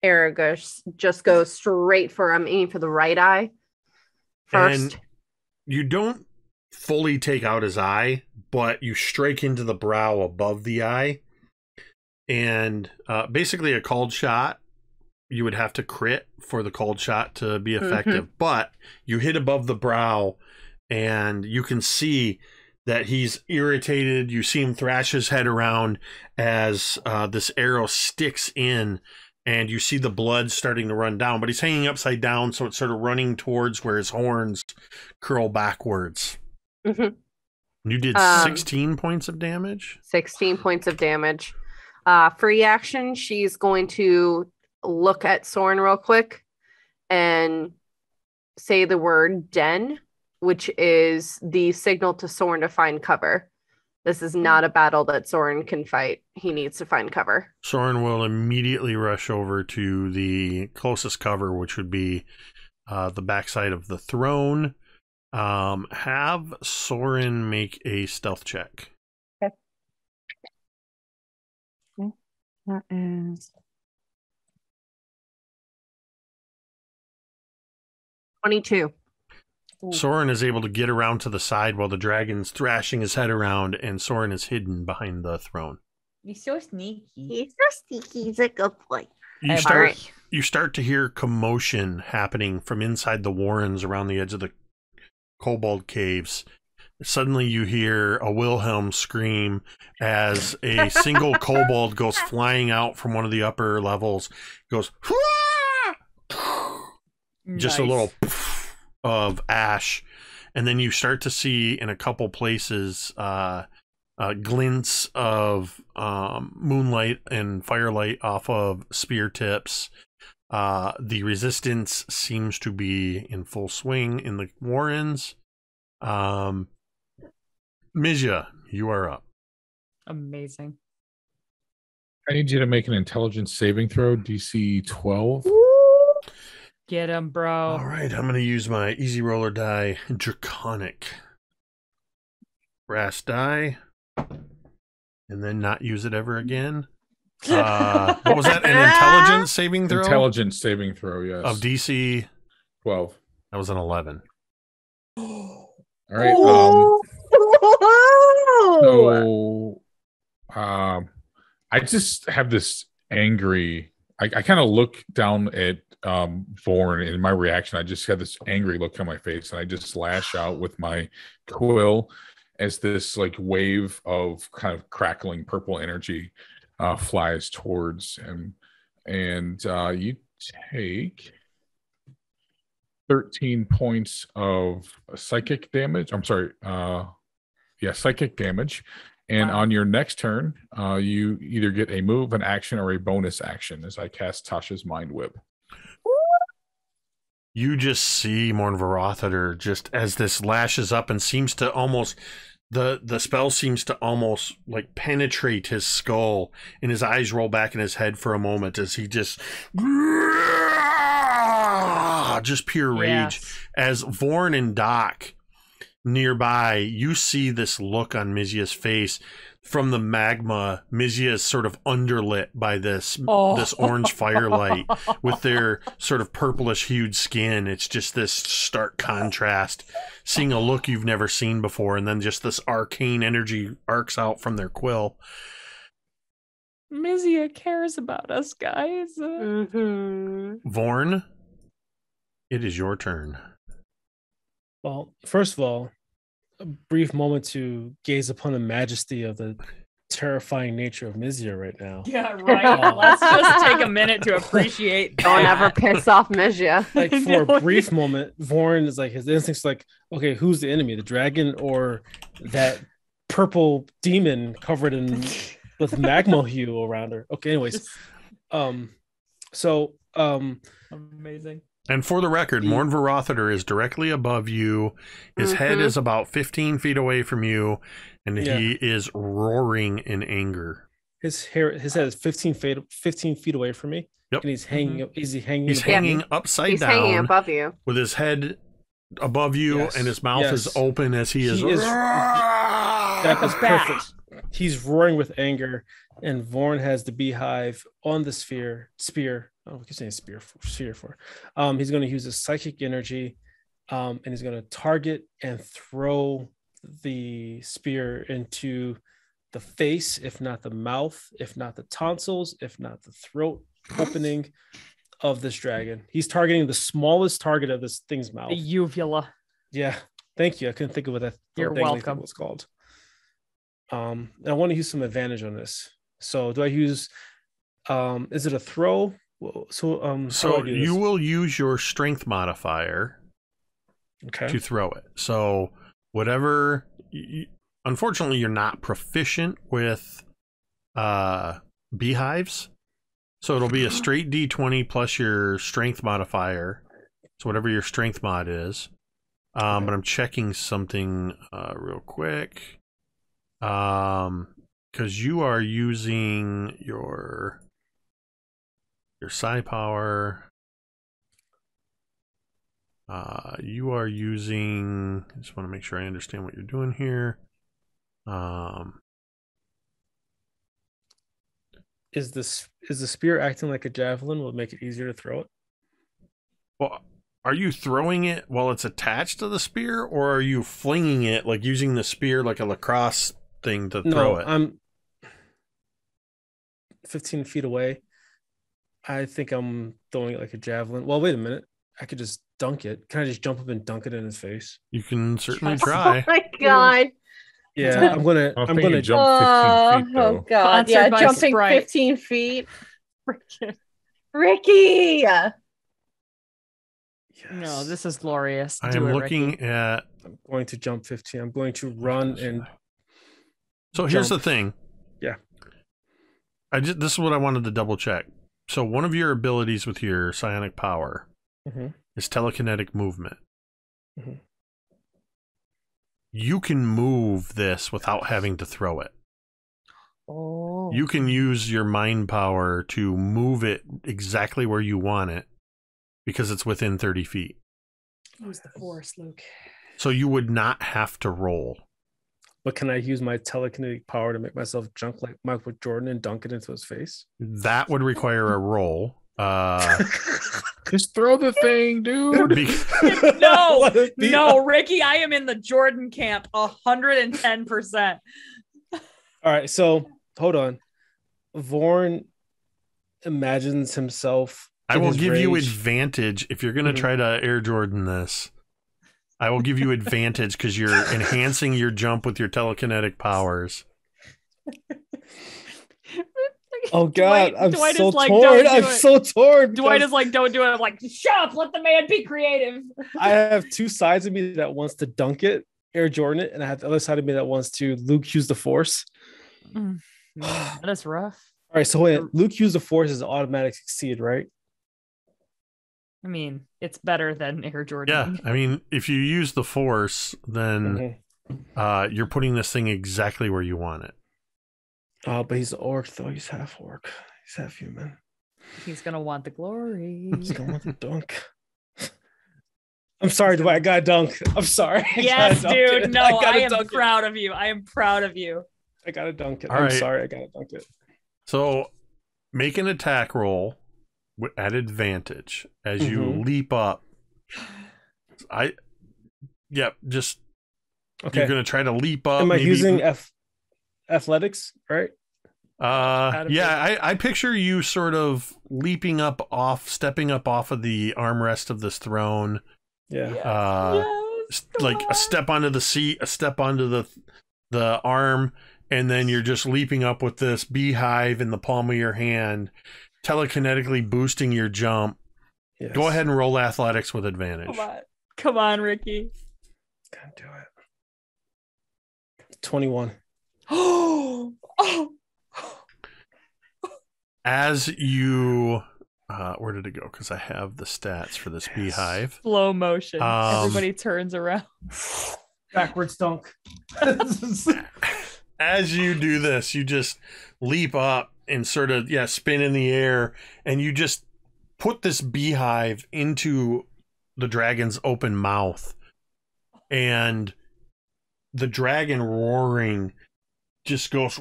Speaker 5: arrow just goes straight for, I'm aiming for the right eye first.
Speaker 1: And you don't fully take out his eye, but you strike into the brow above the eye. And basically a cold shot, you would have to crit for the cold shot to be effective. But you hit above the brow and you can see that he's irritated. You see him thrash his head around as this arrow sticks in, and you see the blood starting to run down, but he's hanging upside down, so it's sort of running towards where his horns curl backwards. You did 16 points of damage?
Speaker 5: 16 points of damage. Free action, she's going to look at Soren real quick and say the word den, which is the signal to Soren to find cover. This is not a battle that Soren can fight. He needs to find cover.
Speaker 1: Soren will immediately rush over to the closest cover, which would be the backside of the throne. Have Soren make a stealth check.
Speaker 5: Okay. That is 22.
Speaker 1: Soren is able to get around to the side while the dragon's thrashing his head around, and Soren is hidden behind the throne.
Speaker 2: He's so sneaky.
Speaker 5: He's so sneaky. He's a good boy.
Speaker 1: You start to hear commotion happening from inside the warrens around the edge of the kobold caves. Suddenly you hear a Wilhelm scream as a single kobold goes flying out from one of the upper levels. Goes, just a little of ash, and then you start to see in a couple places glints of moonlight and firelight off of spear tips. The resistance seems to be in full swing in the warrens. Mizya, you are up.
Speaker 2: Amazing.
Speaker 4: I need you to make an intelligence saving throw, DC 12.
Speaker 2: Get him, bro.
Speaker 1: All right, I'm going to use my easy roller die, Draconic. Brass die, and then not use it ever again. What was that? An intelligence saving throw?
Speaker 4: Intelligence saving throw, yes.
Speaker 1: Of DC
Speaker 4: 12.
Speaker 1: That was an 11.
Speaker 4: All right. So, I just have this angry I kind of look down at Vorn, and in my reaction, I just had this angry look on my face, and I just lash out with my quill as this like wave of kind of crackling purple energy flies towards him. And you take 13 points of psychic damage. I'm sorry. Psychic damage. And on your next turn, you either get a move, an action, or a bonus action as I cast Tasha's Mind Whip.
Speaker 1: You just see Morn Varathater just as this lashes up and seems to almost the spell seems to almost like penetrate his skull, and his eyes roll back in his head for a moment as he just pure rage. As Vorn and Doc nearby, you see this look on Mizya's face. From the magma, Mizya is sort of underlit by this orange firelight with their sort of purplish hued skin. It's just this stark contrast, seeing a look you've never seen before, and then just this arcane energy arcs out from their quill.
Speaker 2: Mizya cares about us, guys.
Speaker 1: Vorn, it is your turn.
Speaker 6: Well, first of all, a brief moment to gaze upon the majesty of the terrifying nature of Mizya right now.
Speaker 2: Yeah, right. Let's just take a minute to appreciate that.
Speaker 5: Don't ever piss off Mizya.
Speaker 6: Like for a brief moment, Vorn is like, his instincts like, okay, who's the enemy, the dragon or that purple demon covered in with magma hue around her? Okay, anyways,
Speaker 2: amazing.
Speaker 1: And for the record, Morn Varathater is directly above you. His head is about 15 feet away from you, and he is roaring in anger.
Speaker 6: His head is 15 feet away from me.
Speaker 1: Yep.
Speaker 6: And he's hanging up. Is he hanging?
Speaker 1: He's hanging upside
Speaker 5: He's
Speaker 1: down.
Speaker 5: hanging above you.
Speaker 1: With his head above you, and his mouth is open as he is.
Speaker 6: That is perfect. He's roaring with anger, and Vorn has the beehive on the spear. Oh, we keep saying sphere for. He's going to use his psychic energy, and he's going to target and throw the spear into the face, if not the mouth, if not the tonsils, if not the throat opening of this dragon. He's targeting the smallest target of this thing's mouth.
Speaker 2: The uvula.
Speaker 6: Yeah, thank you. I couldn't think of what that
Speaker 2: You're welcome.
Speaker 6: was called. And I want to use some advantage on this. So do I use? Is it a throw? So
Speaker 1: you will use your strength modifier to throw it. So whatever, unfortunately, you're not proficient with beehives. So it'll be a straight D20 plus your strength modifier. So whatever your strength mod is. But I'm checking something real quick. Because you are using your psi power. You are using, I just want to make sure I understand what you're doing here.
Speaker 6: Is the spear acting like a javelin? Will it make it easier to throw it?
Speaker 1: Well, are you throwing it while it's attached to the spear, or are you flinging it, like using the spear like a lacrosse thing to throw it?
Speaker 6: I'm 15 feet away. I think I'm throwing it like a javelin. Well, wait a minute. I could just dunk it. Can I just jump up and dunk it in his face?
Speaker 1: You can certainly try.
Speaker 5: Oh my god.
Speaker 6: Yeah, I'm gonna
Speaker 4: jump 15 feet, though.
Speaker 5: Oh god.
Speaker 2: Sponsored by
Speaker 5: Jumping
Speaker 2: Sprite.
Speaker 5: 15 feet. Ricky.
Speaker 6: Yes.
Speaker 2: No, this is glorious.
Speaker 1: I am looking
Speaker 2: Ricky.
Speaker 1: at.
Speaker 6: I'm going to jump 15. I'm going to run and.
Speaker 1: So here's the thing.
Speaker 6: Yeah.
Speaker 1: This is what I wanted to double check. So one of your abilities with your psionic power is telekinetic movement. You can move this without having to throw it.
Speaker 2: Oh.
Speaker 1: You can use your mind power to move it exactly where you want it because it's within 30 feet.
Speaker 2: Use the force, Luke.
Speaker 1: So you would not have to roll.
Speaker 6: But can I use my telekinetic power to make myself jump like Michael Jordan and dunk it into his face?
Speaker 1: That would require a roll.
Speaker 4: Just throw the thing, dude.
Speaker 2: No, Ricky, I am in the Jordan camp 110%.
Speaker 6: All right, so hold on. Vorn imagines himself.
Speaker 1: I
Speaker 6: in
Speaker 1: will
Speaker 6: his
Speaker 1: give you
Speaker 6: rage.
Speaker 1: advantage if you're going to
Speaker 6: Mhm.
Speaker 1: try to Air Jordan this. I will give you advantage because you're enhancing your jump with your telekinetic powers.
Speaker 6: Oh God, I'm
Speaker 2: Dwight
Speaker 6: so
Speaker 2: is like,
Speaker 6: torn.
Speaker 2: "Don't do
Speaker 6: I'm
Speaker 2: it."
Speaker 6: so torn.
Speaker 2: Dwight
Speaker 6: because
Speaker 2: is like, don't do it. I'm like, shut up, let the man be creative.
Speaker 6: I have two sides of me that wants to dunk it, Air Jordan it, and I have the other side of me that wants to Luke use the Force.
Speaker 2: That is rough.
Speaker 6: All right, so wait, Luke use the Force is an automatic succeed, right?
Speaker 2: I mean, it's better than Air Jordan.
Speaker 1: Yeah, I mean, if you use the Force, then you're putting this thing exactly where you want it.
Speaker 6: Oh, but he's an orc though. He's half orc. He's half human.
Speaker 2: He's gonna want the glory.
Speaker 6: He's gonna want the dunk. I'm sorry, Dwight. I got a dunk. I'm sorry.
Speaker 2: Yes, dude. No, I am
Speaker 6: dunk
Speaker 2: proud of you. I am proud of you.
Speaker 6: I gotta dunk it.
Speaker 1: All
Speaker 6: I'm
Speaker 1: right.
Speaker 6: sorry. I gotta dunk it.
Speaker 1: So make an attack roll at advantage as you leap up. Just
Speaker 6: Okay.
Speaker 1: you're going to try to leap up.
Speaker 6: Am I
Speaker 1: maybe-
Speaker 6: using athletics? Right.
Speaker 1: I picture you sort of leaping up stepping up off of the armrest of this throne.
Speaker 6: Yeah.
Speaker 1: Like a step onto the seat, a step onto the arm, and then you're just leaping up with this beehive in the palm of your hand, telekinetically boosting your jump.
Speaker 6: Yes.
Speaker 1: Go ahead and roll athletics with advantage.
Speaker 2: Come on, Ricky.
Speaker 6: Can't do it. 21.
Speaker 2: Oh.
Speaker 1: As you, where did it go? Because I have the stats for this beehive.
Speaker 2: Slow motion. Everybody turns around.
Speaker 3: Backwards dunk.
Speaker 1: As you do this, you just leap up and sort of spin in the air, and you just put this beehive into the dragon's open mouth, and the dragon roaring just goes,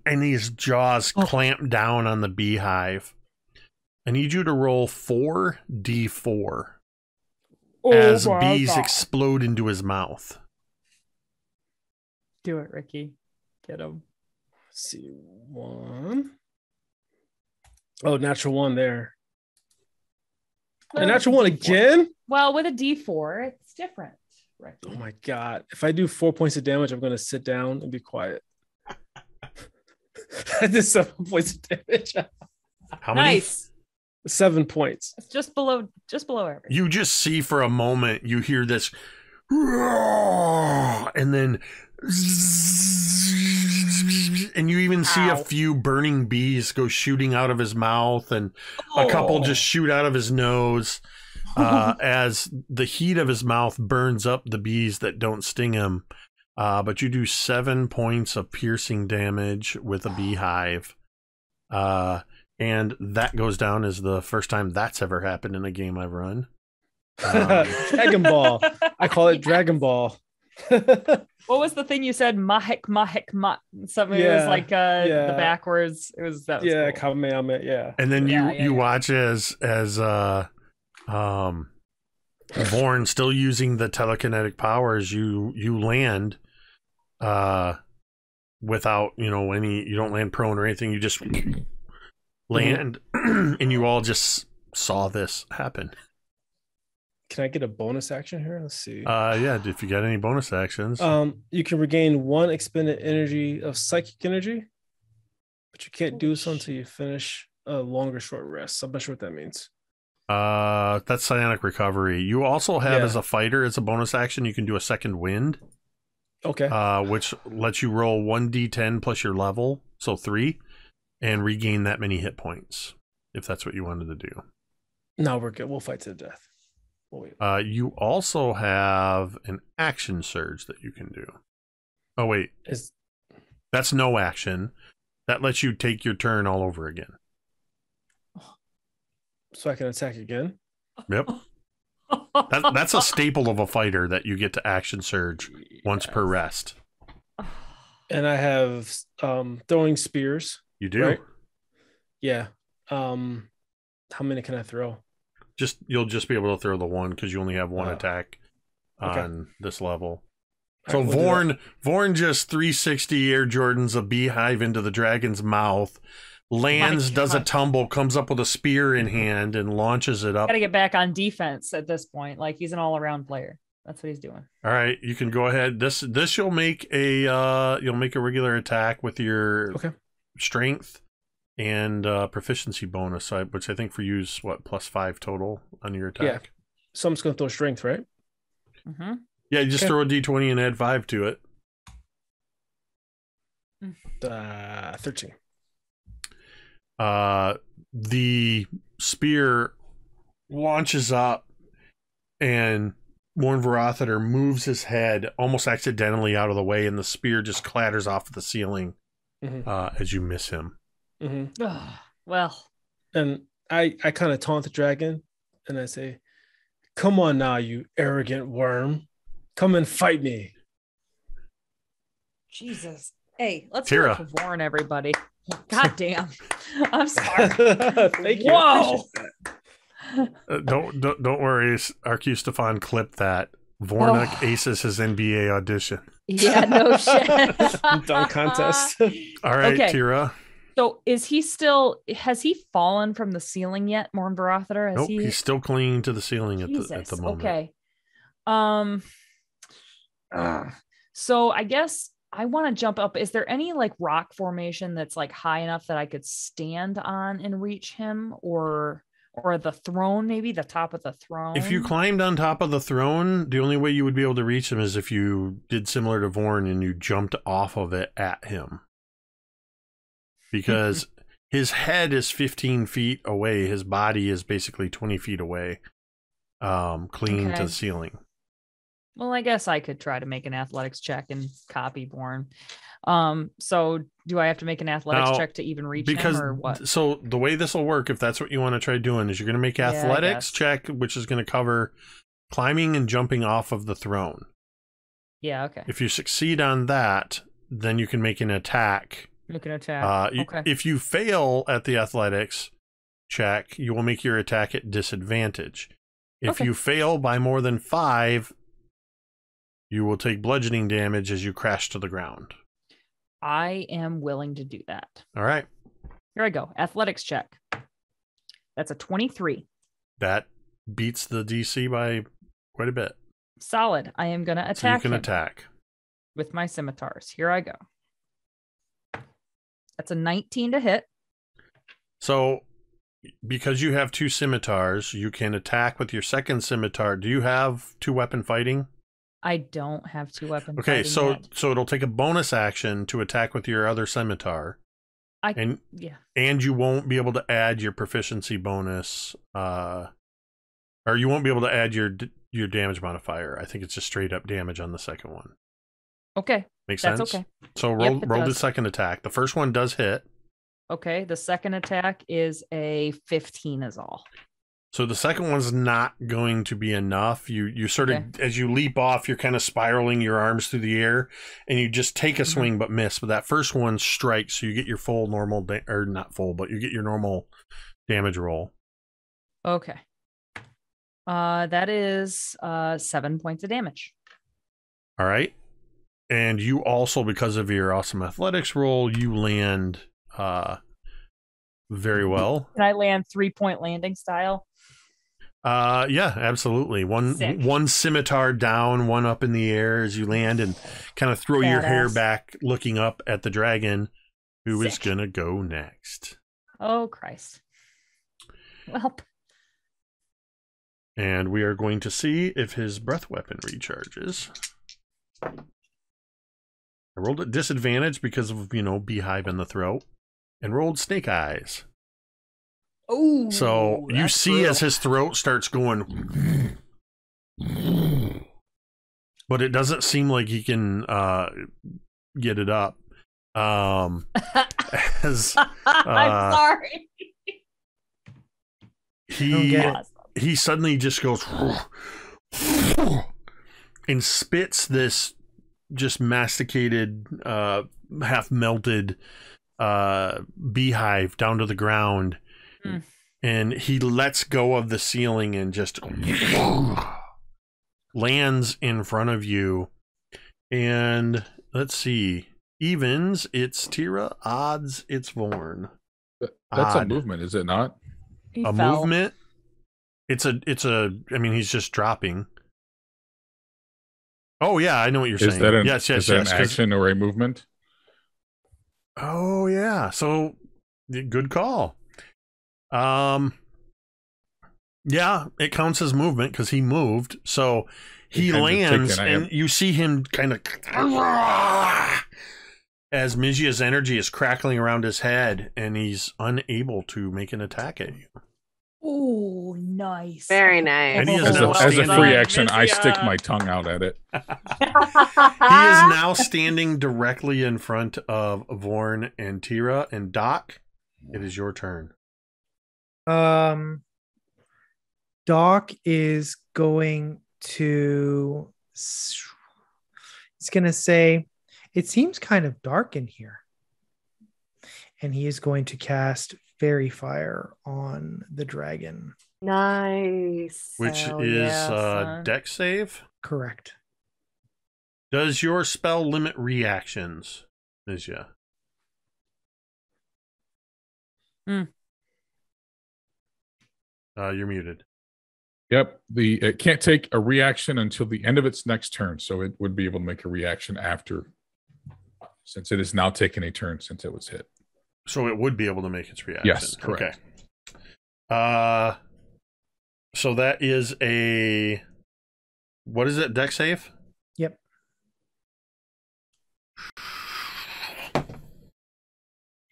Speaker 1: and these jaws clamp down on the beehive. I need you to roll 4d4 as bees explode into his mouth.
Speaker 2: Do it, Ricky. Get him.
Speaker 6: Let's see, 1. Oh, natural 1 there. A natural 1 again?
Speaker 2: Well, with a D4, it's different, Ricky.
Speaker 6: Oh my God. If I do 4 points of damage, I'm going to sit down and be quiet. I did 7 points of damage.
Speaker 1: How many?
Speaker 2: Nice.
Speaker 6: 7 points.
Speaker 2: It's just below average.
Speaker 1: You just see for a moment, you hear this, and then, and you even see a few burning bees go shooting out of his mouth, and a couple just shoot out of his nose as the heat of his mouth burns up the bees that don't sting him. But you do 7 points of piercing damage with a beehive. And that goes down as the first time that's ever happened in a game I've run.
Speaker 6: Dragon Ball. I call it Dragon Ball.
Speaker 2: What was the thing you said? Mahek, something. It was like the backwards. It was that. Was cool.
Speaker 6: Kamehameha, yeah.
Speaker 1: And then you watch as Vorn, still using the telekinetic powers, you land without you don't land prone or anything. You just land, and you all just saw this happen.
Speaker 6: Can I get a bonus action here? Let's see.
Speaker 1: If you got any bonus actions.
Speaker 6: You can regain 1 expended energy of psychic energy, but you can't do so until you finish a longer short rest. I'm not sure what that means.
Speaker 1: That's psionic recovery. You also have as a fighter, as a bonus action, you can do a second wind.
Speaker 6: Okay.
Speaker 1: Which lets you roll 1d10 plus your level, so 3, and regain that many hit points, if that's what you wanted to do.
Speaker 6: No, we're good. We'll fight to the death.
Speaker 1: You also have an action surge that you can do. Oh wait, that's no action. That lets you take your turn all over again.
Speaker 6: So I can attack again?
Speaker 1: Yep. That's a staple of a fighter, that you get to action surge once per rest.
Speaker 6: And I have throwing spears.
Speaker 1: You do?
Speaker 6: Right? Yeah. How many can I throw?
Speaker 1: You'll just be able to throw the one, because you only have one attack on this level. So
Speaker 6: right,
Speaker 1: Vorn just 360 Air Jordans a beehive into the dragon's mouth, lands, does a
Speaker 2: God.
Speaker 1: tumble, comes up with a spear in hand, and launches it up.
Speaker 2: Gotta get back on defense at this point. Like he's an all-around player. That's what he's doing.
Speaker 1: All right, you can go ahead. This you'll make a regular attack with your strength and proficiency bonus, which I think for you is what, +5 total on your attack.
Speaker 6: Yeah. So I'm just gonna throw strength, right?
Speaker 2: Mm-hmm.
Speaker 1: Yeah, you just throw a d20 and add 5 to it.
Speaker 6: 13.
Speaker 1: The spear launches up, and Vornuk moves his head almost accidentally out of the way, and the spear just clatters off the ceiling as you miss him.
Speaker 2: Well,
Speaker 6: and I kind of taunt the dragon, and I say, "Come on now, you arrogant worm! Come and fight me!"
Speaker 2: Jesus. Hey, let's
Speaker 1: Teera.
Speaker 2: hear it for Vorn, everybody. God damn. I'm sorry.
Speaker 6: Thank you.
Speaker 2: Whoa.
Speaker 1: Don't worry, Arcustafon clipped that. Vornuk aces his NBA audition.
Speaker 2: Yeah, no shit.
Speaker 6: Dunk contest.
Speaker 1: All right,
Speaker 2: Okay.
Speaker 1: Teera.
Speaker 2: So has he fallen from the ceiling yet, Vornuk?
Speaker 1: Nope, he's still clinging to the ceiling at the moment.
Speaker 2: Okay. So I guess I want to jump up. Is there any like rock formation that's like high enough that I could stand on and reach him, or the throne, maybe the top of the throne?
Speaker 1: If you climbed on top of the throne, the only way you would be able to reach him is if you did similar to Vorn and you jumped off of it at him. Because his head is 15 feet away. His body is basically 20 feet away, clinging to the ceiling.
Speaker 2: Well, I guess I could try to make an athletics check and copy Vorn. So do I have to make an athletics check to even reach him, or what?
Speaker 1: So the way this will work, if that's what you want to try doing, is you're going to make athletics check, which is going to cover climbing and jumping off of the throne.
Speaker 2: Yeah, okay.
Speaker 1: If you succeed on that, then you can make an attack.
Speaker 2: Make an attack. Okay.
Speaker 1: If you fail at the athletics check, you will make your attack at disadvantage. If you fail by more than 5, you will take bludgeoning damage as you crash to the ground.
Speaker 2: I am willing to do that.
Speaker 1: All right.
Speaker 2: Here I go. Athletics check. That's a 23.
Speaker 1: That beats the DC by quite a bit.
Speaker 2: Solid. I am going to attack
Speaker 1: So you can
Speaker 2: him
Speaker 1: attack.
Speaker 2: with my scimitars. Here I go. That's a 19 to hit.
Speaker 1: So because you have 2 scimitars, you can attack with your second scimitar. Do you have 2-weapon fighting?
Speaker 2: I don't have 2-weapon
Speaker 1: Okay,
Speaker 2: fighting yet.
Speaker 1: so it'll take a bonus action to attack with your other scimitar. And you won't be able to add your proficiency bonus, or you won't be able to add your damage modifier. I think it's just straight up damage on the second one.
Speaker 2: Okay.
Speaker 1: Makes
Speaker 2: That's
Speaker 1: sense?
Speaker 2: okay.
Speaker 1: So roll the second attack. The first one does hit.
Speaker 2: Okay, the second attack is a 15 is all.
Speaker 1: So the second one's not going to be enough. You sort of, as you leap off, you're kind of spiraling your arms through the air, and you just take a swing but miss. But that first one strikes, so you get your full normal, or not full, but you get your normal damage roll.
Speaker 2: Okay. That is 7 points of damage.
Speaker 1: All right. And you also, because of your awesome athletics roll, you land very well.
Speaker 2: Can I land 3-point landing style?
Speaker 1: Yeah, absolutely. One scimitar down, one up in the air as you land and kind of throw your hair back, looking up at the dragon, who is gonna go next.
Speaker 2: Oh Christ! Well,
Speaker 1: and we are going to see if his breath weapon recharges. I rolled at disadvantage because of beehive in the throat, and rolled snake eyes.
Speaker 2: Oh,
Speaker 1: so you see as his throat starts going, but it doesn't seem like he can get it up. I'm
Speaker 2: sorry.
Speaker 1: He suddenly just goes and spits this just masticated, half melted beehive down to the ground. And he lets go of the ceiling and just lands in front of you. And let's see. Evens, it's Teera. Odds, it's Vorn.
Speaker 4: That's a
Speaker 1: Odd.
Speaker 4: movement, is it not?
Speaker 2: He
Speaker 1: A
Speaker 2: fell.
Speaker 1: movement? It's a. I mean, he's just dropping. Oh yeah, I know what you're
Speaker 4: Is
Speaker 1: saying.
Speaker 4: that an
Speaker 1: Yes,
Speaker 4: is that an
Speaker 1: 'cause-
Speaker 4: action or a movement?
Speaker 1: Oh yeah, so good call. Yeah, it counts as movement because he moved. So he
Speaker 4: Kind of
Speaker 1: lands,
Speaker 4: taken,
Speaker 1: and you see him kind of as Mizya's energy is crackling around his head, and he's unable to make an attack at you.
Speaker 2: Oh, nice.
Speaker 5: Very nice.
Speaker 1: And he is
Speaker 4: As
Speaker 1: now
Speaker 4: a free
Speaker 1: standing-
Speaker 4: action, I stick
Speaker 2: Mizya.
Speaker 4: my tongue out at it.
Speaker 1: He is now standing directly in front of Vorn and Teera and Doc. It is your turn.
Speaker 3: Doc is going to. He's going to say, "It seems kind of dark in here," and he is going to cast Fairy Fire on the dragon.
Speaker 5: Nice.
Speaker 1: Which
Speaker 2: Hell
Speaker 1: is
Speaker 2: yeah, son.
Speaker 1: deck save.
Speaker 3: Correct.
Speaker 1: Does your spell limit reactions, Mizya? You're muted.
Speaker 4: Yep. It can't take a reaction until the end of its next turn, so it would be able to make a reaction after, since it is now taking a turn since it was hit.
Speaker 1: So it would be able to make its reaction.
Speaker 4: Yes, correct.
Speaker 1: Okay. So that is a, what is it? Deck save?
Speaker 3: Yep.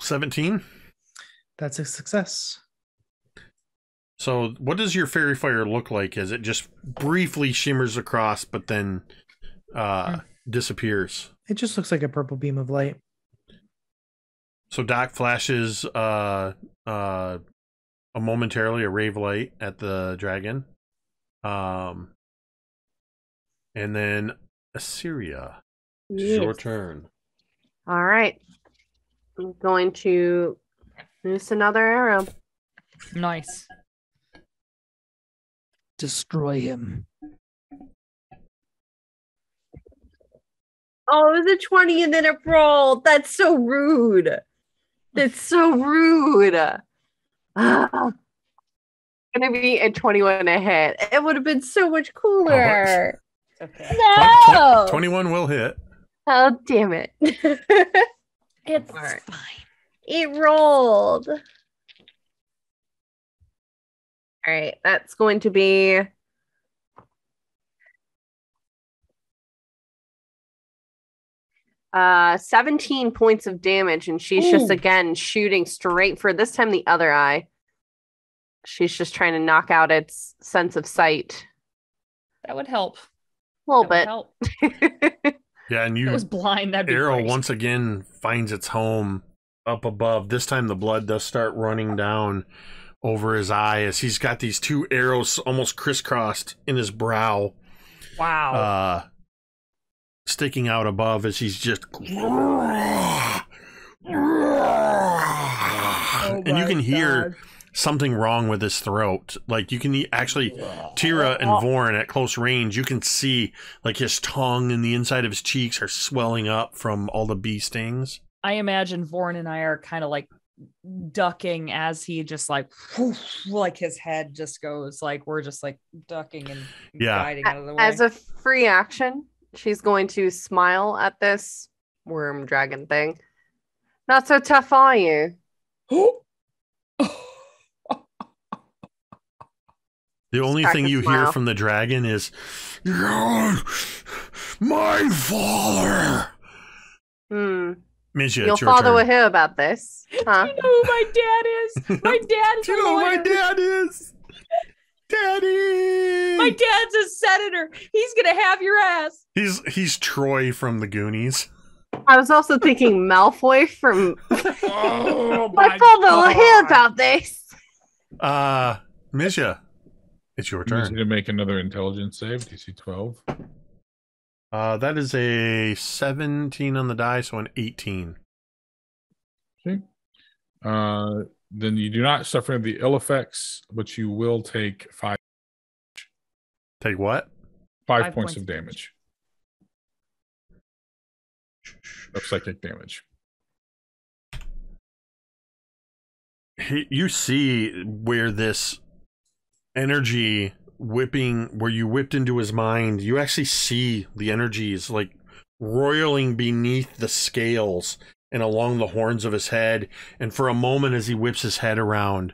Speaker 1: $17.
Speaker 3: That's a success.
Speaker 1: So what does your fairy fire look like as it just briefly shimmers across, but then disappears?
Speaker 3: It just looks like a purple beam of light.
Speaker 1: So Doc flashes momentarily a ray of light at the dragon. And then Assyria, it's your
Speaker 5: Yes.
Speaker 1: turn.
Speaker 5: All right. I'm going to use another arrow.
Speaker 2: Nice.
Speaker 8: Destroy him.
Speaker 5: Oh, it was a 20 and then it rolled. That's so rude. That's so rude. Ah. Gonna be a 21 a hit. It would have been so much cooler.
Speaker 2: Okay.
Speaker 5: No.
Speaker 1: 21 will hit.
Speaker 5: Oh, damn it.
Speaker 2: It's
Speaker 5: All right.
Speaker 2: fine.
Speaker 5: It rolled. All right, that's going to be 17 points of damage, and she's just
Speaker 2: Ooh.
Speaker 5: again shooting straight for this time the other eye. She's just trying to knock out its sense of sight
Speaker 2: That would help.
Speaker 5: a little
Speaker 2: That would
Speaker 5: bit.
Speaker 2: help.
Speaker 1: Yeah, and
Speaker 2: If it was blind, that'd be
Speaker 1: arrow
Speaker 2: great.
Speaker 1: once again finds its home up above. This time the blood does start running down over his eye as he's got these two arrows almost crisscrossed in his brow,
Speaker 2: Wow.
Speaker 1: sticking out above as he's just and you can hear something wrong with his throat. Like you can actually, Teera and Vorn at close range, you can see like his tongue and the inside of his cheeks are swelling up from all the bee stings.
Speaker 2: I imagine Vorn and I are kind of like ducking as he just like his head just goes like we're just like ducking and gliding out of the way.
Speaker 5: As a free action, she's going to smile at this worm dragon thing. Not so tough, are you?
Speaker 1: The only
Speaker 5: Crack
Speaker 1: thing
Speaker 5: a
Speaker 1: you
Speaker 5: smile.
Speaker 1: hear from the dragon is, my father. Mizya,
Speaker 5: You'll
Speaker 1: it's your
Speaker 5: follow
Speaker 1: turn.
Speaker 5: him about this, huh?
Speaker 2: Do you know who my dad is? My dad is
Speaker 1: Do you
Speaker 2: a
Speaker 1: know who my
Speaker 2: lawyer.
Speaker 1: dad is? Daddy!
Speaker 2: My dad's a senator. He's gonna have your ass.
Speaker 1: He's Troy from the Goonies.
Speaker 5: I was also thinking Malfoy from.
Speaker 2: Oh
Speaker 5: I follow him about this.
Speaker 1: Mizya, it's your
Speaker 4: You need
Speaker 1: turn.
Speaker 4: to make another intelligence save, DC 12.
Speaker 1: That is a 17 on the die, so an 18.
Speaker 4: Okay. Then you do not suffer the ill effects, but you will take five
Speaker 1: Take what?
Speaker 2: Five
Speaker 4: points
Speaker 2: points
Speaker 4: of damage. Of psychic damage.
Speaker 1: you see where this energy whipping, where you whipped into his mind, you actually see the energies like roiling beneath the scales and along the horns of his head. And for a moment, as he whips his head around,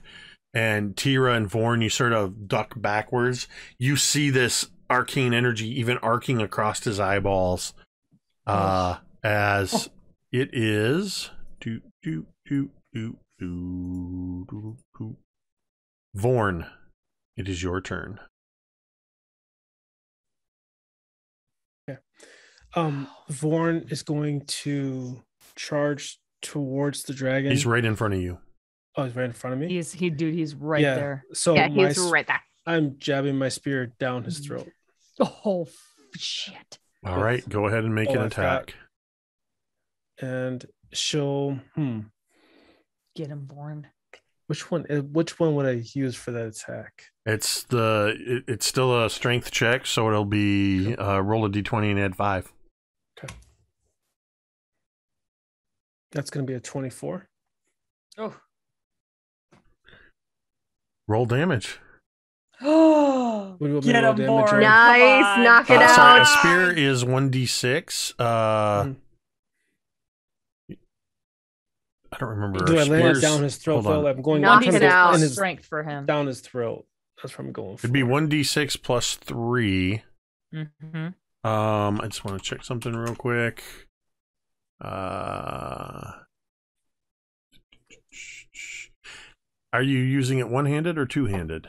Speaker 1: and Teera and Vorn, you sort of duck backwards, you see this arcane energy even arcing across his eyeballs, as it is Vorn, it is your turn.
Speaker 6: Okay. Vorn is going to charge towards the dragon.
Speaker 1: He's right in front of you.
Speaker 6: Oh, he's right in front of me?
Speaker 2: He's right there.
Speaker 6: So
Speaker 5: Yeah, he's right there.
Speaker 6: I'm jabbing my spear down his throat.
Speaker 2: Oh, shit.
Speaker 1: All right, go ahead and make an attack.
Speaker 6: And she'll
Speaker 2: Get him, Vorn.
Speaker 6: which one would I use for that attack?
Speaker 1: It's still a strength check, so it'll be roll a d20 and add 5.
Speaker 6: Okay. That's gonna be a 24.
Speaker 2: Oh.
Speaker 1: Roll damage.
Speaker 2: Oh,
Speaker 6: What do you want me
Speaker 2: get
Speaker 6: to roll
Speaker 2: him,
Speaker 6: damage
Speaker 2: Vorn.
Speaker 6: on?
Speaker 5: Nice,
Speaker 2: Come on.
Speaker 5: knock it
Speaker 1: Sorry, a
Speaker 5: out.
Speaker 1: spear is 1d6. I don't remember.
Speaker 6: Do I land it
Speaker 1: Spears-
Speaker 6: down his throat?
Speaker 1: hold on.
Speaker 6: Though I'm going
Speaker 5: Knock
Speaker 6: I'm
Speaker 5: it
Speaker 6: trying to-
Speaker 5: out.
Speaker 6: in his-
Speaker 2: Strength for him.
Speaker 6: down his throat. That's what I'm going for.
Speaker 1: It'd be 1d6 plus 3.
Speaker 2: Mm-hmm.
Speaker 1: I just want to check something real quick. Are you using it one-handed or two-handed?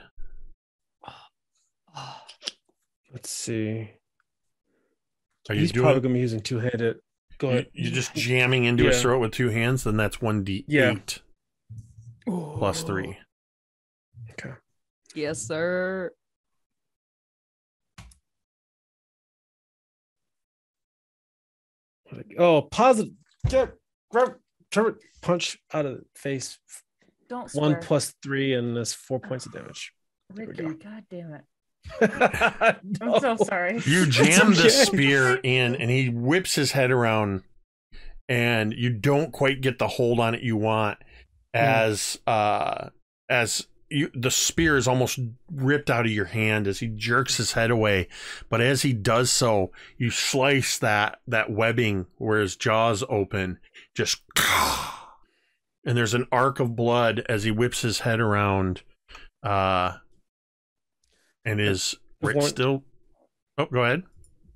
Speaker 6: Let's see.
Speaker 1: Are you
Speaker 6: He's
Speaker 1: doing?
Speaker 6: probably gonna be using two-handed. Go ahead.
Speaker 1: You're just jamming into his
Speaker 6: Yeah.
Speaker 1: throat with 2 hands. Then that's 1d8
Speaker 6: Yeah.
Speaker 1: plus 3.
Speaker 6: Okay.
Speaker 2: Yes, sir.
Speaker 6: Oh, positive. Grab, punch out of the face.
Speaker 2: Don't
Speaker 6: 1
Speaker 2: swear.
Speaker 6: plus 3, and that's 4 points of damage. There we
Speaker 2: Ricky,
Speaker 6: go.
Speaker 2: God damn it.
Speaker 6: No.
Speaker 2: I'm so sorry.
Speaker 1: You jam the
Speaker 6: okay.
Speaker 1: spear in, and he whips his head around, and you don't quite get the hold on it you want, as the spear is almost ripped out of your hand as he jerks his head away. But as he does so, you slice that webbing where his jaws open, just, and there's an arc of blood as he whips his head around, and is
Speaker 6: Vorn-
Speaker 1: still. Oh, go ahead.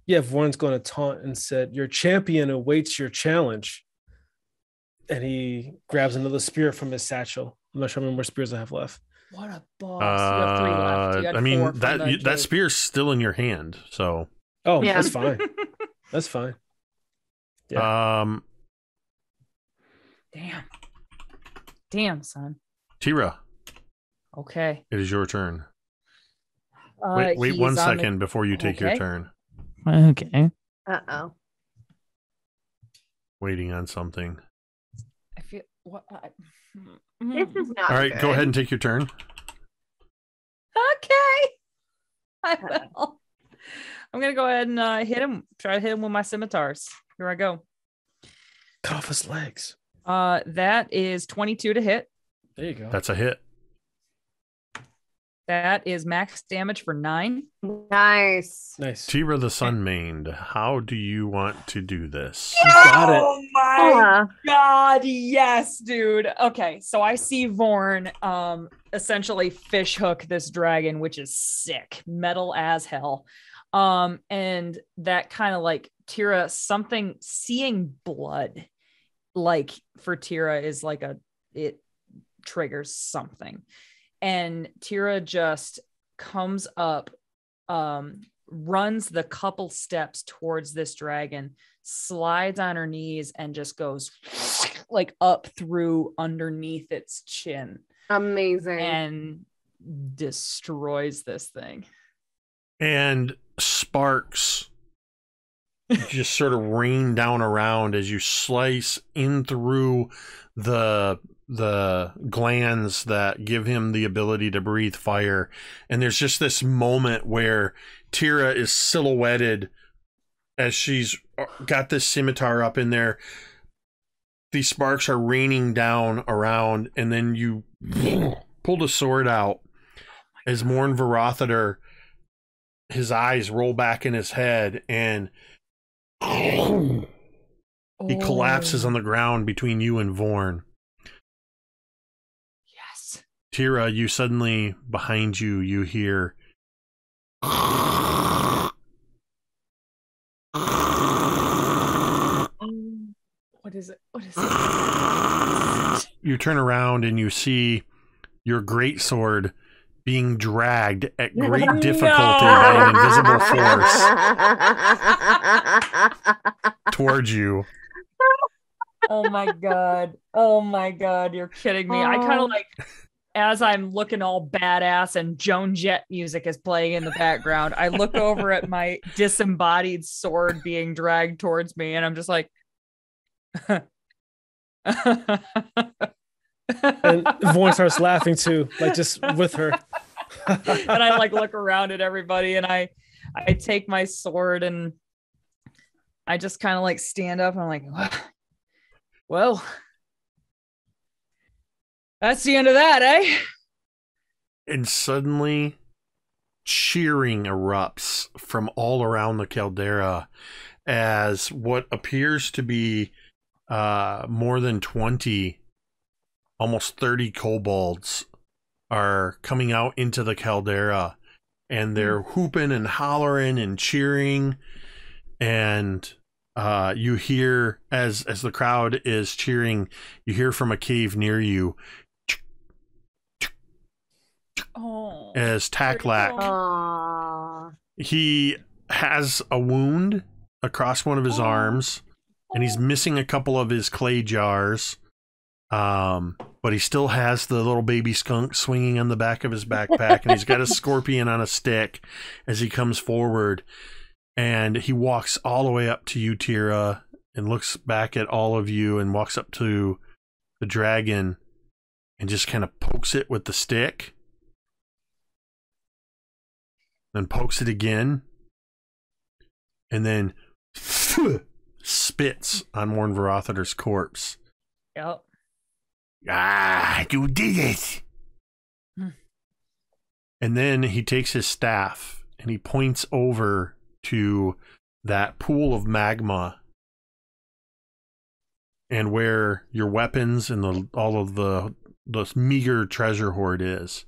Speaker 6: Yeah, Vorn's going to taunt and said, "Your champion awaits your challenge." And he grabs another spear from his satchel. I'm not sure how many more spears I have left.
Speaker 2: What a boss. You have 3 left. You had
Speaker 1: I mean,
Speaker 2: 4 from the
Speaker 1: that
Speaker 2: joke.
Speaker 1: spear's still in your hand, so.
Speaker 6: Oh,
Speaker 5: Yeah.
Speaker 6: that's fine. That's fine. Yeah.
Speaker 2: Damn, son.
Speaker 1: Teera,
Speaker 2: Okay.
Speaker 1: it is your turn. Wait
Speaker 2: he's
Speaker 1: 1
Speaker 2: on the-
Speaker 1: second before you take your
Speaker 2: Okay.
Speaker 1: turn.
Speaker 2: Okay.
Speaker 5: Uh-oh.
Speaker 1: Waiting on something.
Speaker 2: I feel what
Speaker 5: This is not
Speaker 1: All right,
Speaker 5: good.
Speaker 1: go ahead and take your turn.
Speaker 2: Okay. I will. I'm gonna go ahead and hit him. Try to hit him with my scimitars. Here I go.
Speaker 6: Cut off his legs.
Speaker 2: That is 22 to hit.
Speaker 6: There you go.
Speaker 1: That's a hit.
Speaker 2: That is max damage for 9.
Speaker 5: Nice.
Speaker 6: Nice.
Speaker 1: Teera the Sun-Maned, how do you want to do this?
Speaker 6: You got it.
Speaker 2: Oh my
Speaker 5: Yeah.
Speaker 2: God, yes, dude. Okay, so I see Vorn essentially fish hook this dragon, which is sick, metal as hell. And that kind of like Teera, something seeing blood, like for Teera is like it triggers something. And Teera just comes up, runs the couple steps towards this dragon, slides on her knees, and just goes like up through underneath its chin
Speaker 5: Amazing.
Speaker 2: and destroys this thing.
Speaker 1: And sparks just sort of rain down around as you slice in through the glands that give him the ability to breathe fire. And there's just this moment where Teera is silhouetted as she's got this scimitar up in there, these sparks are raining down around, and then you pulled a sword out as Morn Varathater, his eyes roll back in his head, and he collapses on the ground between you and Vorn.
Speaker 8: Yes.
Speaker 1: Teera, you suddenly, behind you, you hear...
Speaker 8: What is it? What is it?
Speaker 1: You turn around and you see your greatsword being dragged at great difficulty by an invisible force towards you.
Speaker 2: Oh my god. Oh my god, you're kidding me. I kind of like, as I'm looking all badass and Joan Jett music is playing in the background, I look over at my disembodied sword being dragged towards me, and I'm just like,
Speaker 6: And Vorn starts laughing too, like just with her.
Speaker 2: and I like look around at everybody, and I take my sword and I just kind of like stand up and I'm like, well, that's the end of that, eh?
Speaker 1: And suddenly, cheering erupts from all around the caldera as what appears to be more than 20, almost 30 kobolds are coming out into the caldera, and they're whooping and hollering and cheering. And you hear, as the crowd is cheering, you hear from a cave near you, as Taklak, he has a wound across one of his arms, and he's missing a couple of his clay jars. But he still has the little baby skunk swinging on the back of his backpack, and he's got a scorpion on a stick as he comes forward. And he walks all the way up to you, Teera, and looks back at all of you and walks up to the dragon and just kind of pokes it with the stick. Then pokes it again. And then spits on Morn Varathater's corpse.
Speaker 2: Yep.
Speaker 7: Ah, you did it.
Speaker 1: And then he takes his staff and he points over to that pool of magma and where your weapons and all of the meager treasure hoard is.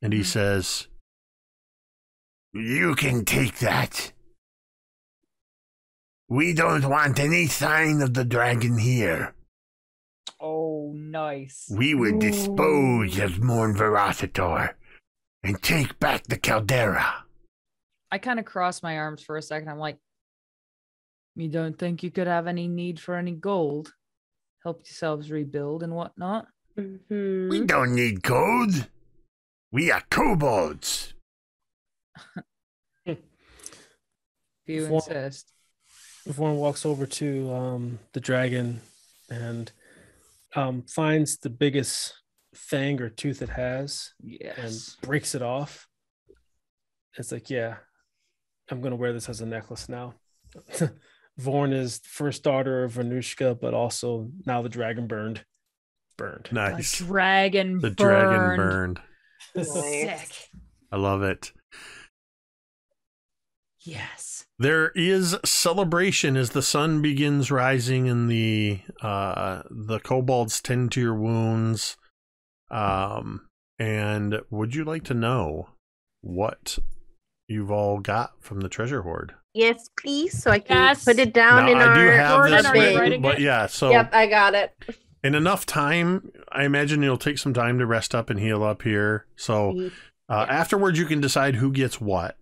Speaker 1: And he says,
Speaker 7: You can take that. We don't want any sign of the dragon here.
Speaker 2: Oh, nice.
Speaker 7: We would dispose of Morn Varathater and take back the caldera.
Speaker 2: I kind of cross my arms for a second. I'm like,
Speaker 8: You don't think you could have any need for any gold? Help yourselves rebuild and whatnot?
Speaker 7: We don't need gold. We are kobolds.
Speaker 8: If you insist.
Speaker 6: Vorn walks over to the dragon and finds the biggest fang or tooth it has, and breaks it off. It's like, yeah, I'm going to wear this as a necklace now. Vorn is the first daughter of Vernushka, but also now the dragon burned.
Speaker 1: Nice.
Speaker 2: The dragon
Speaker 1: burned.
Speaker 2: Sick.
Speaker 1: I love it.
Speaker 2: Yes.
Speaker 1: There is celebration as the sun begins rising and the kobolds tend to your wounds. And would you like to know what you've all got from the treasure hoard?
Speaker 5: Yes, please, so I can put it down
Speaker 1: now,
Speaker 5: in
Speaker 1: I do have
Speaker 5: our
Speaker 1: this
Speaker 5: bin.
Speaker 1: written, but yeah, so
Speaker 5: Yep, I got it.
Speaker 1: in enough time, I imagine you'll take some time to rest up and heal up here. So afterwards, you can decide who gets what.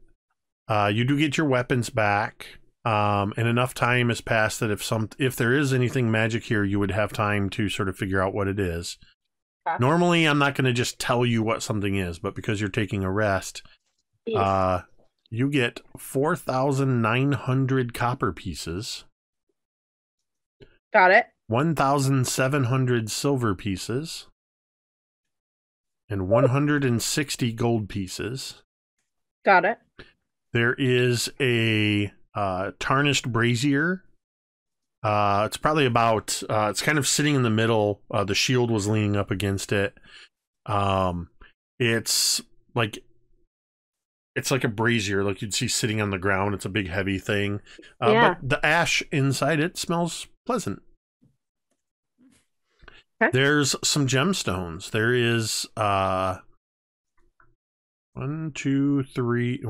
Speaker 1: You do get your weapons back, and enough time has passed that if there is anything magic here, you would have time to sort of figure out what it is. Okay. Normally, I'm not going to just tell you what something is, but because you're taking a rest, you get 4,900 copper pieces.
Speaker 5: Got it.
Speaker 1: 1,700 silver pieces. And 160 gold pieces.
Speaker 5: Got it.
Speaker 1: There is a tarnished brazier It's probably about. It's kind of sitting in the middle. The shield was leaning up against it. It's like a brazier, like you'd see sitting on the ground. It's a big, heavy thing.
Speaker 5: Yeah.
Speaker 1: But the ash inside it smells pleasant.
Speaker 5: Okay.
Speaker 1: There's some gemstones. There is 1, 2, 3,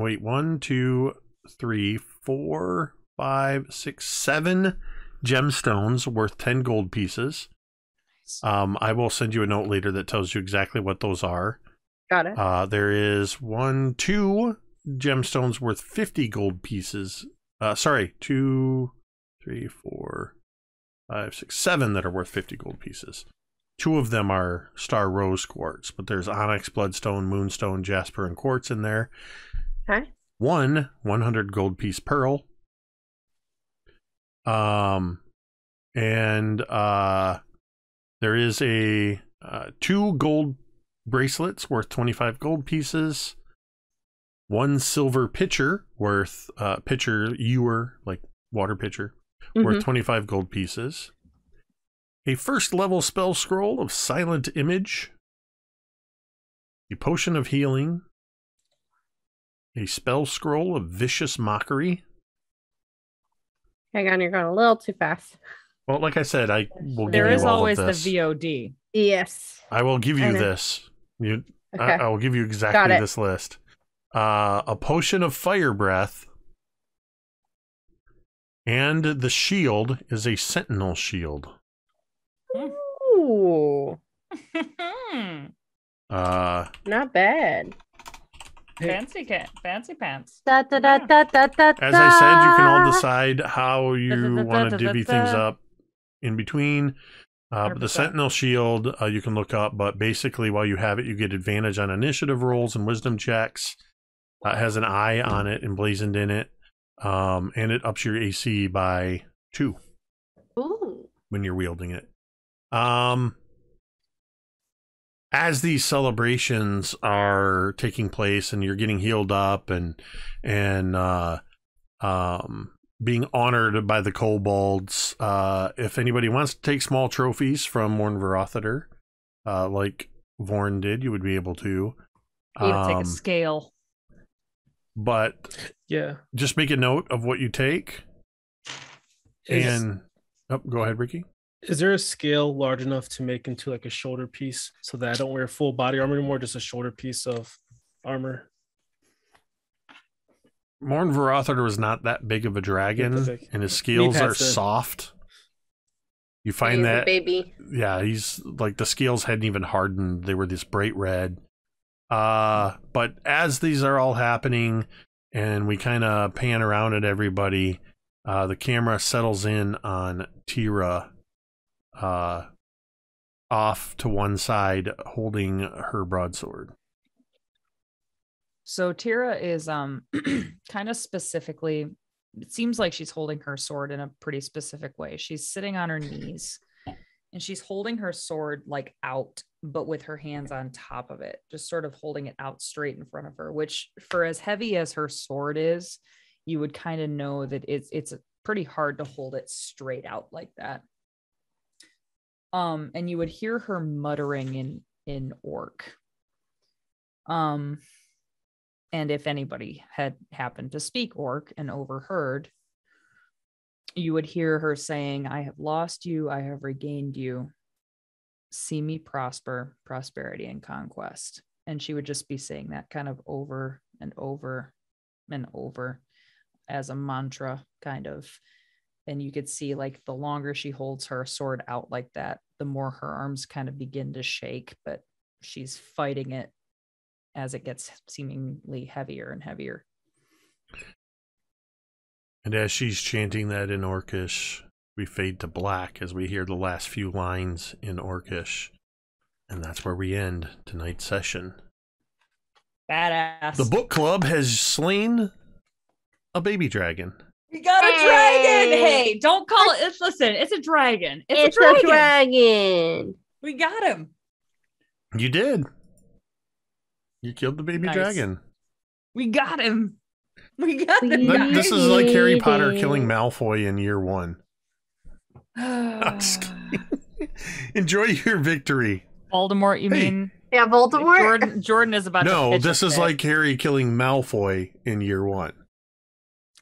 Speaker 1: 4, 5, 6, 7 gemstones worth 10 gold pieces. I will send you a note later that tells you exactly what those are.
Speaker 5: Got it.
Speaker 1: There is 2 gemstones worth 50 gold pieces. 2, 3, 4, 5, 6, 7 that are worth 50 gold pieces. 2 of them are star rose quartz, but there's onyx, bloodstone, moonstone, jasper, and quartz in there.
Speaker 5: Okay.
Speaker 1: 100 gold piece pearl. There is a 2 gold bracelets worth 25 gold pieces. 1 silver pitcher worth ewer, like water pitcher, worth 25 gold pieces. A first level spell scroll of silent image. A potion of healing. A spell scroll of vicious mockery.
Speaker 5: Hang on, you're going a little too fast.
Speaker 1: Well, like I said, I will give
Speaker 2: There
Speaker 1: you
Speaker 2: is
Speaker 1: all
Speaker 2: always
Speaker 1: of
Speaker 2: the
Speaker 1: this.
Speaker 2: VOD.
Speaker 5: Yes.
Speaker 1: I will give
Speaker 5: I
Speaker 1: you
Speaker 5: know.
Speaker 1: this.
Speaker 5: Okay.
Speaker 1: I will give you
Speaker 5: Got
Speaker 1: exactly
Speaker 5: it.
Speaker 1: this list. A potion of fire breath. And the shield is a sentinel shield.
Speaker 5: Ooh, not bad.
Speaker 2: Fancy pants.
Speaker 5: Da, da, da, da, da, da,
Speaker 1: As I said, you can all
Speaker 5: da.
Speaker 1: decide how you want to divvy things up in between. But the
Speaker 2: 100%.
Speaker 1: sentinel shield, you can look up, but basically while you have it, you get advantage on initiative rolls and wisdom checks. It has an eye on it emblazoned in it. And it ups your AC by 2
Speaker 5: Ooh.
Speaker 1: when you're wielding it. As these celebrations are taking place and you're getting healed up and being honored by the kobolds, if anybody wants to take small trophies from Morn Verotheter, like Vorn did, you would be able to.
Speaker 2: You would take a scale.
Speaker 1: But
Speaker 6: Yeah.
Speaker 1: just make a note of what you take. And go ahead, Ricky.
Speaker 6: Is there a scale large enough to make into like a shoulder piece so that I don't wear full body armor anymore, just a shoulder piece of armor?
Speaker 1: Morn Verotheter was not that big of a dragon,
Speaker 6: big.
Speaker 1: and his scales
Speaker 6: We've had
Speaker 1: are
Speaker 6: some.
Speaker 1: soft. You find
Speaker 5: He's a
Speaker 1: that,
Speaker 5: baby.
Speaker 1: yeah, he's like the scales hadn't even hardened; they were this bright red. But as these are all happening, and we kind of pan around at everybody, the camera settles in on Teera, off to one side, holding her broadsword.
Speaker 2: So Teera is kind of specifically, it seems like she's holding her sword in a pretty specific way. She's sitting on her knees and she's holding her sword like out, but with her hands on top of it, just sort of holding it out straight in front of her, which for as heavy as her sword is, you would kind of know that it's pretty hard to hold it straight out like that. And you would hear her muttering in orc. And if anybody had happened to speak orc and overheard, you would hear her saying, "I have lost you, I have regained you. See me prosper, prosperity and conquest." And she would just be saying that kind of over and over and over as a mantra, kind of. And you could see like the longer she holds her sword out like that, the more her arms kind of begin to shake, but she's fighting it as it gets seemingly heavier and heavier.
Speaker 1: And as she's chanting that in Orcish, we fade to black as we hear the last few lines in Orcish. And that's where we end tonight's session.
Speaker 2: Badass.
Speaker 1: The book club has slain a baby dragon.
Speaker 2: We got a dragon. Hey, don't call it. Listen, it's a dragon. It's
Speaker 5: a dragon.
Speaker 2: We got him.
Speaker 1: You did. You killed the baby
Speaker 2: Nice.
Speaker 1: dragon.
Speaker 2: We got him. We got him.
Speaker 5: We-
Speaker 1: This is like Harry Potter
Speaker 5: did.
Speaker 1: killing Malfoy in year 1. I'm just kidding. Enjoy your victory.
Speaker 2: Voldemort, you
Speaker 1: Hey.
Speaker 2: mean?
Speaker 5: Yeah, Voldemort.
Speaker 2: Jordan is about to
Speaker 1: No,
Speaker 2: pitch
Speaker 1: this
Speaker 2: a
Speaker 1: is
Speaker 2: fit.
Speaker 1: like Harry killing Malfoy in year 1.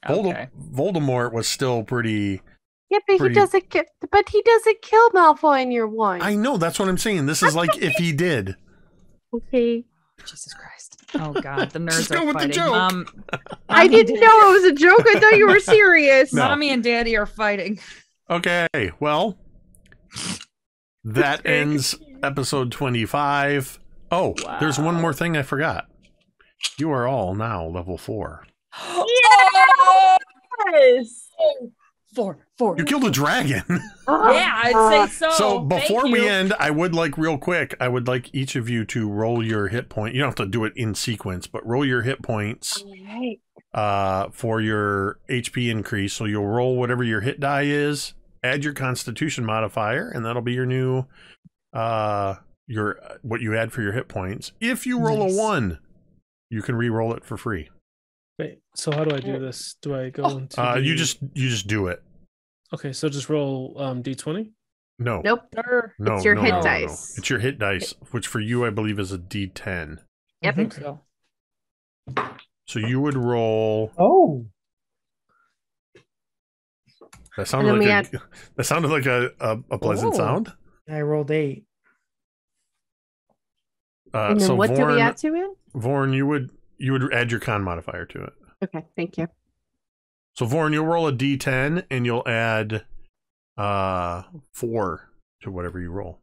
Speaker 2: Okay.
Speaker 1: Voldemort was still pretty.
Speaker 5: Yeah, but
Speaker 1: Pretty-
Speaker 5: he doesn't get. But he doesn't kill Malfoy in year 1.
Speaker 1: I know, that's what I'm saying. This is like if he did.
Speaker 5: Okay.
Speaker 2: Jesus Christ. Oh God, the nerds
Speaker 1: Just go
Speaker 2: are
Speaker 1: with the
Speaker 2: fighting.
Speaker 1: joke.
Speaker 5: I didn't know it was a joke. I thought you were serious.
Speaker 1: No.
Speaker 2: Mommy and Daddy are fighting.
Speaker 1: Okay, well, that ends episode 25. Oh, there's one more thing I forgot. You are all now level 4.
Speaker 5: Yes.
Speaker 2: Four.
Speaker 1: You killed a dragon.
Speaker 2: Yeah, I'd say so.
Speaker 1: So before
Speaker 2: Thank
Speaker 1: we
Speaker 2: you.
Speaker 1: end, I would like real quick, I would like each of you to roll your hit point. You don't have to do it in sequence, but roll your hit points for your HP increase. So you'll roll whatever your hit die is, add your constitution modifier, and that'll be your new what you add for your hit points. If you roll
Speaker 2: Nice.
Speaker 1: a 1, you can re-roll it for free.
Speaker 6: Wait, so how do I do this? Do I go into
Speaker 1: You just do it.
Speaker 6: Okay, so just roll D20?
Speaker 1: No.
Speaker 5: Nope.
Speaker 1: No,
Speaker 5: It's your
Speaker 1: no,
Speaker 5: hit
Speaker 1: no, no, no.
Speaker 5: dice.
Speaker 1: It's your hit dice, which for you I believe is a D10.
Speaker 5: Yep.
Speaker 2: I think so.
Speaker 1: So you would roll.
Speaker 3: Oh,
Speaker 1: That sounded
Speaker 5: And then
Speaker 1: like that sounded like a pleasant
Speaker 2: Oh.
Speaker 1: sound.
Speaker 3: I rolled 8.
Speaker 5: And then
Speaker 1: So
Speaker 5: what do we add to it?
Speaker 1: Vorn, you would add your con modifier to it.
Speaker 5: Okay, thank you.
Speaker 1: So Vorn, you'll roll a D10 and you'll add 4 to whatever you roll.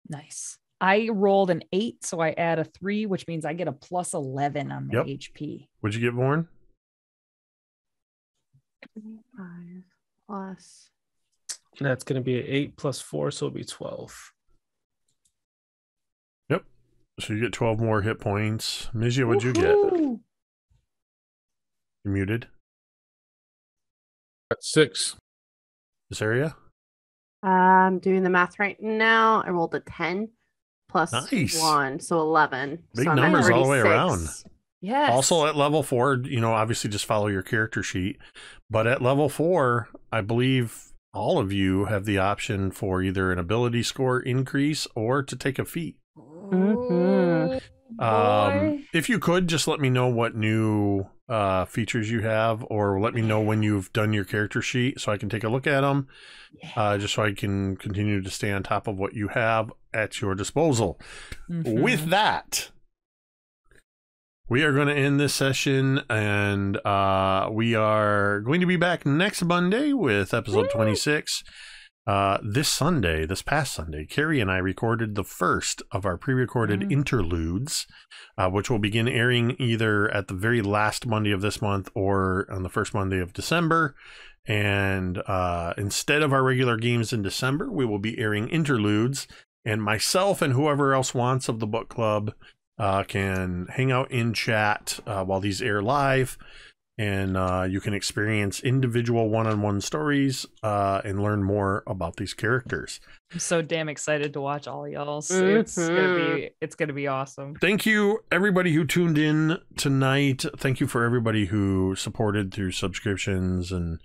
Speaker 2: Nice. I rolled an 8, so I add a 3, which means I get a plus 11 on my
Speaker 1: Yep.
Speaker 2: HP.
Speaker 1: What'd you get, Vorn?
Speaker 5: 5 plus.
Speaker 6: That's going to be 8 plus 4, so it'll be 12.
Speaker 1: Yep. So you get 12 more hit points. Mizya, what'd you get?
Speaker 2: Woohoo!
Speaker 1: You're muted.
Speaker 4: That's 6.
Speaker 1: This area?
Speaker 5: I'm doing the math right now. I rolled a 10 plus
Speaker 1: Nice.
Speaker 5: 1, so 11.
Speaker 1: Big
Speaker 5: so I'm at
Speaker 1: numbers all the way
Speaker 5: 36.
Speaker 1: around.
Speaker 2: Yes.
Speaker 1: Also at level 4, obviously just follow your character sheet. But at level 4, I believe all of you have the option for either an ability score increase or to take a feat.
Speaker 5: Mhm.
Speaker 1: If you could just let me know what new features you have, or let me know when you've done your character sheet so I can take a look at them, just so I can continue to stay on top of what you have at your disposal.
Speaker 2: Mhm.
Speaker 1: With that, we are going to end this session, and we are going to be back next Monday with episode 26. This past Sunday, Cari and I recorded the first of our pre-recorded interludes, which will begin airing either at the very last Monday of this month or on the first Monday of December. And instead of our regular games in December, we will be airing interludes, and myself and whoever else wants of the book club can hang out in chat while these air live, and you can experience individual one-on-one stories and learn more about these characters.
Speaker 2: I'm so damn excited to watch all y'all's.
Speaker 5: Mhm.
Speaker 2: It's gonna be awesome.
Speaker 1: Thank you, everybody who tuned in tonight. Thank you for everybody who supported through subscriptions and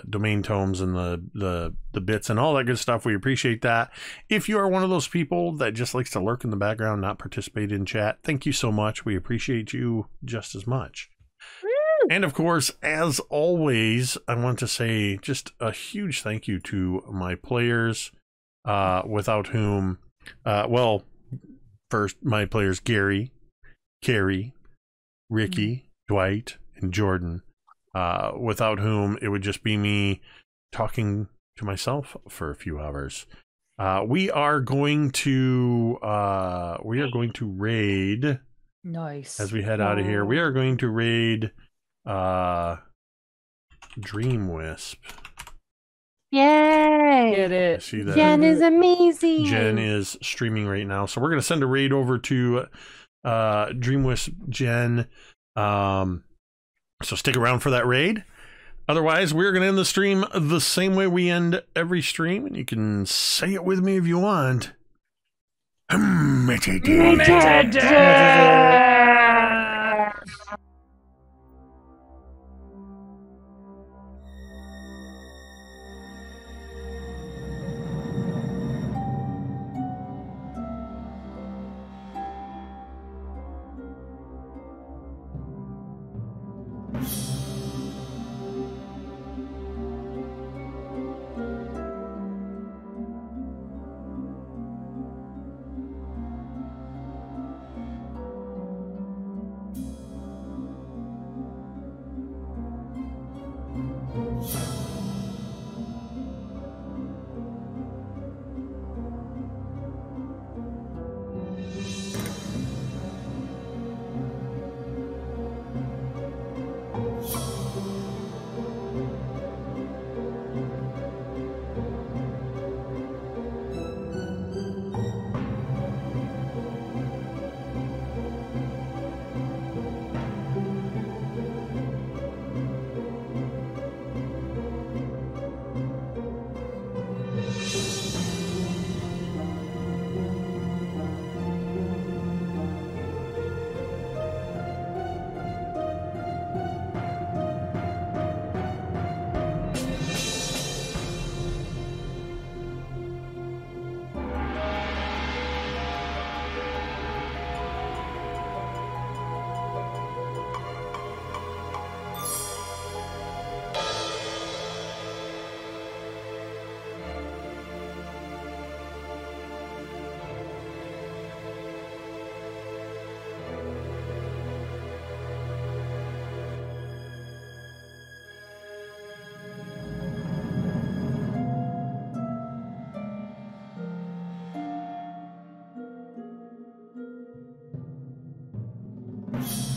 Speaker 1: domain tomes and the bits and all that good stuff. We appreciate that. If you are one of those people that just likes to lurk in the background, not participate in chat, thank you so much. We appreciate you just as much. And of course, as always, I want to say just a huge thank you to my players, without whom, first my players Gary, Cari, Ricky, Dwight, and Jordan, without whom it would just be me talking to myself for a few hours. We are going to raid
Speaker 2: Nice.
Speaker 1: as we head out of here. We are going to raid Dream Wisp.
Speaker 5: Yay!
Speaker 2: Get
Speaker 1: I
Speaker 2: it.
Speaker 1: see that
Speaker 5: Jen is amazing.
Speaker 1: Jen is streaming right now, so we're going to send a raid over to Dream Wisp Jen. So stick around for that raid. Otherwise, we're going to end the stream the same way we end every stream, and you can say it with me if you want.
Speaker 3: Bye.